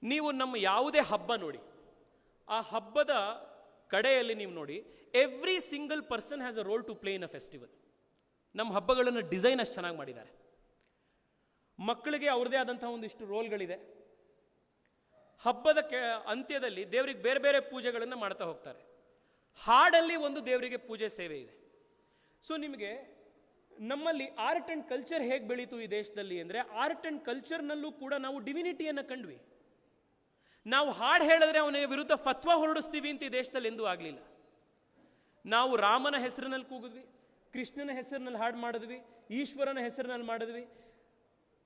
Speaker 1: ನೀವು ನಮ್ಮ ಯಾವುದೇ ಹಬ್ಬ ನೋಡಿ, ಆ ಹಬ್ಬದ ಕಡೆಯಲ್ಲಿ ನೀವು ನೋಡಿ, every single person has a role to play in a festival. ನಮ್ಮ ಹಬ್ಬಗಳನ್ನು ಡಿಸೈನ್ ಅಷ್ಟು ಚೆನ್ನಾಗಿ ಮಾಡಿದ್ದಾರೆ. ಮಕ್ಕಳಿಗೆ ಅವ್ರದೇ ಆದಂತಹ ಒಂದಿಷ್ಟು ರೋಲ್ಗಳಿದೆ. ಹಬ್ಬದ ಅಂತ್ಯದಲ್ಲಿ ದೇವರಿಗೆ ಬೇರೆ ಬೇರೆ ಪೂಜೆಗಳನ್ನು ಮಾಡ್ತಾ ಹೋಗ್ತಾರೆ. ಹಾಡಲ್ಲಿ ಒಂದು ದೇವರಿಗೆ ಪೂಜೆ ಸೇವೆ ಇದೆ. ಸೊ ನಿಮಗೆ ನಮ್ಮಲ್ಲಿ ಆರ್ಟ್ ಅಂಡ್ ಕಲ್ಚರ್ ಹೇಗೆ ಬೆಳೀತು ಈ ದೇಶದಲ್ಲಿ ಅಂದರೆ, ಆರ್ಟ್ ಅಂಡ್ ಕಲ್ಚರ್ನಲ್ಲೂ ಕೂಡ ನಾವು ಡಿವಿನಿಟಿಯನ್ನು ಕಂಡ್ವಿ. ನಾವು ಹಾಡು ಹೇಳಿದ್ರೆ ಅವನಿಗೆ ವಿರುದ್ಧ ಫತ್ವಾ ಹೊರಡಿಸ್ತೀವಿ ಅಂತ ಈ ದೇಶದಲ್ಲಿ ಎಂದೂ ಆಗಲಿಲ್ಲ. ನಾವು ರಾಮನ ಹೆಸರಿನಲ್ಲಿ ಕೂಗಿದ್ವಿ, ಕೃಷ್ಣನ ಹೆಸರಿನಲ್ಲಿ ಹಾಡು ಮಾಡಿದ್ವಿ, ಈಶ್ವರನ ಹೆಸರಿನಲ್ಲಿ ಮಾಡಿದ್ವಿ.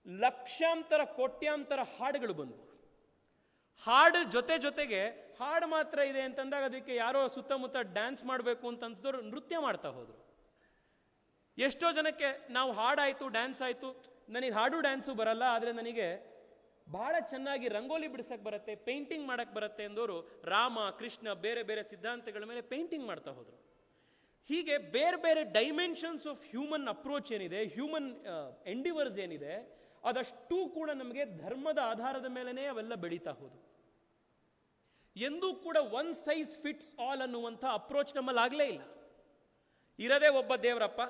Speaker 1: ಲಕ್ಷಾಂತರ ಕೋಟ್ಯಾಂತರ ಹಾಡುಗಳು ಬಂದವು. ಹಾಡು ಜೊತೆಗೆ ಹಾಡು ಮಾತ್ರ ಇದೆ ಅಂತಂದಾಗ ಅದಕ್ಕೆ ಯಾರೋ ಸುತ್ತಮುತ್ತ ಡ್ಯಾನ್ಸ್ ಮಾಡಬೇಕು ಅಂತ ಅನ್ಸಿದವರು ನೃತ್ಯ ಮಾಡ್ತಾ ಹೋದ್ರು. ಎಷ್ಟೋ ಜನಕ್ಕೆ ನಾವು ಹಾಡಾಯ್ತು, ಡ್ಯಾನ್ಸ್ ಆಯ್ತು, ನನಗೆ ಹಾಡು ಡ್ಯಾನ್ಸು ಬರಲ್ಲ, ಆದರೆ ನನಗೆ ಬಹಳ ಚೆನ್ನಾಗಿ ರಂಗೋಲಿ ಬಿಡಿಸಕ್ಕೆ ಬರುತ್ತೆ, ಪೇಂಟಿಂಗ್ ಮಾಡಕ್ಕೆ ಬರುತ್ತೆ ಎಂದವರು ರಾಮ ಕೃಷ್ಣ ಬೇರೆ ಬೇರೆ ಸಿದ್ಧಾಂತಗಳ ಮೇಲೆ ಪೇಂಟಿಂಗ್ ಮಾಡ್ತಾ ಹೋದ್ರು. ಹೀಗೆ ಬೇರೆ ಬೇರೆ ಡೈಮೆನ್ಷನ್ಸ್ ಆಫ್ ಹ್ಯೂಮನ್ ಅಪ್ರೋಚ್ ಏನಿದೆ, ಹ್ಯೂಮನ್ ಎಂಡಿವರ್ಸ್ ಏನಿದೆ, ಅದಷ್ಟೂ ಕೂಡ ನಮಗೆ ಧರ್ಮದ ಆಧಾರದ ಮೇಲೆನೇ ಅವೆಲ್ಲ ಬೆಳೀತಾ ಹೋದವು. ಎಂದೂ ಕೂಡ ಒನ್ ಸೈಜ್ ಫಿಟ್ಸ್ ಆಲ್ ಅನ್ನುವಂಥ ಅಪ್ರೋಚ್ ನಮ್ಮಲ್ಲಿ ಆಗಲೇ ಇಲ್ಲ. ಇರದೇ ಒಬ್ಬ ದೇವರಪ್ಪ,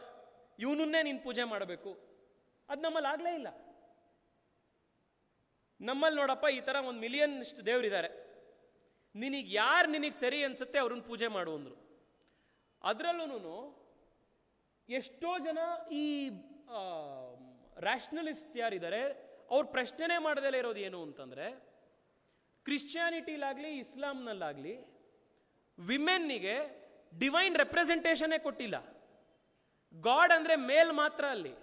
Speaker 1: ಇವನನ್ನೇ ನೀನು ಪೂಜೆ ಮಾಡಬೇಕು, ಅದು ನಮ್ಮಲ್ಲಿ ಆಗಲೇ ಇಲ್ಲ. ನಮ್ಮಲ್ಲಿ ನೋಡಪ್ಪ ಈ ಥರ 1 ಮಿಲಿಯನ್ ಇಷ್ಟು ದೇವರಿದ್ದಾರೆ, ನಿನಗೆ ಸರಿ ಅನ್ಸುತ್ತೆ ಅವ್ರನ್ನ ಪೂಜೆ ಮಾಡು ಅಂದರು. ಅದರಲ್ಲೂ ಎಷ್ಟೋ ಜನ ಈ ರ್ಯಾಷನಲಿಸ್ಟ್ಸ್ ಯಾರಿದ್ದಾರೆ ಅವ್ರು ಪ್ರಶ್ನೆನೇ ಮಾಡದಲ್ಲೇ ಇರೋದು ಏನು ಅಂತಂದರೆ, ಕ್ರಿಶ್ಚಿಯಾನಿಟಿಲಾಗಲಿ ಇಸ್ಲಾಂನಲ್ಲಾಗಲಿ ವಿಮೆನ್ನಿಗೆ ಡಿವೈನ್ ರೆಪ್ರೆಸೆಂಟೇಷನ್ನೇ ಕೊಟ್ಟಿಲ್ಲ. ಗಾಡ್ ಅಂದರೆ ಮೇಲ್ ಮಾತ್ರ, ಅಲ್ಲಿ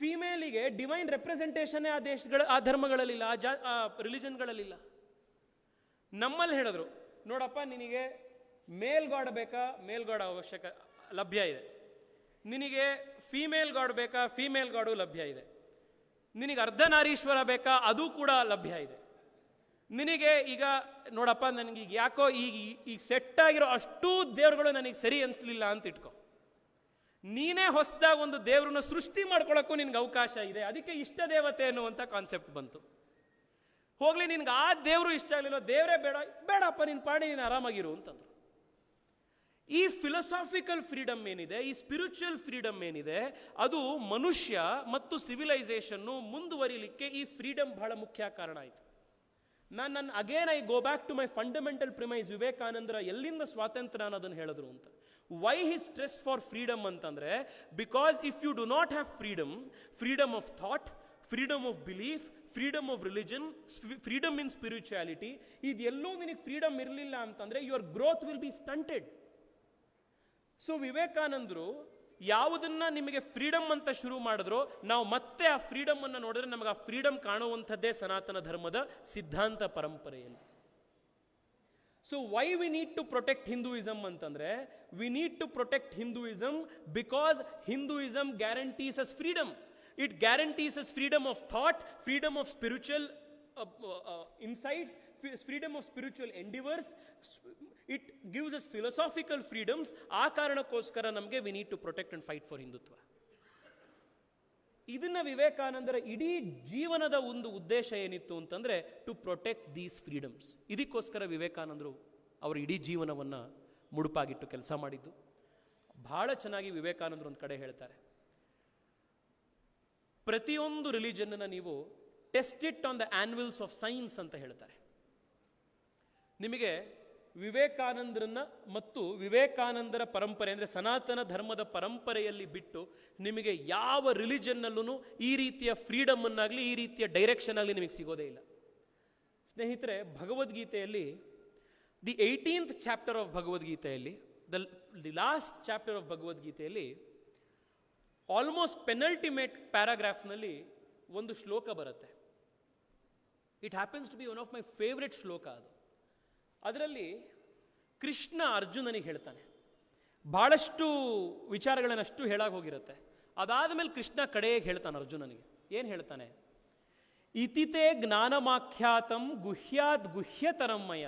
Speaker 1: ಫಿಮೇಲಿಗೆ ಡಿವೈನ್ ರೆಪ್ರೆಸೆಂಟೇಷನ್ನೇ ಆ ಧರ್ಮಗಳಲ್ಲಿಲ್ಲ, ಆ ರಿಲಿಜನ್ಗಳಲ್ಲಿಲ್ಲ. ನಮ್ಮಲ್ಲಿ ಹೇಳಿದ್ರು, ನೋಡಪ್ಪ ನಿನಗೆ ಮೇಲ್ ಗಾಡ್ ಬೇಕಾ, ಮೇಲ್ ಗಾಡ್ ಅವಶ್ಯಕ ಲಭ್ಯ ಇದೆ. ನಿನಗೆ ಫೀಮೇಲ್ ಗಾಡ್ ಬೇಕಾ, ಫೀಮೇಲ್ ಗಾಡು ಲಭ್ಯ ಇದೆ. ನಿನಗೆ ಅರ್ಧನಾರೀಶ್ವರ ಬೇಕಾ, ಅದು ಕೂಡ ಲಭ್ಯ ಇದೆ. ನಿನಗೆ ಈಗ ನೋಡಪ್ಪ ನನಗೆ ಯಾಕೋ ಈಗ ಸೆಟ್ ಆಗಿರೋ ಅಷ್ಟೂ ದೇವರುಗಳು ನನಗೆ ಸರಿ ಅನಿಸ್ಲಿಲ್ಲ ಅಂತ ಇಟ್ಕೊ. ನೀನೇ ಹೊಸದಾಗಿ ಒಂದು ದೇವ್ರನ್ನ ಸೃಷ್ಟಿ ಮಾಡ್ಕೊಳ್ಳೋಕ್ಕೂ ನಿನ್ಗೆ ಅವಕಾಶ ಇದೆ. ಅದಕ್ಕೆ ಇಷ್ಟ ದೇವತೆ ಅನ್ನುವಂಥ ಕಾನ್ಸೆಪ್ಟ್ ಬಂತು. ಹೋಗ್ಲಿ, ನಿನ್ಗೆ ಆ ದೇವರು ಇಷ್ಟ ಆಗಲಿಲ್ಲ, ದೇವರೇ ಬೇಡಪ್ಪ, ನಿನ್ನ ಪಾಡಿ ನೀನು ಆರಾಮಾಗಿರು ಅಂತಂದ್ರು. ಈ ಫಿಲಸಾಫಿಕಲ್ ಫ್ರೀಡಮ್ ಏನಿದೆ, ಈ ಸ್ಪಿರಿಚುವಲ್ ಫ್ರೀಡಮ್ ಏನಿದೆ, ಅದು ಮನುಷ್ಯ ಮತ್ತು ಸಿವಿಲೈಸೇಷನ್ನು ಮುಂದುವರಿಲಿಕ್ಕೆ ಈ ಫ್ರೀಡಮ್ ಬಹಳ ಮುಖ್ಯ ಕಾರಣ ಆಯಿತು. I go back to my fundamental premise. ವಿವೇಕಾನಂದರ ಎಲ್ಲಿಂದ ಸ್ವಾತಂತ್ರ್ಯ ಅನ್ನೋದನ್ನು ಹೇಳಿದ್ರು ಅಂತ. Why he stress for freedom ಅಂತಂದ್ರೆ, because if you do not have freedom of thought, freedom of belief, freedom of religion, freedom in spirituality, ಇದೆಲ್ಲೂ ನಿನಗೆ ಫ್ರೀಡಮ್ ಇರಲಿಲ್ಲ ಅಂತಂದ್ರೆ your growth will be stunted. So ವಿವೇಕಾನಂದರು ಯಾವುದನ್ನ ನಿಮಗೆ ಫ್ರೀಡಮ್ ಅಂತ ಶುರು ಮಾಡಿದ್ರು, ನಾವು ಮತ್ತೆ ಆ ಫ್ರೀಡಮ್ ಅನ್ನು ನೋಡಿದ್ರೆ ನಮಗೆ ಆ ಫ್ರೀಡಮ್ ಕಾಣುವಂಥದ್ದೇ ಸನಾತನ ಧರ್ಮದ ಸಿದ್ಧಾಂತ ಪರಂಪರೆಯಲ್ಲಿ. So why we need to protect Hinduism ಅಂತಂದ್ರೆ, we need to protect Hinduism because Hinduism guarantees us freedom. It guarantees us freedom of thought, freedom of spiritual insights, freedom of spiritual endeavours. It gives us philosophical freedoms. ಆ ಕಾರಣಕ್ಕೋಸ್ಕರ ನಮಗೆ we need to protect and fight for Hindutva. ಇದನ್ನ ವಿವೇಕಾನಂದರ ಇಡೀ ಜೀವನದ ಒಂದು ಉದ್ದೇಶ ಏನಿತ್ತು ಅಂತಂದ್ರೆ, ಟು ಪ್ರೊಟೆಕ್ಟ್ ದೀಸ್ ಫ್ರೀಡಮ್ಸ್. ಇದಕ್ಕೋಸ್ಕರ ವಿವೇಕಾನಂದರು ಅವರ ಇಡೀ ಜೀವನವನ್ನು ಮುಡುಪಾಗಿಟ್ಟು ಕೆಲಸ ಮಾಡಿದ್ದು. ಬಹಳ ಚೆನ್ನಾಗಿ ವಿವೇಕಾನಂದರು ಒಂದು ಕಡೆ ಹೇಳ್ತಾರೆ, ಪ್ರತಿಯೊಂದು ರಿಲಿಜನ್ನ ನೀವು test it on the anvils of science ಅಂತ ಹೇಳ್ತಾರೆ. ನಿಮಗೆ ವಿವೇಕಾನಂದರನ್ನ ಮತ್ತು ವಿವೇಕಾನಂದರ ಪರಂಪರೆ ಅಂದರೆ ಸನಾತನ ಧರ್ಮದ ಪರಂಪರೆಯಲ್ಲಿ ಬಿಟ್ಟು ನಿಮಗೆ ಯಾವ ರಿಲಿಜನ್ನಲ್ಲೂ ಈ ರೀತಿಯ ಫ್ರೀಡಮ್ ಅನ್ನಾಗಲಿ ಈ ರೀತಿಯ ಡೈರೆಕ್ಷನ್ ಆಗಲಿ ನಿಮಗೆ ಸಿಗೋದೇ ಇಲ್ಲ. ಸ್ನೇಹಿತರೆ, ಭಗವದ್ಗೀತೆಯಲ್ಲಿ ದಿ 18th ಚಾಪ್ಟರ್ ಆಫ್ ಭಗವದ್ಗೀತೆಯಲ್ಲಿ, ದಿ ಲಾಸ್ಟ್ ಚಾಪ್ಟರ್ ಆಫ್ ಭಗವದ್ಗೀತೆಯಲ್ಲಿ ಆಲ್ಮೋಸ್ಟ್ ಪೆನಲ್ಟಿಮೇಟ್ ಪ್ಯಾರಾಗ್ರಾಫ್ನಲ್ಲಿ ಒಂದು ಶ್ಲೋಕ ಬರುತ್ತೆ. It happens to be one of my favourite shloka. ಅದು ಅದರಲ್ಲಿ ಕೃಷ್ಣ ಅರ್ಜುನನಿಗೆ ಹೇಳ್ತಾನೆ. ಬಹಳಷ್ಟು ವಿಚಾರಗಳನ್ನಷ್ಟು ಹೇಳಾಗಿ ಹೋಗಿರುತ್ತೆ. ಅದಾದ ಮೇಲೆ ಕೃಷ್ಣ ಕಡೆಗೆ ಹೇಳ್ತಾನೆ ಅರ್ಜುನನಿಗೆ. ಏನು ಹೇಳ್ತಾನೆ? ಇತಿತೆ ಜ್ಞಾನಮಾಖ್ಯಾತಂ ಗುಹ್ಯಾದ್ ಗುಹ್ಯತರಮ್ಮಯ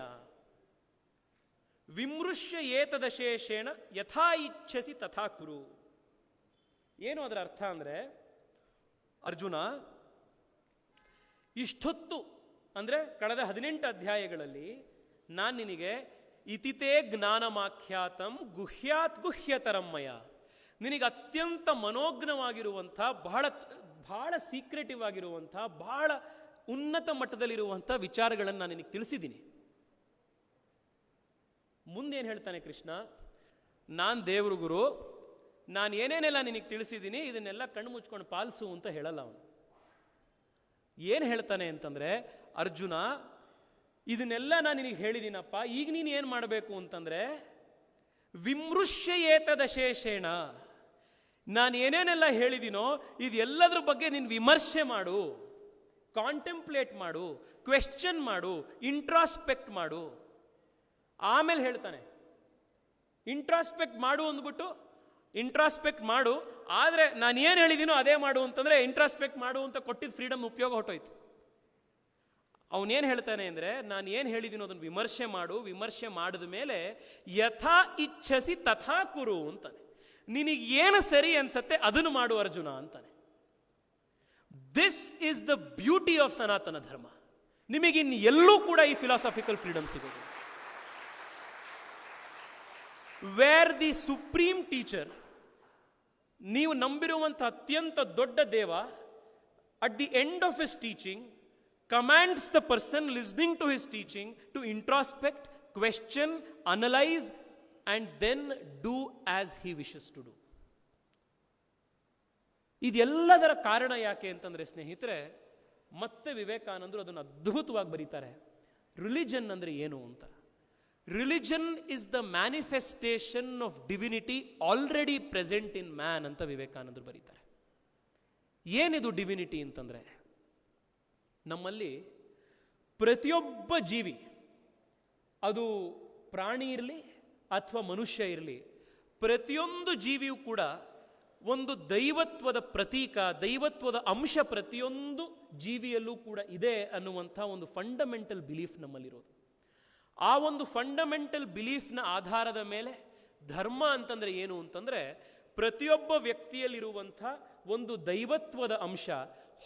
Speaker 1: ವಿಮೃಶ್ಯ ಏತದಶೇಷೇಣ ಯಥಾ ಇಚ್ಛಸಿ ತಥಾ ಕುರು. ಏನು ಅದರ ಅರ್ಥ ಅಂದರೆ, ಅರ್ಜುನ, ಇಷ್ಟೊತ್ತು ಅಂದರೆ ಕಳೆದ 18 ಅಧ್ಯಾಯಗಳಲ್ಲಿ ನಾನು ನಿನಗೆ ಇತಿತೇ ಜ್ಞಾನಮಾಖ್ಯಾತಂ ಗುಹ್ಯಾತ್ ಗುಹ್ಯತರಮ್ಮಯ, ನಿನಗೆ ಅತ್ಯಂತ ಮನೋಜ್ಞವಾಗಿರುವಂಥ, ಬಹಳ ಸೀಕ್ರೆಟಿವ್ ಆಗಿರುವಂಥ, ಬಹಳ ಉನ್ನತ ಮಟ್ಟದಲ್ಲಿರುವಂಥ ವಿಚಾರಗಳನ್ನು ನಾನು ನಿನಗೆ ತಿಳಿಸಿದ್ದೀನಿ. ಮುಂದೇನು ಹೇಳ್ತಾನೆ ಕೃಷ್ಣ? ನಾನು ದೇವ್ರ ಗುರು, ನಾನು ಏನೇನೆಲ್ಲ ನಿನಗೆ ತಿಳಿಸಿದ್ದೀನಿ ಇದನ್ನೆಲ್ಲ ಕಣ್ಣು ಮುಚ್ಕೊಂಡು ಪಾಲಿಸು ಅಂತ ಹೇಳಲ್ಲ ಅವನು. ಏನು ಹೇಳ್ತಾನೆ ಅಂತಂದರೆ, ಅರ್ಜುನ, ಇದನ್ನೆಲ್ಲ ನಾನು ನಿನಗೆ ಹೇಳಿದ್ದೀನಪ್ಪ, ಈಗ ನೀನು ಏನು ಮಾಡಬೇಕು ಅಂತಂದರೆ ವಿಮೃಶ್ಯೇತದಶೇಷೇಣ, ನಾನು ಏನೇನೆಲ್ಲ ಹೇಳಿದ್ದೀನೋ ಇದೆಲ್ಲದ್ರ ಬಗ್ಗೆ ನೀನು ವಿಮರ್ಶೆ ಮಾಡು, ಕಾಂಟೆಂಪ್ಲೇಟ್ ಮಾಡು, ಕ್ವೆಶ್ಚನ್ ಮಾಡು, ಇಂಟ್ರಾಸ್ಪೆಕ್ಟ್ ಮಾಡು. ಆಮೇಲೆ ಹೇಳ್ತಾನೆ ಇಂಟ್ರಾಸ್ಪೆಕ್ಟ್ ಮಾಡು ಅಂದ್ಬಿಟ್ಟು, ಇಂಟ್ರಾಸ್ಪೆಕ್ಟ್ ಮಾಡು, ಆದರೆ ನಾನು ಏನು ಹೇಳಿದ್ದೀನೋ ಅದೇ ಮಾಡು ಅಂತಂದರೆ ಇಂಟ್ರಾಸ್ಪೆಕ್ಟ್ ಮಾಡು ಅಂತ ಕೊಟ್ಟಿದ್ದ ಫ್ರೀಡಮ್ ಉಪಯೋಗ ಹೊಟ್ಟೋಯ್ತು. ಅವನೇನು ಹೇಳ್ತಾನೆ ಅಂದರೆ, ನಾನು ಏನು ಹೇಳಿದ್ದೀನೋ ಅದನ್ನು ವಿಮರ್ಶೆ ಮಾಡು, ವಿಮರ್ಶೆ ಮಾಡಿದ ಮೇಲೆ ಯಥಾ ಇಚ್ಛಸಿ ತಥಾ ಕುರು ಅಂತಾನೆ. ನಿನಗೇನು ಸರಿ ಅನ್ಸತ್ತೆ ಅದನ್ನು ಮಾಡು ಅರ್ಜುನ ಅಂತಾನೆ. This is the beauty of ಸನಾತನ ಧರ್ಮ. ನಿಮಗಿನ್ನು ಎಲ್ಲೂ ಕೂಡ ಈ ಫಿಲಾಸಾಫಿಕಲ್ ಫ್ರೀಡಮ್ ಸಿಗೋದು. ವೇರ್ ದಿ ಸುಪ್ರೀಂ ಟೀಚರ್, ನೀವು ನಂಬಿರುವಂಥ ಅತ್ಯಂತ ದೊಡ್ಡ ದೇವ, at the end of his teaching commands the person listening to his teaching to introspect, question, analyze, and then do as he wishes to do. ಇದೆಲ್ಲದರ ಕಾರಣ ಯಾಕೆ ಅಂತಂದ್ರೆ ಸ್ನೇಹಿತರೆ, ಮತ್ತೆ ವಿವೇಕಾನಂದರು ಅದನ್ನು ಅದ್ಭುತವಾಗಿ ಬರೀತಾರೆ. ರಿಲಿಜನ್ ಅಂದ್ರೆ ಏನು ಅಂತ. Religion is the manifestation of divinity already present in man ಅಂತ ವಿವೇಕಾನಂದರು ಬರೀತಾರೆ. ಏನಿದು ಡಿವಿನಿಟಿ ಅಂತಂದ್ರೆ, ನಮ್ಮಲ್ಲಿ ಪ್ರತಿಯೊಬ್ಬ ಜೀವಿ, ಅದು ಪ್ರಾಣಿ ಇರಲಿ ಅಥವಾ ಮನುಷ್ಯ ಇರಲಿ, ಪ್ರತಿಯೊಂದು ಜೀವಿಯೂ ಕೂಡ ಒಂದು ದೈವತ್ವದ ಪ್ರತೀಕ, ದೈವತ್ವದ ಅಂಶ ಪ್ರತಿಯೊಂದು ಜೀವಿಯಲ್ಲೂ ಕೂಡ ಇದೆ ಅನ್ನುವಂಥ ಒಂದು ಫಂಡಮೆಂಟಲ್ ಬಿಲೀಫ್ ನಮ್ಮಲ್ಲಿರೋದು. ಆ ಒಂದು ಫಂಡಮೆಂಟಲ್ ಬಿಲೀಫ್ನ ಆಧಾರದ ಮೇಲೆ ಧರ್ಮ ಅಂತಂದ್ರೆ ಏನು ಅಂತಂದ್ರೆ, ಪ್ರತಿಯೊಬ್ಬ ವ್ಯಕ್ತಿಯಲ್ಲಿರುವಂಥ ಒಂದು ದೈವತ್ವದ ಅಂಶ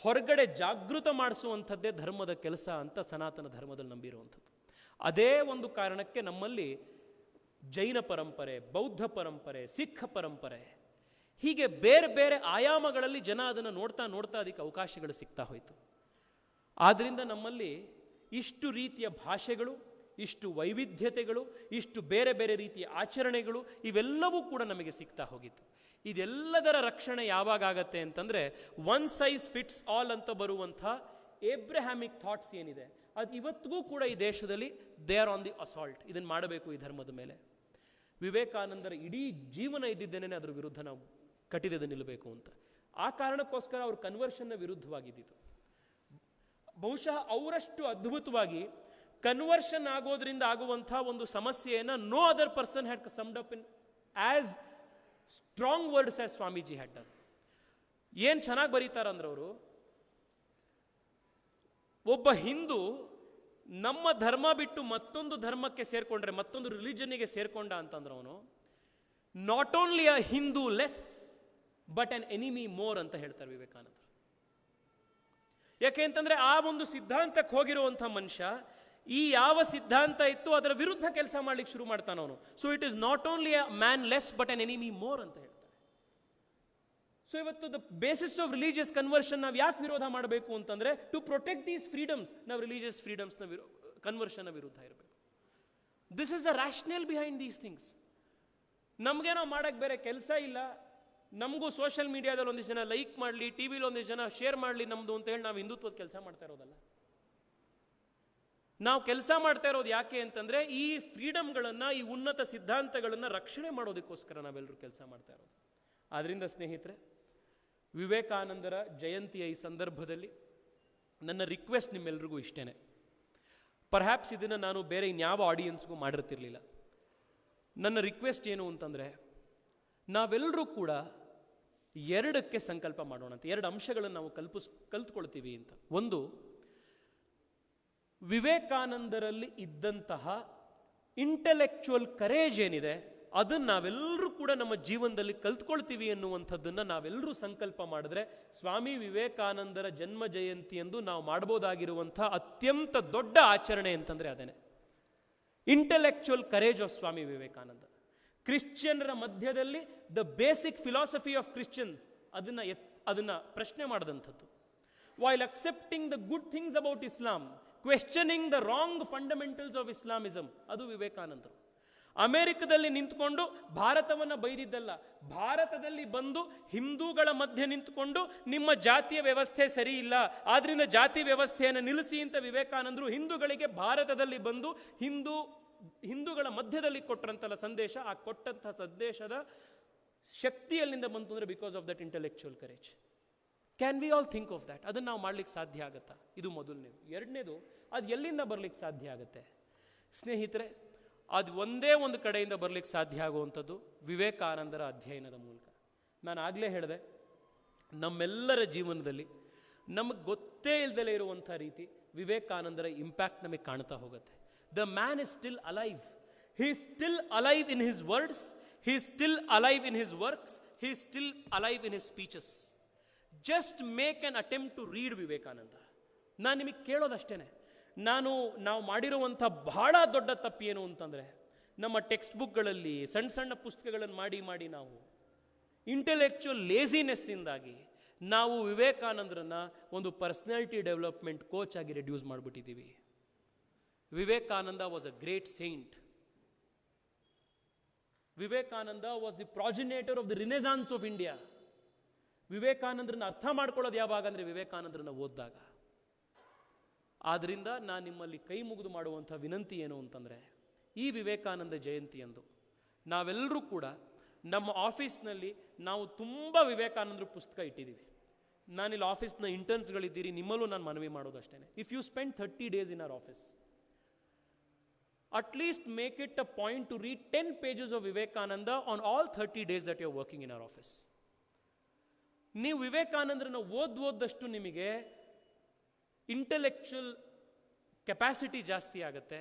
Speaker 1: ಹೊರಗಡೆ ಜಾಗೃತ ಮಾಡಿಸುವಂಥದ್ದೇ ಧರ್ಮದ ಕೆಲಸ ಅಂತ ಸನಾತನ ಧರ್ಮದಲ್ಲಿ ನಂಬಿರುವಂಥದ್ದು. ಅದೇ ಒಂದು ಕಾರಣಕ್ಕೆ ನಮ್ಮಲ್ಲಿ ಜೈನ ಪರಂಪರೆ, ಬೌದ್ಧ ಪರಂಪರೆ, ಸಿಖ್ ಪರಂಪರೆ, ಹೀಗೆ ಬೇರೆ ಬೇರೆ ಆಯಾಮಗಳಲ್ಲಿ ಜನ ಅದನ್ನು ನೋಡ್ತಾ ನೋಡ್ತಾ ಅದಕ್ಕೆ ಅವಕಾಶಗಳು ಸಿಗ್ತಾ ಹೋಯಿತು. ಆದ್ದರಿಂದ ನಮ್ಮಲ್ಲಿ ಇಷ್ಟು ರೀತಿಯ ಭಾಷೆಗಳು, ಇಷ್ಟು ವೈವಿಧ್ಯತೆಗಳು, ಇಷ್ಟು ಬೇರೆ ಬೇರೆ ರೀತಿಯ ಆಚರಣೆಗಳು, ಇವೆಲ್ಲವೂ ಕೂಡ ನಮಗೆ ಸಿಗ್ತಾ ಹೋಗಿತ್ತು. ಇದೆಲ್ಲದರ ರಕ್ಷಣೆ ಯಾವಾಗ ಆಗತ್ತೆ ಅಂತಂದ್ರೆ, ಒನ್ ಸೈಜ್ ಫಿಟ್ಸ್ ಆಲ್ ಅಂತ ಬರುವಂಥ ಏಬ್ರಹಾಮಿಕ್ ಥಾಟ್ಸ್ ಏನಿದೆ, ಅದು ಇವತ್ತಿಗೂ ಕೂಡ ಈ ದೇಶದಲ್ಲಿ they are on the assault. ಇದನ್ನು ಮಾಡಬೇಕು ಈ ಧರ್ಮದ ಮೇಲೆ. ವಿವೇಕಾನಂದರ ಇಡೀ ಜೀವನ ಇದ್ದಿದ್ದೇನೆ ಅದರ ವಿರುದ್ಧ ನಾವು ಕಟ್ಟಿದ ನಿಲ್ಲಬೇಕು ಅಂತ. ಆ ಕಾರಣಕ್ಕೋಸ್ಕರ ಅವರು ಕನ್ವರ್ಷನ್ನ ವಿರುದ್ಧವಾಗಿದ್ದಿತು. ಬಹುಶಃ ಅವರಷ್ಟು ಅದ್ಭುತವಾಗಿ ಕನ್ವರ್ಷನ್ ಆಗೋದ್ರಿಂದ ಆಗುವಂಥ ಒಂದು ಸಮಸ್ಯೆಯನ್ನು no other person had summed up in as strong words as Swamiji had done. ಏನ್ ಚೆನ್ನಾಗಿ ಬರೀತಾರಂದ್ರೆ ಅವರು, ಒಬ್ಬ ಹಿಂದೂ ನಮ್ಮ ಧರ್ಮ ಬಿಟ್ಟು ಮತ್ತೊಂದು ಧರ್ಮಕ್ಕೆ ಸೇರ್ಕೊಂಡ್ರೆ, ಮತ್ತೊಂದು ರಿಲಿಜನ್ಗೆ ಸೇರ್ಕೊಂಡ ಅಂತಂದ್ರೆ ಅವನು not only a Hindu less but an enemy more ಅಂತ ಹೇಳ್ತಾರೆ ವಿವೇಕಾನಂದರು. ಯಾಕೆ ಅಂತಂದ್ರೆ ಆ ಒಂದು ಸಿದ್ಧಾಂತಕ್ಕೆ ಹೋಗಿರುವಂಥ ಮನುಷ್ಯ ಈ ಯಾವ ಸಿದ್ಧಾಂತ ಇತ್ತು ಅದರ ವಿರುದ್ಧ ಕೆಲಸ ಮಾಡ್ಲಿಕ್ಕೆ ಶುರು ಮಾಡ್ತಾನ ಅವನು. So it is not only a man less but an enemy more ಅಂತ ಹೇಳ್ತಾರೆ. ಸೊ ಇವತ್ತು the basis of religious conversion ನಾವು ಯಾಕೆ ವಿರೋಧ ಮಾಡಬೇಕು ಅಂತಂದ್ರೆ, ಟು ಪ್ರೊಟೆಕ್ಟ್ ದೀಸ್ ಫ್ರೀಡಮ್ಸ್ ನಾವು ರಿಲಿಜಿಯಸ್ ಫ್ರೀಡಮ್ಸ್ನ ಕನ್ವರ್ಷನ್ ವಿರುದ್ಧ ಇರಬೇಕು. This is the rational behind these things. ನಮ್ಗೇನೋ ಮಾಡಕ್ಕೆ ಬೇರೆ ಕೆಲಸ ಇಲ್ಲ, ನಮಗೂ ಸೋಷಿಯಲ್ ಮೀಡಿಯಾದಲ್ಲಿ ಒಂದಿಷ್ಟು ಜನ ಲೈಕ್ ಮಾಡಲಿ, ಟಿವಿಲಿ ಒಂದಿಷ್ಟು ಜನ ಶೇರ್ ಮಾಡಲಿ ನಮ್ದು ಅಂತ ಹೇಳಿ ನಾವು ಹಿಂದುತ್ವದ ಕೆಲಸ ಮಾಡ್ತಾ ಇರೋದಲ್ಲ. ನಾವು ಕೆಲಸ ಮಾಡ್ತಾ ಇರೋದು ಯಾಕೆ ಅಂತಂದ್ರೆ, ಈ ಫ್ರೀಡಮ್ಗಳನ್ನ, ಈ ಉನ್ನತ ಸಿದ್ಧಾಂತಗಳನ್ನ ರಕ್ಷಣೆ ಮಾಡೋದಕ್ಕೋಸ್ಕರ ನಾವೆಲ್ಲರೂ ಕೆಲಸ ಮಾಡ್ತಾ ಇರೋದು. ಆದ್ರಿಂದ ಸ್ನೇಹಿತರೆ, ವಿವೇಕಾನಂದರ ಜಯಂತಿಯ ಈ ಸಂದರ್ಭದಲ್ಲಿ ನನ್ನ ರಿಕ್ವೆಸ್ಟ್ ನಿಮ್ಮೆಲ್ರಿಗೂ ಇಷ್ಟೇನೆ. ಪರ್ಹ್ಯಾಪ್ಸ್ ಇದನ್ನು ನಾನು ಬೇರೆ ಇನ್ಯಾವ ಆಡಿಯನ್ಸ್ಗೂ ಮಾಡಿರ್ತಿರ್ಲಿಲ್ಲ. ನನ್ನ ರಿಕ್ವೆಸ್ಟ್ ಏನು ಅಂತಂದರೆ, ನಾವೆಲ್ಲರೂ ಕೂಡ ಎರಡಕ್ಕೆ ಸಂಕಲ್ಪ ಮಾಡೋಣ ಅಂತ. ಎರಡು ಅಂಶಗಳನ್ನು ನಾವು ಕಲ್ತ್ಕೊಳ್ತೀವಿ ಅಂತ. ಒಂದು, ವಿವೇಕಾನಂದರಲ್ಲಿ ಇದ್ದಂತಹ ಇಂಟೆಲೆಕ್ಚುವಲ್ ಕರೇಜ್ ಏನಿದೆ ಅದನ್ನು ನಾವೆಲ್ಲರೂ ಕೂಡ ನಮ್ಮ ಜೀವನದಲ್ಲಿ ಕಲ್ತ್ಕೊಳ್ತೀವಿ ಎನ್ನುವಂಥದ್ದನ್ನು ನಾವೆಲ್ಲರೂ ಸಂಕಲ್ಪ ಮಾಡಿದ್ರೆ, ಸ್ವಾಮಿ ವಿವೇಕಾನಂದರ ಜನ್ಮ ಜಯಂತಿಯಂದು ನಾವು ಮಾಡಬಹುದಾಗಿರುವಂಥ ಅತ್ಯಂತ ದೊಡ್ಡ ಆಚರಣೆ ಅಂತಂದ್ರೆ ಅದೇನೆ, intellectual courage of Swami Vivekananda. ಕ್ರಿಶ್ಚಿಯನ್ರ ಮಧ್ಯದಲ್ಲಿ the basic philosophy of Christian ಅದನ್ನ ಪ್ರಶ್ನೆ ಮಾಡಿದಂಥದ್ದು. While accepting the good things about Islam, questioning the wrong fundamentals of Islamism, ಅದು ವಿವೇಕಾನಂದರು. ಅಮೆರಿಕದಲ್ಲಿ ನಿಂತ್ಕೊಂಡು ಭಾರತವನ್ನು ಬೈದಿದ್ದಲ್ಲ, ಭಾರತದಲ್ಲಿ ಬಂದು ಹಿಂದೂಗಳ ಮಧ್ಯೆ ನಿಂತ್ಕೊಂಡು ನಿಮ್ಮ ಜಾತಿಯ ವ್ಯವಸ್ಥೆ ಸರಿ ಇಲ್ಲ, ಆದ್ರಿಂದ ಜಾತಿ ವ್ಯವಸ್ಥೆಯನ್ನು ನಿಲ್ಲಿಸಿ ಅಂತ ವಿವೇಕಾನಂದರು ಹಿಂದೂಗಳಿಗೆ ಭಾರತದಲ್ಲಿ ಬಂದು ಹಿಂದೂ ಹಿಂದೂಗಳ ಮಧ್ಯದಲ್ಲಿ ಕೊಟ್ಟಂತಲ್ಲ ಸಂದೇಶ, ಆ ಕೊಟ್ಟಂತಹ ಸಂದೇಶದ ಶಕ್ತಿ ಎಲ್ಲಿಂದ ಬಂತು ಅಂದರೆ because of that intellectual courage. Can we all think of that? ಅದನ್ನು ನಾವು ಮಾಡ್ಲಿಕ್ಕೆ ಸಾಧ್ಯ ಆಗುತ್ತಾ? ಇದು ಮೊದಲನೇದು. ಎರಡನೇದು, ಅದು ಎಲ್ಲಿಂದ ಬರ್ಲಿಕ್ಕೆ ಸಾಧ್ಯ ಆಗುತ್ತೆ ಸ್ನೇಹಿತರೆ? ಅದು ಒಂದೇ ಒಂದು ಕಡೆಯಿಂದ ಬರ್ಲಿಕ್ಕೆ ಸಾಧ್ಯ ಆಗುವಂಥದ್ದು ವಿವೇಕಾನಂದರ ಅಧ್ಯಯನದ ಮೂಲಕ. ನಾನು ಆಗಲೇ ಹೇಳಿದೆ, ನಮ್ಮೆಲ್ಲರ ಜೀವನದಲ್ಲಿ ನಮಗೆ ಗೊತ್ತೇ ಇಲ್ದಲೇ ಇರುವಂಥ ರೀತಿ ವಿವೇಕಾನಂದರ ಇಂಪ್ಯಾಕ್ಟ್ ನಮಗೆ ಕಾಣ್ತಾ ಹೋಗುತ್ತೆ. The man is still alive. He is still alive in his words, he is still alive in his works, he is still alive in his speeches. Just make an attempt to read Vivekananda. ನಾನು ನಿಮಗೆ ಕೇಳೋದಷ್ಟೇನೆ. ನಾವು ಮಾಡಿರುವಂಥ ಬಹಳ ದೊಡ್ಡ ತಪ್ಪೇನು ಅಂತಂದರೆ, ನಮ್ಮ ಟೆಕ್ಸ್ಟ್ ಬುಕ್ಗಳಲ್ಲಿ ಸಣ್ಣ ಸಣ್ಣ ಪುಸ್ತಕಗಳನ್ನು ಮಾಡಿ ನಾವು ಇಂಟೆಲೆಕ್ಚುಯಲ್ ಲೇಸಿನೆಸ್ಸಿಂದಾಗಿ ನಾವು ವಿವೇಕಾನಂದರನ್ನ ಒಂದು ಪರ್ಸನಾಲಿಟಿ ಡೆವಲಪ್ಮೆಂಟ್ ಕೋಚ್ ಆಗಿ ರೆಡ್ಯೂಸ್ ಮಾಡಿಬಿಟ್ಟಿದ್ದೀವಿ. Vivekananda was a great saint. Vivekananda was the progenitor of the renaissance of India. ವಿವೇಕಾನಂದರನ್ನ ಅರ್ಥ ಮಾಡ್ಕೊಳ್ಳೋದು ಯಾವಾಗ ಅಂದರೆ ವಿವೇಕಾನಂದರನ್ನ ಓದಿದಾಗ. ಆದ್ದರಿಂದ ನಾನು ನಿಮ್ಮಲ್ಲಿ ಕೈ ಮುಗಿದು ಮಾಡುವಂಥ ವಿನಂತಿ ಏನು ಅಂತಂದರೆ, ಈ ವಿವೇಕಾನಂದ ಜಯಂತಿಯಂದು ನಾವೆಲ್ಲರೂ ಕೂಡ ನಮ್ಮ ಆಫೀಸ್ನಲ್ಲಿ ನಾವು ತುಂಬ ವಿವೇಕಾನಂದರ ಪುಸ್ತಕ ಇಟ್ಟಿದ್ದೀವಿ. ನಾನಿಲ್ಲಿ ಆಫೀಸ್ನ ಇಂಟರ್ನ್ಸ್ಗಳಿದ್ದೀರಿ, ನಿಮ್ಮಲ್ಲೂ ನಾನು ಮನವಿ ಮಾಡೋದಷ್ಟೇ. If you spend 30 days in our office, at least make it a point to read 10 pages of Vivekananda on all 30 days that you are working in our office. ನೀವು ವಿವೇಕಾನಂದರನ್ನ ಓದೋದಷ್ಟು ನಿಮಗೆ ಇಂಟೆಲೆಕ್ಚುಯಲ್ ಕೆಪಾಸಿಟಿ ಜಾಸ್ತಿ ಆಗುತ್ತೆ.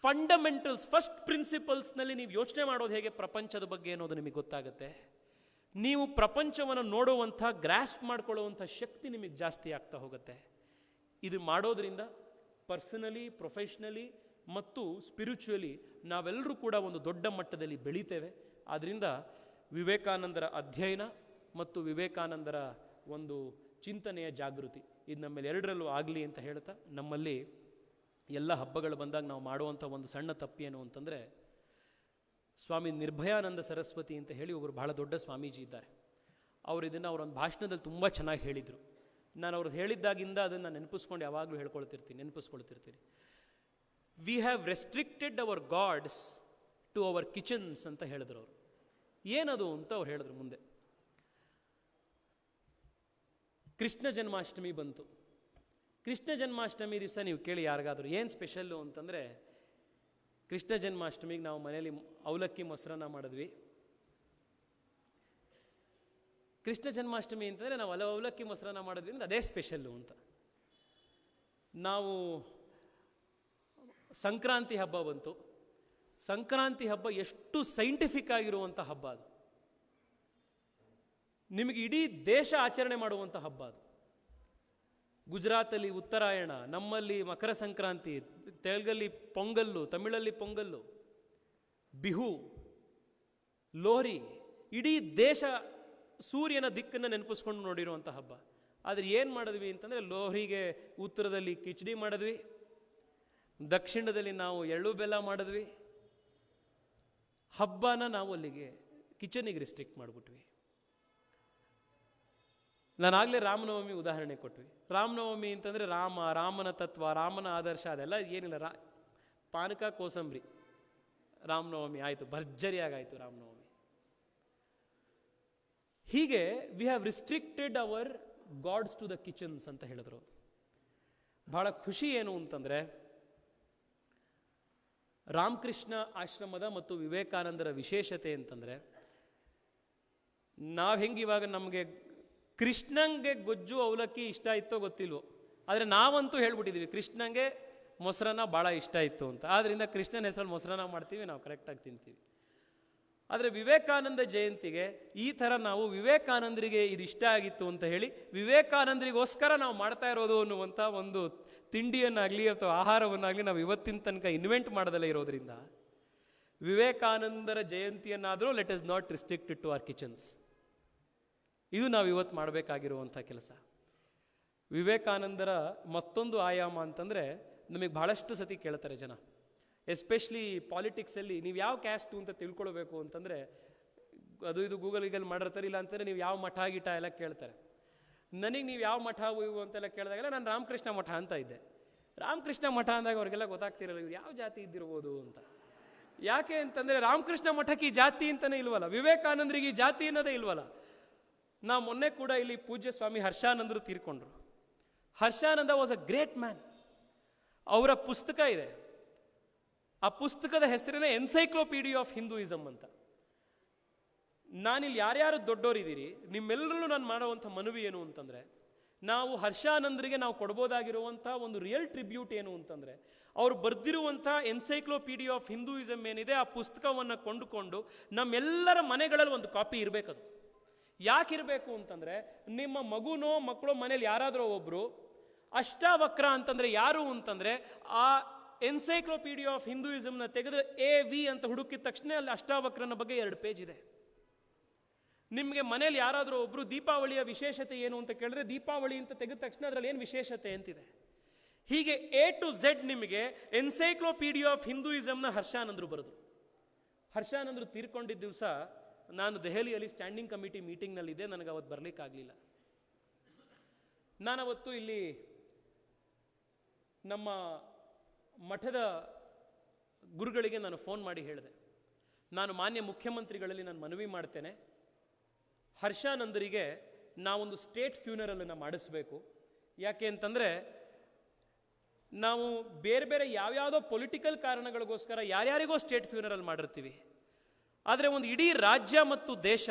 Speaker 1: ಫಂಡಮೆಂಟಲ್ಸ್, ಫಸ್ಟ್ ಪ್ರಿನ್ಸಿಪಲ್ಸ್ನಲ್ಲಿ ನೀವು ಯೋಚನೆ ಮಾಡೋದು ಹೇಗೆ ಪ್ರಪಂಚದ ಬಗ್ಗೆ ಅನ್ನೋದು ನಿಮಗೆ ಗೊತ್ತಾಗುತ್ತೆ. ನೀವು ಪ್ರಪಂಚವನ್ನು ನೋಡುವಂಥ, ಗ್ರಾಸ್ಪ್ ಮಾಡ್ಕೊಳ್ಳುವಂಥ ಶಕ್ತಿ ನಿಮಗೆ ಜಾಸ್ತಿ ಆಗ್ತಾ ಹೋಗುತ್ತೆ. ಇದು ಮಾಡೋದ್ರಿಂದ ಪರ್ಸನಲಿ, ಪ್ರೊಫೆಷ್ನಲಿ ಮತ್ತು ಸ್ಪಿರಿಚುವಲಿ ನಾವೆಲ್ಲರೂ ಕೂಡ ಒಂದು ದೊಡ್ಡ ಮಟ್ಟದಲ್ಲಿ ಬೆಳೀತೇವೆ. ಆದ್ದರಿಂದ ವಿವೇಕಾನಂದರ ಅಧ್ಯಯನ ಮತ್ತು ವಿವೇಕಾನಂದರ ಒಂದು ಚಿಂತನೆಯ ಜಾಗೃತಿ ಇದು ನಮ್ಮಲ್ಲಿ ಎರಡರಲ್ಲೂ ಆಗಲಿ ಅಂತ ಹೇಳ್ತಾ, ನಮ್ಮಲ್ಲಿ ಎಲ್ಲ ಹಬ್ಬಗಳು ಬಂದಾಗ ನಾವು ಮಾಡುವಂಥ ಒಂದು ಸಣ್ಣ ತಪ್ಪೇನು ಅಂತಂದರೆ, ಸ್ವಾಮಿ ನಿರ್ಭಯಾನಂದ ಸರಸ್ವತಿ ಅಂತ ಹೇಳಿ ಒಬ್ಬರು ಬಹಳ ದೊಡ್ಡ ಸ್ವಾಮೀಜಿ ಇದ್ದಾರೆ. ಅವರು ಇದನ್ನು ಅವರೊಂದು ಭಾಷಣದಲ್ಲಿ ತುಂಬ ಚೆನ್ನಾಗಿ ಹೇಳಿದರು. ನಾನು ಅವ್ರು ಹೇಳಿದ್ದಾಗಿಂದ ಅದನ್ನು ನೆನಪಿಸ್ಕೊಂಡು ಯಾವಾಗಲೂ ನೆನಪಿಸ್ಕೊಳ್ತಿರ್ತೀನಿ. We have restricted our gods to our kitchens ಅಂತ ಹೇಳಿದ್ರು ಅವರು. ಏನದು ಅಂತ ಅವ್ರು ಹೇಳಿದ್ರು. ಮುಂದೆ ಕೃಷ್ಣ ಜನ್ಮಾಷ್ಟಮಿ ಬಂತು. ಕೃಷ್ಣ ಜನ್ಮಾಷ್ಟಮಿ ದಿವಸ ನೀವು ಕೇಳಿ ಯಾರಿಗಾದ್ರು ಏನು ಸ್ಪೆಷಲ್ಲು ಅಂತಂದರೆ, ಕೃಷ್ಣ ಜನ್ಮಾಷ್ಟಮಿಗೆ ನಾವು ಮನೆಯಲ್ಲಿ ಅವಲಕ್ಕಿ ಮೊಸರನ್ನ ಮಾಡಿದ್ವಿ. ಕೃಷ್ಣ ಜನ್ಮಾಷ್ಟಮಿ ಅಂತಂದರೆ ನಾವು ಅವಲಕ್ಕಿ ಮೊಸರನ್ನ ಮಾಡಿದ್ವಿ ಅಂದರೆ ಅದೇ ಸ್ಪೆಷಲ್ಲು ಅಂತ. ನಾವು ಸಂಕ್ರಾಂತಿ ಹಬ್ಬ ಬಂತು. ಸಂಕ್ರಾಂತಿ ಹಬ್ಬ ಎಷ್ಟು ಸೈಂಟಿಫಿಕ್ ಆಗಿರುವಂಥ ಹಬ್ಬ ಅದು. ನಿಮಗೆ ಇಡೀ ದೇಶ ಆಚರಣೆ ಮಾಡುವಂಥ ಹಬ್ಬ ಅದು. ಗುಜರಾತಲ್ಲಿ ಉತ್ತರಾಯಣ, ನಮ್ಮಲ್ಲಿ ಮಕರ ಸಂಕ್ರಾಂತಿ, ತೆಲುಗಲ್ಲಿ ಪೊಂಗಲ್ಲು, ತಮಿಳಲ್ಲಿ ಪೊಂಗಲ್ಲು, ಬಿಹು, ಲೋರಿ, ಇಡೀ ದೇಶ ಸೂರ್ಯನ ದಿಕ್ಕನ್ನು ನೆನಪಿಸ್ಕೊಂಡು ನೋಡಿರುವಂಥ ಹಬ್ಬ. ಆದರೆ ಏನು ಮಾಡಿದ್ವಿ ಅಂತಂದರೆ, ಲೋರಿಗೆ ಉತ್ತರದಲ್ಲಿ ಕಿಚಡಿ ಮಾಡಿದ್ವಿ, ದಕ್ಷಿಣದಲ್ಲಿ ನಾವು ಎಳ್ಳು ಬೆಲ್ಲ ಮಾಡಿದ್ವಿ. ಹಬ್ಬನ ನಾವು ಅಲ್ಲಿಗೆ ಕಿಚನಿಗೆ ರಿಸ್ಟ್ರಿಕ್ಟ್ ಮಾಡಿಬಿಟ್ವಿ. ನಾನಾಗಲೇ ರಾಮನವಮಿ ಉದಾಹರಣೆ ಕೊಟ್ವಿ. ರಾಮನವಮಿ ಅಂತಂದರೆ ರಾಮನ ತತ್ವ, ರಾಮನ ಆದರ್ಶ, ಅದೆಲ್ಲ ಏನಿಲ್ಲ. ಪಾನಕ ಕೋಸಂಬರಿ ರಾಮನವಮಿ ಆಯಿತು, ಭರ್ಜರಿಯಾಗಾಯಿತು ರಾಮನವಮಿ. ಹೀಗೆ we have restricted our gods to the kitchens ಅಂತ ಹೇಳಿದ್ರು. ಬಹಳ ಖುಷಿ ಏನು ಅಂತಂದರೆ, ರಾಮಕೃಷ್ಣ ಆಶ್ರಮದ ಮತ್ತು ವಿವೇಕಾನಂದರ ವಿಶೇಷತೆ ಅಂತಂದರೆ, ನಾವು ಹೆಂಗೆ ಇವಾಗ ನಮಗೆ ಕೃಷ್ಣಂಗೆ ಗೊಜ್ಜು ಅವಲಕ್ಕಿ ಇಷ್ಟ ಇತ್ತೋ ಗೊತ್ತಿಲ್ವೋ, ಆದರೆ ನಾವಂತೂ ಹೇಳ್ಬಿಟ್ಟಿದ್ದೀವಿ ಕೃಷ್ಣಂಗೆ ಮೊಸರನ್ನ ಭಾಳ ಇಷ್ಟ ಇತ್ತು ಅಂತ. ಆದ್ದರಿಂದ ಕೃಷ್ಣನ ಹೆಸರಲ್ಲಿ ಮೊಸರನ್ನ ಮಾಡ್ತೀವಿ, ನಾವು ಕರೆಕ್ಟಾಗಿ ತಿಂತೀವಿ. ಆದರೆ ವಿವೇಕಾನಂದ ಜಯಂತಿಗೆ ಈ ಥರ ನಾವು ವಿವೇಕಾನಂದರಿಗೆ ಇದು ಇಷ್ಟ ಆಗಿತ್ತು ಅಂತ ಹೇಳಿ ವಿವೇಕಾನಂದರಿಗೋಸ್ಕರ ನಾವು ಮಾಡ್ತಾ ಇರೋದು ಅನ್ನುವಂಥ ಒಂದು ತಿಂಡಿಯನ್ನಾಗಲಿ ಅಥವಾ ಆಹಾರವನ್ನಾಗಲಿ ನಾವು ಇವತ್ತಿನ ತನಕ ಇನ್ವೆಂಟ್ ಮಾಡೋದಲ್ಲೇ ಇರೋದ್ರಿಂದ, ವಿವೇಕಾನಂದರ ಜಯಂತಿಯನ್ನಾದರೂ let us not restricted to our kitchens. ಇದು ನಾವು ಇವತ್ತು ಮಾಡಬೇಕಾಗಿರುವಂಥ ಕೆಲಸ. ವಿವೇಕಾನಂದರ ಮತ್ತೊಂದು ಆಯಾಮ ಅಂತಂದರೆ, ನಮಗೆ ಬಹಳಷ್ಟು ಸತಿ ಕೇಳ್ತಾರೆ ಜನ, ಎಸ್ಪೆಷಲಿ ಪಾಲಿಟಿಕ್ಸಲ್ಲಿ, ನೀವು ಯಾವ ಕ್ಯಾಸ್ಟು ಅಂತ ತಿಳ್ಕೊಳ್ಬೇಕು ಅಂತಂದರೆ ಅದು ಇದು ಗೂಗಲ್ ಮಾಡಿರ್ತಾರೆ. ಇಲ್ಲ ಅಂತಂದರೆ ನೀವು ಯಾವ ಮಠ ಗಿಟ ಎಲ್ಲ ಕೇಳ್ತಾರೆ. ನನಗೆ ನೀವು ಯಾವ ಮಠ ಇವು ಅಂತೆಲ್ಲ ಕೇಳಿದಾಗೆಲ್ಲ ನಾನು ರಾಮಕೃಷ್ಣ ಮಠ ಅಂತ ಇದ್ದೆ. ರಾಮಕೃಷ್ಣ ಮಠ ಅಂದಾಗ ಅವ್ರಿಗೆಲ್ಲ ಗೊತ್ತಾಗ್ತಿರಲ್ಲ ಇವ್ರು ಯಾವ ಜಾತಿ ಇದ್ದಿರ್ಬೋದು ಅಂತ. ಯಾಕೆ ಅಂತಂದರೆ ರಾಮಕೃಷ್ಣ ಮಠಕ್ಕೆ ಈ ಜಾತಿ ಅಂತಲೇ ಇಲ್ವಲ್ಲ, ವಿವೇಕಾನಂದರಿಗೆ ಈ ಜಾತಿ ಅನ್ನೋದೇ ಇಲ್ವಲ್ಲ. ನಾವು ಮೊನ್ನೆ ಕೂಡ ಇಲ್ಲಿ ಪೂಜ್ಯ ಸ್ವಾಮಿ ಹರ್ಷಾನಂದರು ತೀರ್ಕೊಂಡ್ರು. Harshananda was a great man. ಅವರ ಪುಸ್ತಕ ಇದೆ, ಆ ಪುಸ್ತಕದ ಹೆಸರೇನೆ ಎನ್ಸೈಕ್ಲೋಪೀಡಿಯಾ ಆಫ್ ಹಿಂದೂಯಿಸಮ್ ಅಂತ. ನಾನಿಲ್ಲಿ ಯಾರ್ಯಾರು ದೊಡ್ಡೋರಿದ್ದೀರಿ, ನಿಮ್ಮೆಲ್ಲರಲ್ಲೂ ನಾನು ಮಾಡುವಂಥ ಮನವಿ ಏನು ಅಂತಂದರೆ, ನಾವು ಹರ್ಷಾನಂದರಿಗೆ ನಾವು ಕೊಡ್ಬೋದಾಗಿರುವಂಥ ಒಂದು ರಿಯಲ್ ಟ್ರಿಬ್ಯೂಟ್ ಏನು ಅಂತಂದರೆ, ಅವರು ಬರೆದಿರುವಂಥ ಎನ್ಸೈಕ್ಲೋಪೀಡಿಯಾ ಆಫ್ ಹಿಂದೂಯಿಸಮ್ ಏನಿದೆ, ಆ ಪುಸ್ತಕವನ್ನು ಕೊಂಡುಕೊಂಡು ನಮ್ಮೆಲ್ಲರ ಮನೆಗಳಲ್ಲಿ ಒಂದು ಕಾಪಿ ಇರಬೇಕದು. ಯಾಕಿರಬೇಕು ಅಂತಂದರೆ, ನಿಮ್ಮ ಮಗುನೋ ಮಕ್ಕಳೋ ಮನೇಲಿ ಯಾರಾದರೂ ಒಬ್ಬರು ಅಷ್ಟಾವಕ್ರ ಅಂತಂದರೆ ಯಾರು ಅಂತಂದರೆ, ಆ ಎನ್ಸೈಕ್ಲೋಪೀಡಿಯಾ ಆಫ್ ಹಿಂದೂಯಿಸಮ್ನ ತೆಗೆದ್ರೆ AV ಅಂತ ಹುಡುಕಿದ ತಕ್ಷಣ ಅಲ್ಲಿ ಅಷ್ಟಾವಕ್ರನ ಬಗ್ಗೆ 2 ಪೇಜ್ ಇದೆ. ನಿಮಗೆ ಮನೇಲಿ ಯಾರಾದರೂ ಒಬ್ಬರು ದೀಪಾವಳಿಯ ವಿಶೇಷತೆ ಏನು ಅಂತ ಕೇಳಿದ್ರೆ, ದೀಪಾವಳಿ ಅಂತ ತೆಗೆದ ತಕ್ಷಣ ಅದರಲ್ಲಿ ಏನು ವಿಶೇಷತೆ ಅಂತಿದೆ. ಹೀಗೆ A to Z ನಿಮಗೆ ಎನ್ಸೈಕ್ಲೋಪೀಡಿಯಾ ಆಫ್ ಹಿಂದೂಯಿಸಮ್ನ ಹರ್ಷಾನಂದರು ಬರೆದು. ಹರ್ಷಾನಂದರು ತೀರ್ಕೊಂಡಿದ್ದ ದಿವಸ ನಾನು ದೆಹಲಿಯಲ್ಲಿ ಸ್ಟ್ಯಾಂಡಿಂಗ್ ಕಮಿಟಿ ಮೀಟಿಂಗ್ನಲ್ಲಿದ್ದೆ, ನನಗೆ ಅವತ್ತು ಬರಲಿಕ್ಕಾಗಲಿಲ್ಲ. ನಾನವತ್ತು ಇಲ್ಲಿ ನಮ್ಮ ಮಠದ ಗುರುಗಳಿಗೆ ನಾನು ಫೋನ್ ಮಾಡಿ ಹೇಳಿದೆ, ನಾನು ಮಾನ್ಯ ಮುಖ್ಯಮಂತ್ರಿಗಳಲ್ಲಿ ನಾನು ಮನವಿ ಮಾಡ್ತೇನೆ, ಹರ್ಷಾನಂದರಿಗೆ ನಾವೊಂದು ಸ್ಟೇಟ್ ಫ್ಯೂನರಲನ್ನು ಮಾಡಿಸ್ಬೇಕು. ಯಾಕೆ ಅಂತಂದರೆ, ನಾವು ಬೇರೆ ಬೇರೆ ಯಾವ್ಯಾವುದೋ ಪೊಲಿಟಿಕಲ್ ಕಾರಣಗಳಿಗೋಸ್ಕರ ಯಾರ್ಯಾರಿಗೋ ಸ್ಟೇಟ್ ಫ್ಯೂನರಲ್ ಮಾಡಿರ್ತೀವಿ. ಆದರೆ ಒಂದು ಇಡೀ ರಾಜ್ಯ ಮತ್ತು ದೇಶ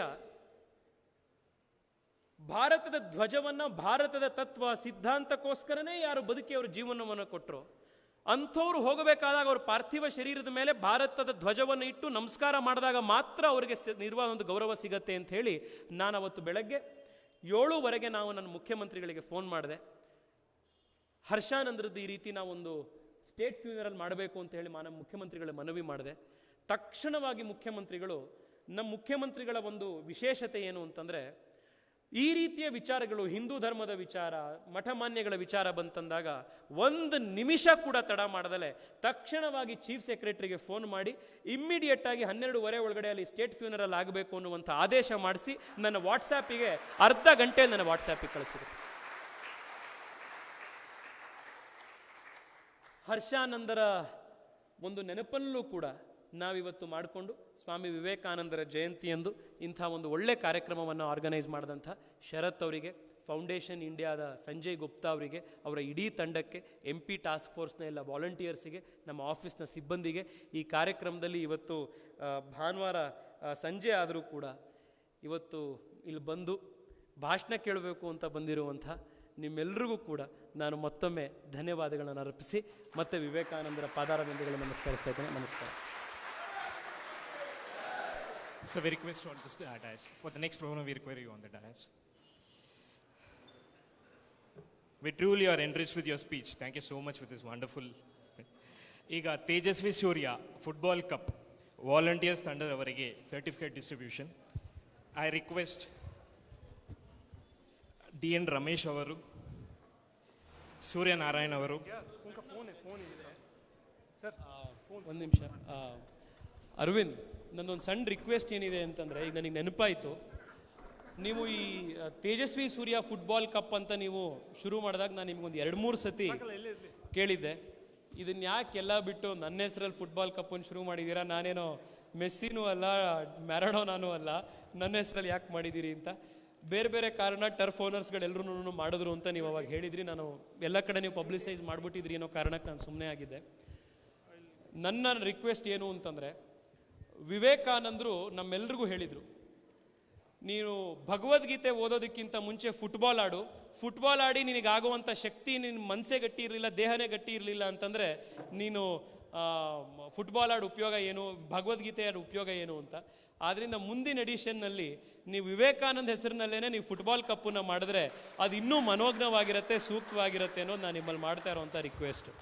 Speaker 1: ಭಾರತದ ಧ್ವಜವನ್ನು, ಭಾರತದ ತತ್ವ ಸಿದ್ಧಾಂತಕ್ಕೋಸ್ಕರನೇ ಯಾರು ಬದುಕಿ ಅವರ ಜೀವನವನ್ನು ಕೊಟ್ಟರು, ಅಂಥವ್ರು ಹೋಗಬೇಕಾದಾಗ ಅವ್ರ ಪಾರ್ಥಿವ ಶರೀರದ ಮೇಲೆ ಭಾರತದ ಧ್ವಜವನ್ನು ಇಟ್ಟು ನಮಸ್ಕಾರ ಮಾಡಿದಾಗ ಮಾತ್ರ ಅವರಿಗೆ ನಿರ್ವಾಹ ಒಂದು ಗೌರವ ಸಿಗತ್ತೆ ಅಂತ ಹೇಳಿ, ನಾನು ಅವತ್ತು ಬೆಳಗ್ಗೆ 7:15 ನಾವು ನನ್ನ ಮುಖ್ಯಮಂತ್ರಿಗಳಿಗೆ ಫೋನ್ ಮಾಡಿದೆ. ಹರ್ಷಾನಂದರದ್ದು ಈ ರೀತಿ ನಾವೊಂದು ಸ್ಟೇಟ್ ಫ್ಯೂನರಲ್ ಮಾಡಬೇಕು ಅಂತ ಹೇಳಿ ಮುಖ್ಯಮಂತ್ರಿಗಳ ಮನವಿ ಮಾಡಿದೆ. ತಕ್ಷಣವಾಗಿ ಮುಖ್ಯಮಂತ್ರಿಗಳು, ನಮ್ಮ ಮುಖ್ಯಮಂತ್ರಿಗಳ ಒಂದು ವಿಶೇಷತೆ ಏನು ಅಂತಂದರೆ, ಈ ರೀತಿಯ ವಿಚಾರಗಳು, ಹಿಂದೂ ಧರ್ಮದ ವಿಚಾರ, ಮಠಮಾನ್ಯಗಳ ವಿಚಾರ ಬಂತಂದಾಗ 1 ನಿಮಿಷ ಕೂಡ ತಡ ಮಾಡದಲೆ ತಕ್ಷಣವಾಗಿ ಚೀಫ್ ಸೆಕ್ರೆಟರಿಗೆ ಫೋನ್ ಮಾಡಿ ಇಮ್ಮಿಡಿಯೇಟ್ ಆಗಿ 12:15 ಒಳಗಡೆ ಅಲ್ಲಿ ಸ್ಟೇಟ್ ಫ್ಯೂನರಲ್ ಆಗಬೇಕು ಅನ್ನುವಂಥ ಆದೇಶ ಮಾಡಿಸಿ ನನ್ನ ವಾಟ್ಸಾಪಿಗೆ ಅರ್ಧ ಗಂಟೆ ನನ್ನ ವಾಟ್ಸಾಪಿಗೆ ಕಳಿಸಿದೆ. ಹರ್ಷಾನಂದರ ಒಂದು ನೆನಪಲ್ಲೂ ಕೂಡ ನಾವಿವತ್ತು ಮಾಡಿಕೊಂಡು ಸ್ವಾಮಿ ವಿವೇಕಾನಂದರ ಜಯಂತಿಯಂದು ಇಂಥ ಒಂದು ಒಳ್ಳೆ ಕಾರ್ಯಕ್ರಮವನ್ನು ಆರ್ಗನೈಸ್ ಮಾಡಿದಂಥ ಶರತ್ ಅವರಿಗೆ, ಫೌಂಡೇಶನ್ ಇಂಡಿಯಾದ ಸಂಜಯ್ ಗುಪ್ತಾ ಅವರಿಗೆ, ಅವರ ಇಡೀ ತಂಡಕ್ಕೆ, MP ಟಾಸ್ಕ್ ಫೋರ್ಸ್ನ ಎಲ್ಲ ವಾಲಂಟಿಯರ್ಸಿಗೆ, ನಮ್ಮ ಆಫೀಸ್ನ ಸಿಬ್ಬಂದಿಗೆ, ಈ ಕಾರ್ಯಕ್ರಮದಲ್ಲಿ ಇವತ್ತು ಭಾನುವಾರ ಸಂಜೆ ಆದರೂ ಕೂಡ ಇವತ್ತು ಇಲ್ಲಿ ಬಂದು ಭಾಷಣ ಕೇಳಬೇಕು ಅಂತ ಬಂದಿರುವಂಥ ನಿಮ್ಮೆಲ್ಲರಿಗೂ ಕೂಡ ನಾನು ಮತ್ತೊಮ್ಮೆ ಧನ್ಯವಾದಗಳನ್ನು ಅರ್ಪಿಸಿ ಮತ್ತೆ ವಿವೇಕಾನಂದರ ಪಾದಾರವಿಂದಗಳನ್ನು ನಮಸ್ಕರಿಸ್ತಾ ಇದ್ದೇನೆ. ನಮಸ್ಕಾರ.
Speaker 2: So we request on this dais. For the next program, we require you on the dais. We truly are enriched with your speech. Thank you so much for this wonderful. ಈಗ Tejasvi Surya football cup volunteers ತಂಡದವರಿಗೆ certificate distribution. I request DN Ramesh ಅವರು, ಸೂರ್ಯನಾರಾಯಣ್ ಅವರು.
Speaker 1: ಒಂದು ನಿಮಿಷ ಅರವಿಂದ್, ನನ್ನೊಂದು ಸಣ್ಣ ರಿಕ್ವೆಸ್ಟ್ ಏನಿದೆ ಅಂತಂದರೆ, ಈಗ ನನಗೆ ನೆನಪಾಯಿತು, ನೀವು ಈ ತೇಜಸ್ವಿ ಸೂರ್ಯ ಫುಟ್ಬಾಲ್ ಕಪ್ ಅಂತ ನೀವು ಶುರು ಮಾಡಿದಾಗ ನಾನು ನಿಮ್ಗೊಂದು 2-3 ಸತಿ ಕೇಳಿದ್ದೆ, ಇದನ್ನ ಯಾಕೆಲ್ಲ ಬಿಟ್ಟು ನನ್ನ ಹೆಸರಲ್ಲಿ ಫುಟ್ಬಾಲ್ ಕಪ್ಪನ್ನು ಶುರು ಮಾಡಿದ್ದೀರಾ, ನಾನೇನೋ ಮೆಸ್ಸಿನೂ ಅಲ್ಲ ಮ್ಯಾರಡೋನಾನೂ ಅಲ್ಲ, ನನ್ನ ಹೆಸರಲ್ಲಿ ಯಾಕೆ ಮಾಡಿದ್ದೀರಿ ಅಂತ. ಬೇರೆ ಬೇರೆ ಕಾರಣ ಟರ್ಫ್ ಓನರ್ಸ್ಗಳೆಲ್ಲರೂ ಮಾಡಿದ್ರು ಅಂತ ನೀವು ಅವಾಗ ಹೇಳಿದ್ರಿ. ನಾನು ಎಲ್ಲ ಕಡೆ ನೀವು ಪಬ್ಲಿಸೈಸ್ ಮಾಡಿಬಿಟ್ಟಿದ್ರಿ ಅನ್ನೋ ಕಾರಣಕ್ಕೆ ನಾನು ಸುಮ್ಮನೆ ಆಗಿದ್ದೆ. ನನ್ನ ರಿಕ್ವೆಸ್ಟ್ ಏನು ಅಂತಂದರೆ, ವಿವೇಕಾನಂದರು ನಮ್ಮೆಲ್ರಿಗೂ ಹೇಳಿದರು, ನೀನು ಭಗವದ್ಗೀತೆ ಓದೋದಕ್ಕಿಂತ ಮುಂಚೆ ಫುಟ್ಬಾಲ್ ಆಡು, ಫುಟ್ಬಾಲ್ ಆಡಿ ನಿನಗಾಗುವಂಥ ಶಕ್ತಿ ನಿನ್ನ ಮನಸ್ಸೇ ಗಟ್ಟಿ ಇರಲಿಲ್ಲ, ದೇಹನೇ ಗಟ್ಟಿ ಇರಲಿಲ್ಲ ಅಂತಂದರೆ ನೀನು ಫುಟ್ಬಾಲ್ ಆಡು ಉಪಯೋಗ ಏನು, ಭಗವದ್ಗೀತೆ ಆಡು ಉಪಯೋಗ ಏನು ಅಂತ. ಆದ್ದರಿಂದ ಮುಂದಿನ ಎಡಿಷನ್ನಲ್ಲಿ ನೀವು ವಿವೇಕಾನಂದ ಹೆಸರಿನಲ್ಲೇ ನೀವು ಫುಟ್ಬಾಲ್ ಕಪ್ಪನ್ನು ಮಾಡಿದ್ರೆ ಅದು ಇನ್ನೂ ಮನೋಜ್ಞವಾಗಿರುತ್ತೆ, ಸೂಕ್ತವಾಗಿರುತ್ತೆ ಅನ್ನೋದು ನಾನು ನಿಮ್ಮಲ್ಲಿ ಮಾಡ್ತಾ ಇರೋವಂಥ ರಿಕ್ವೆಸ್ಟು.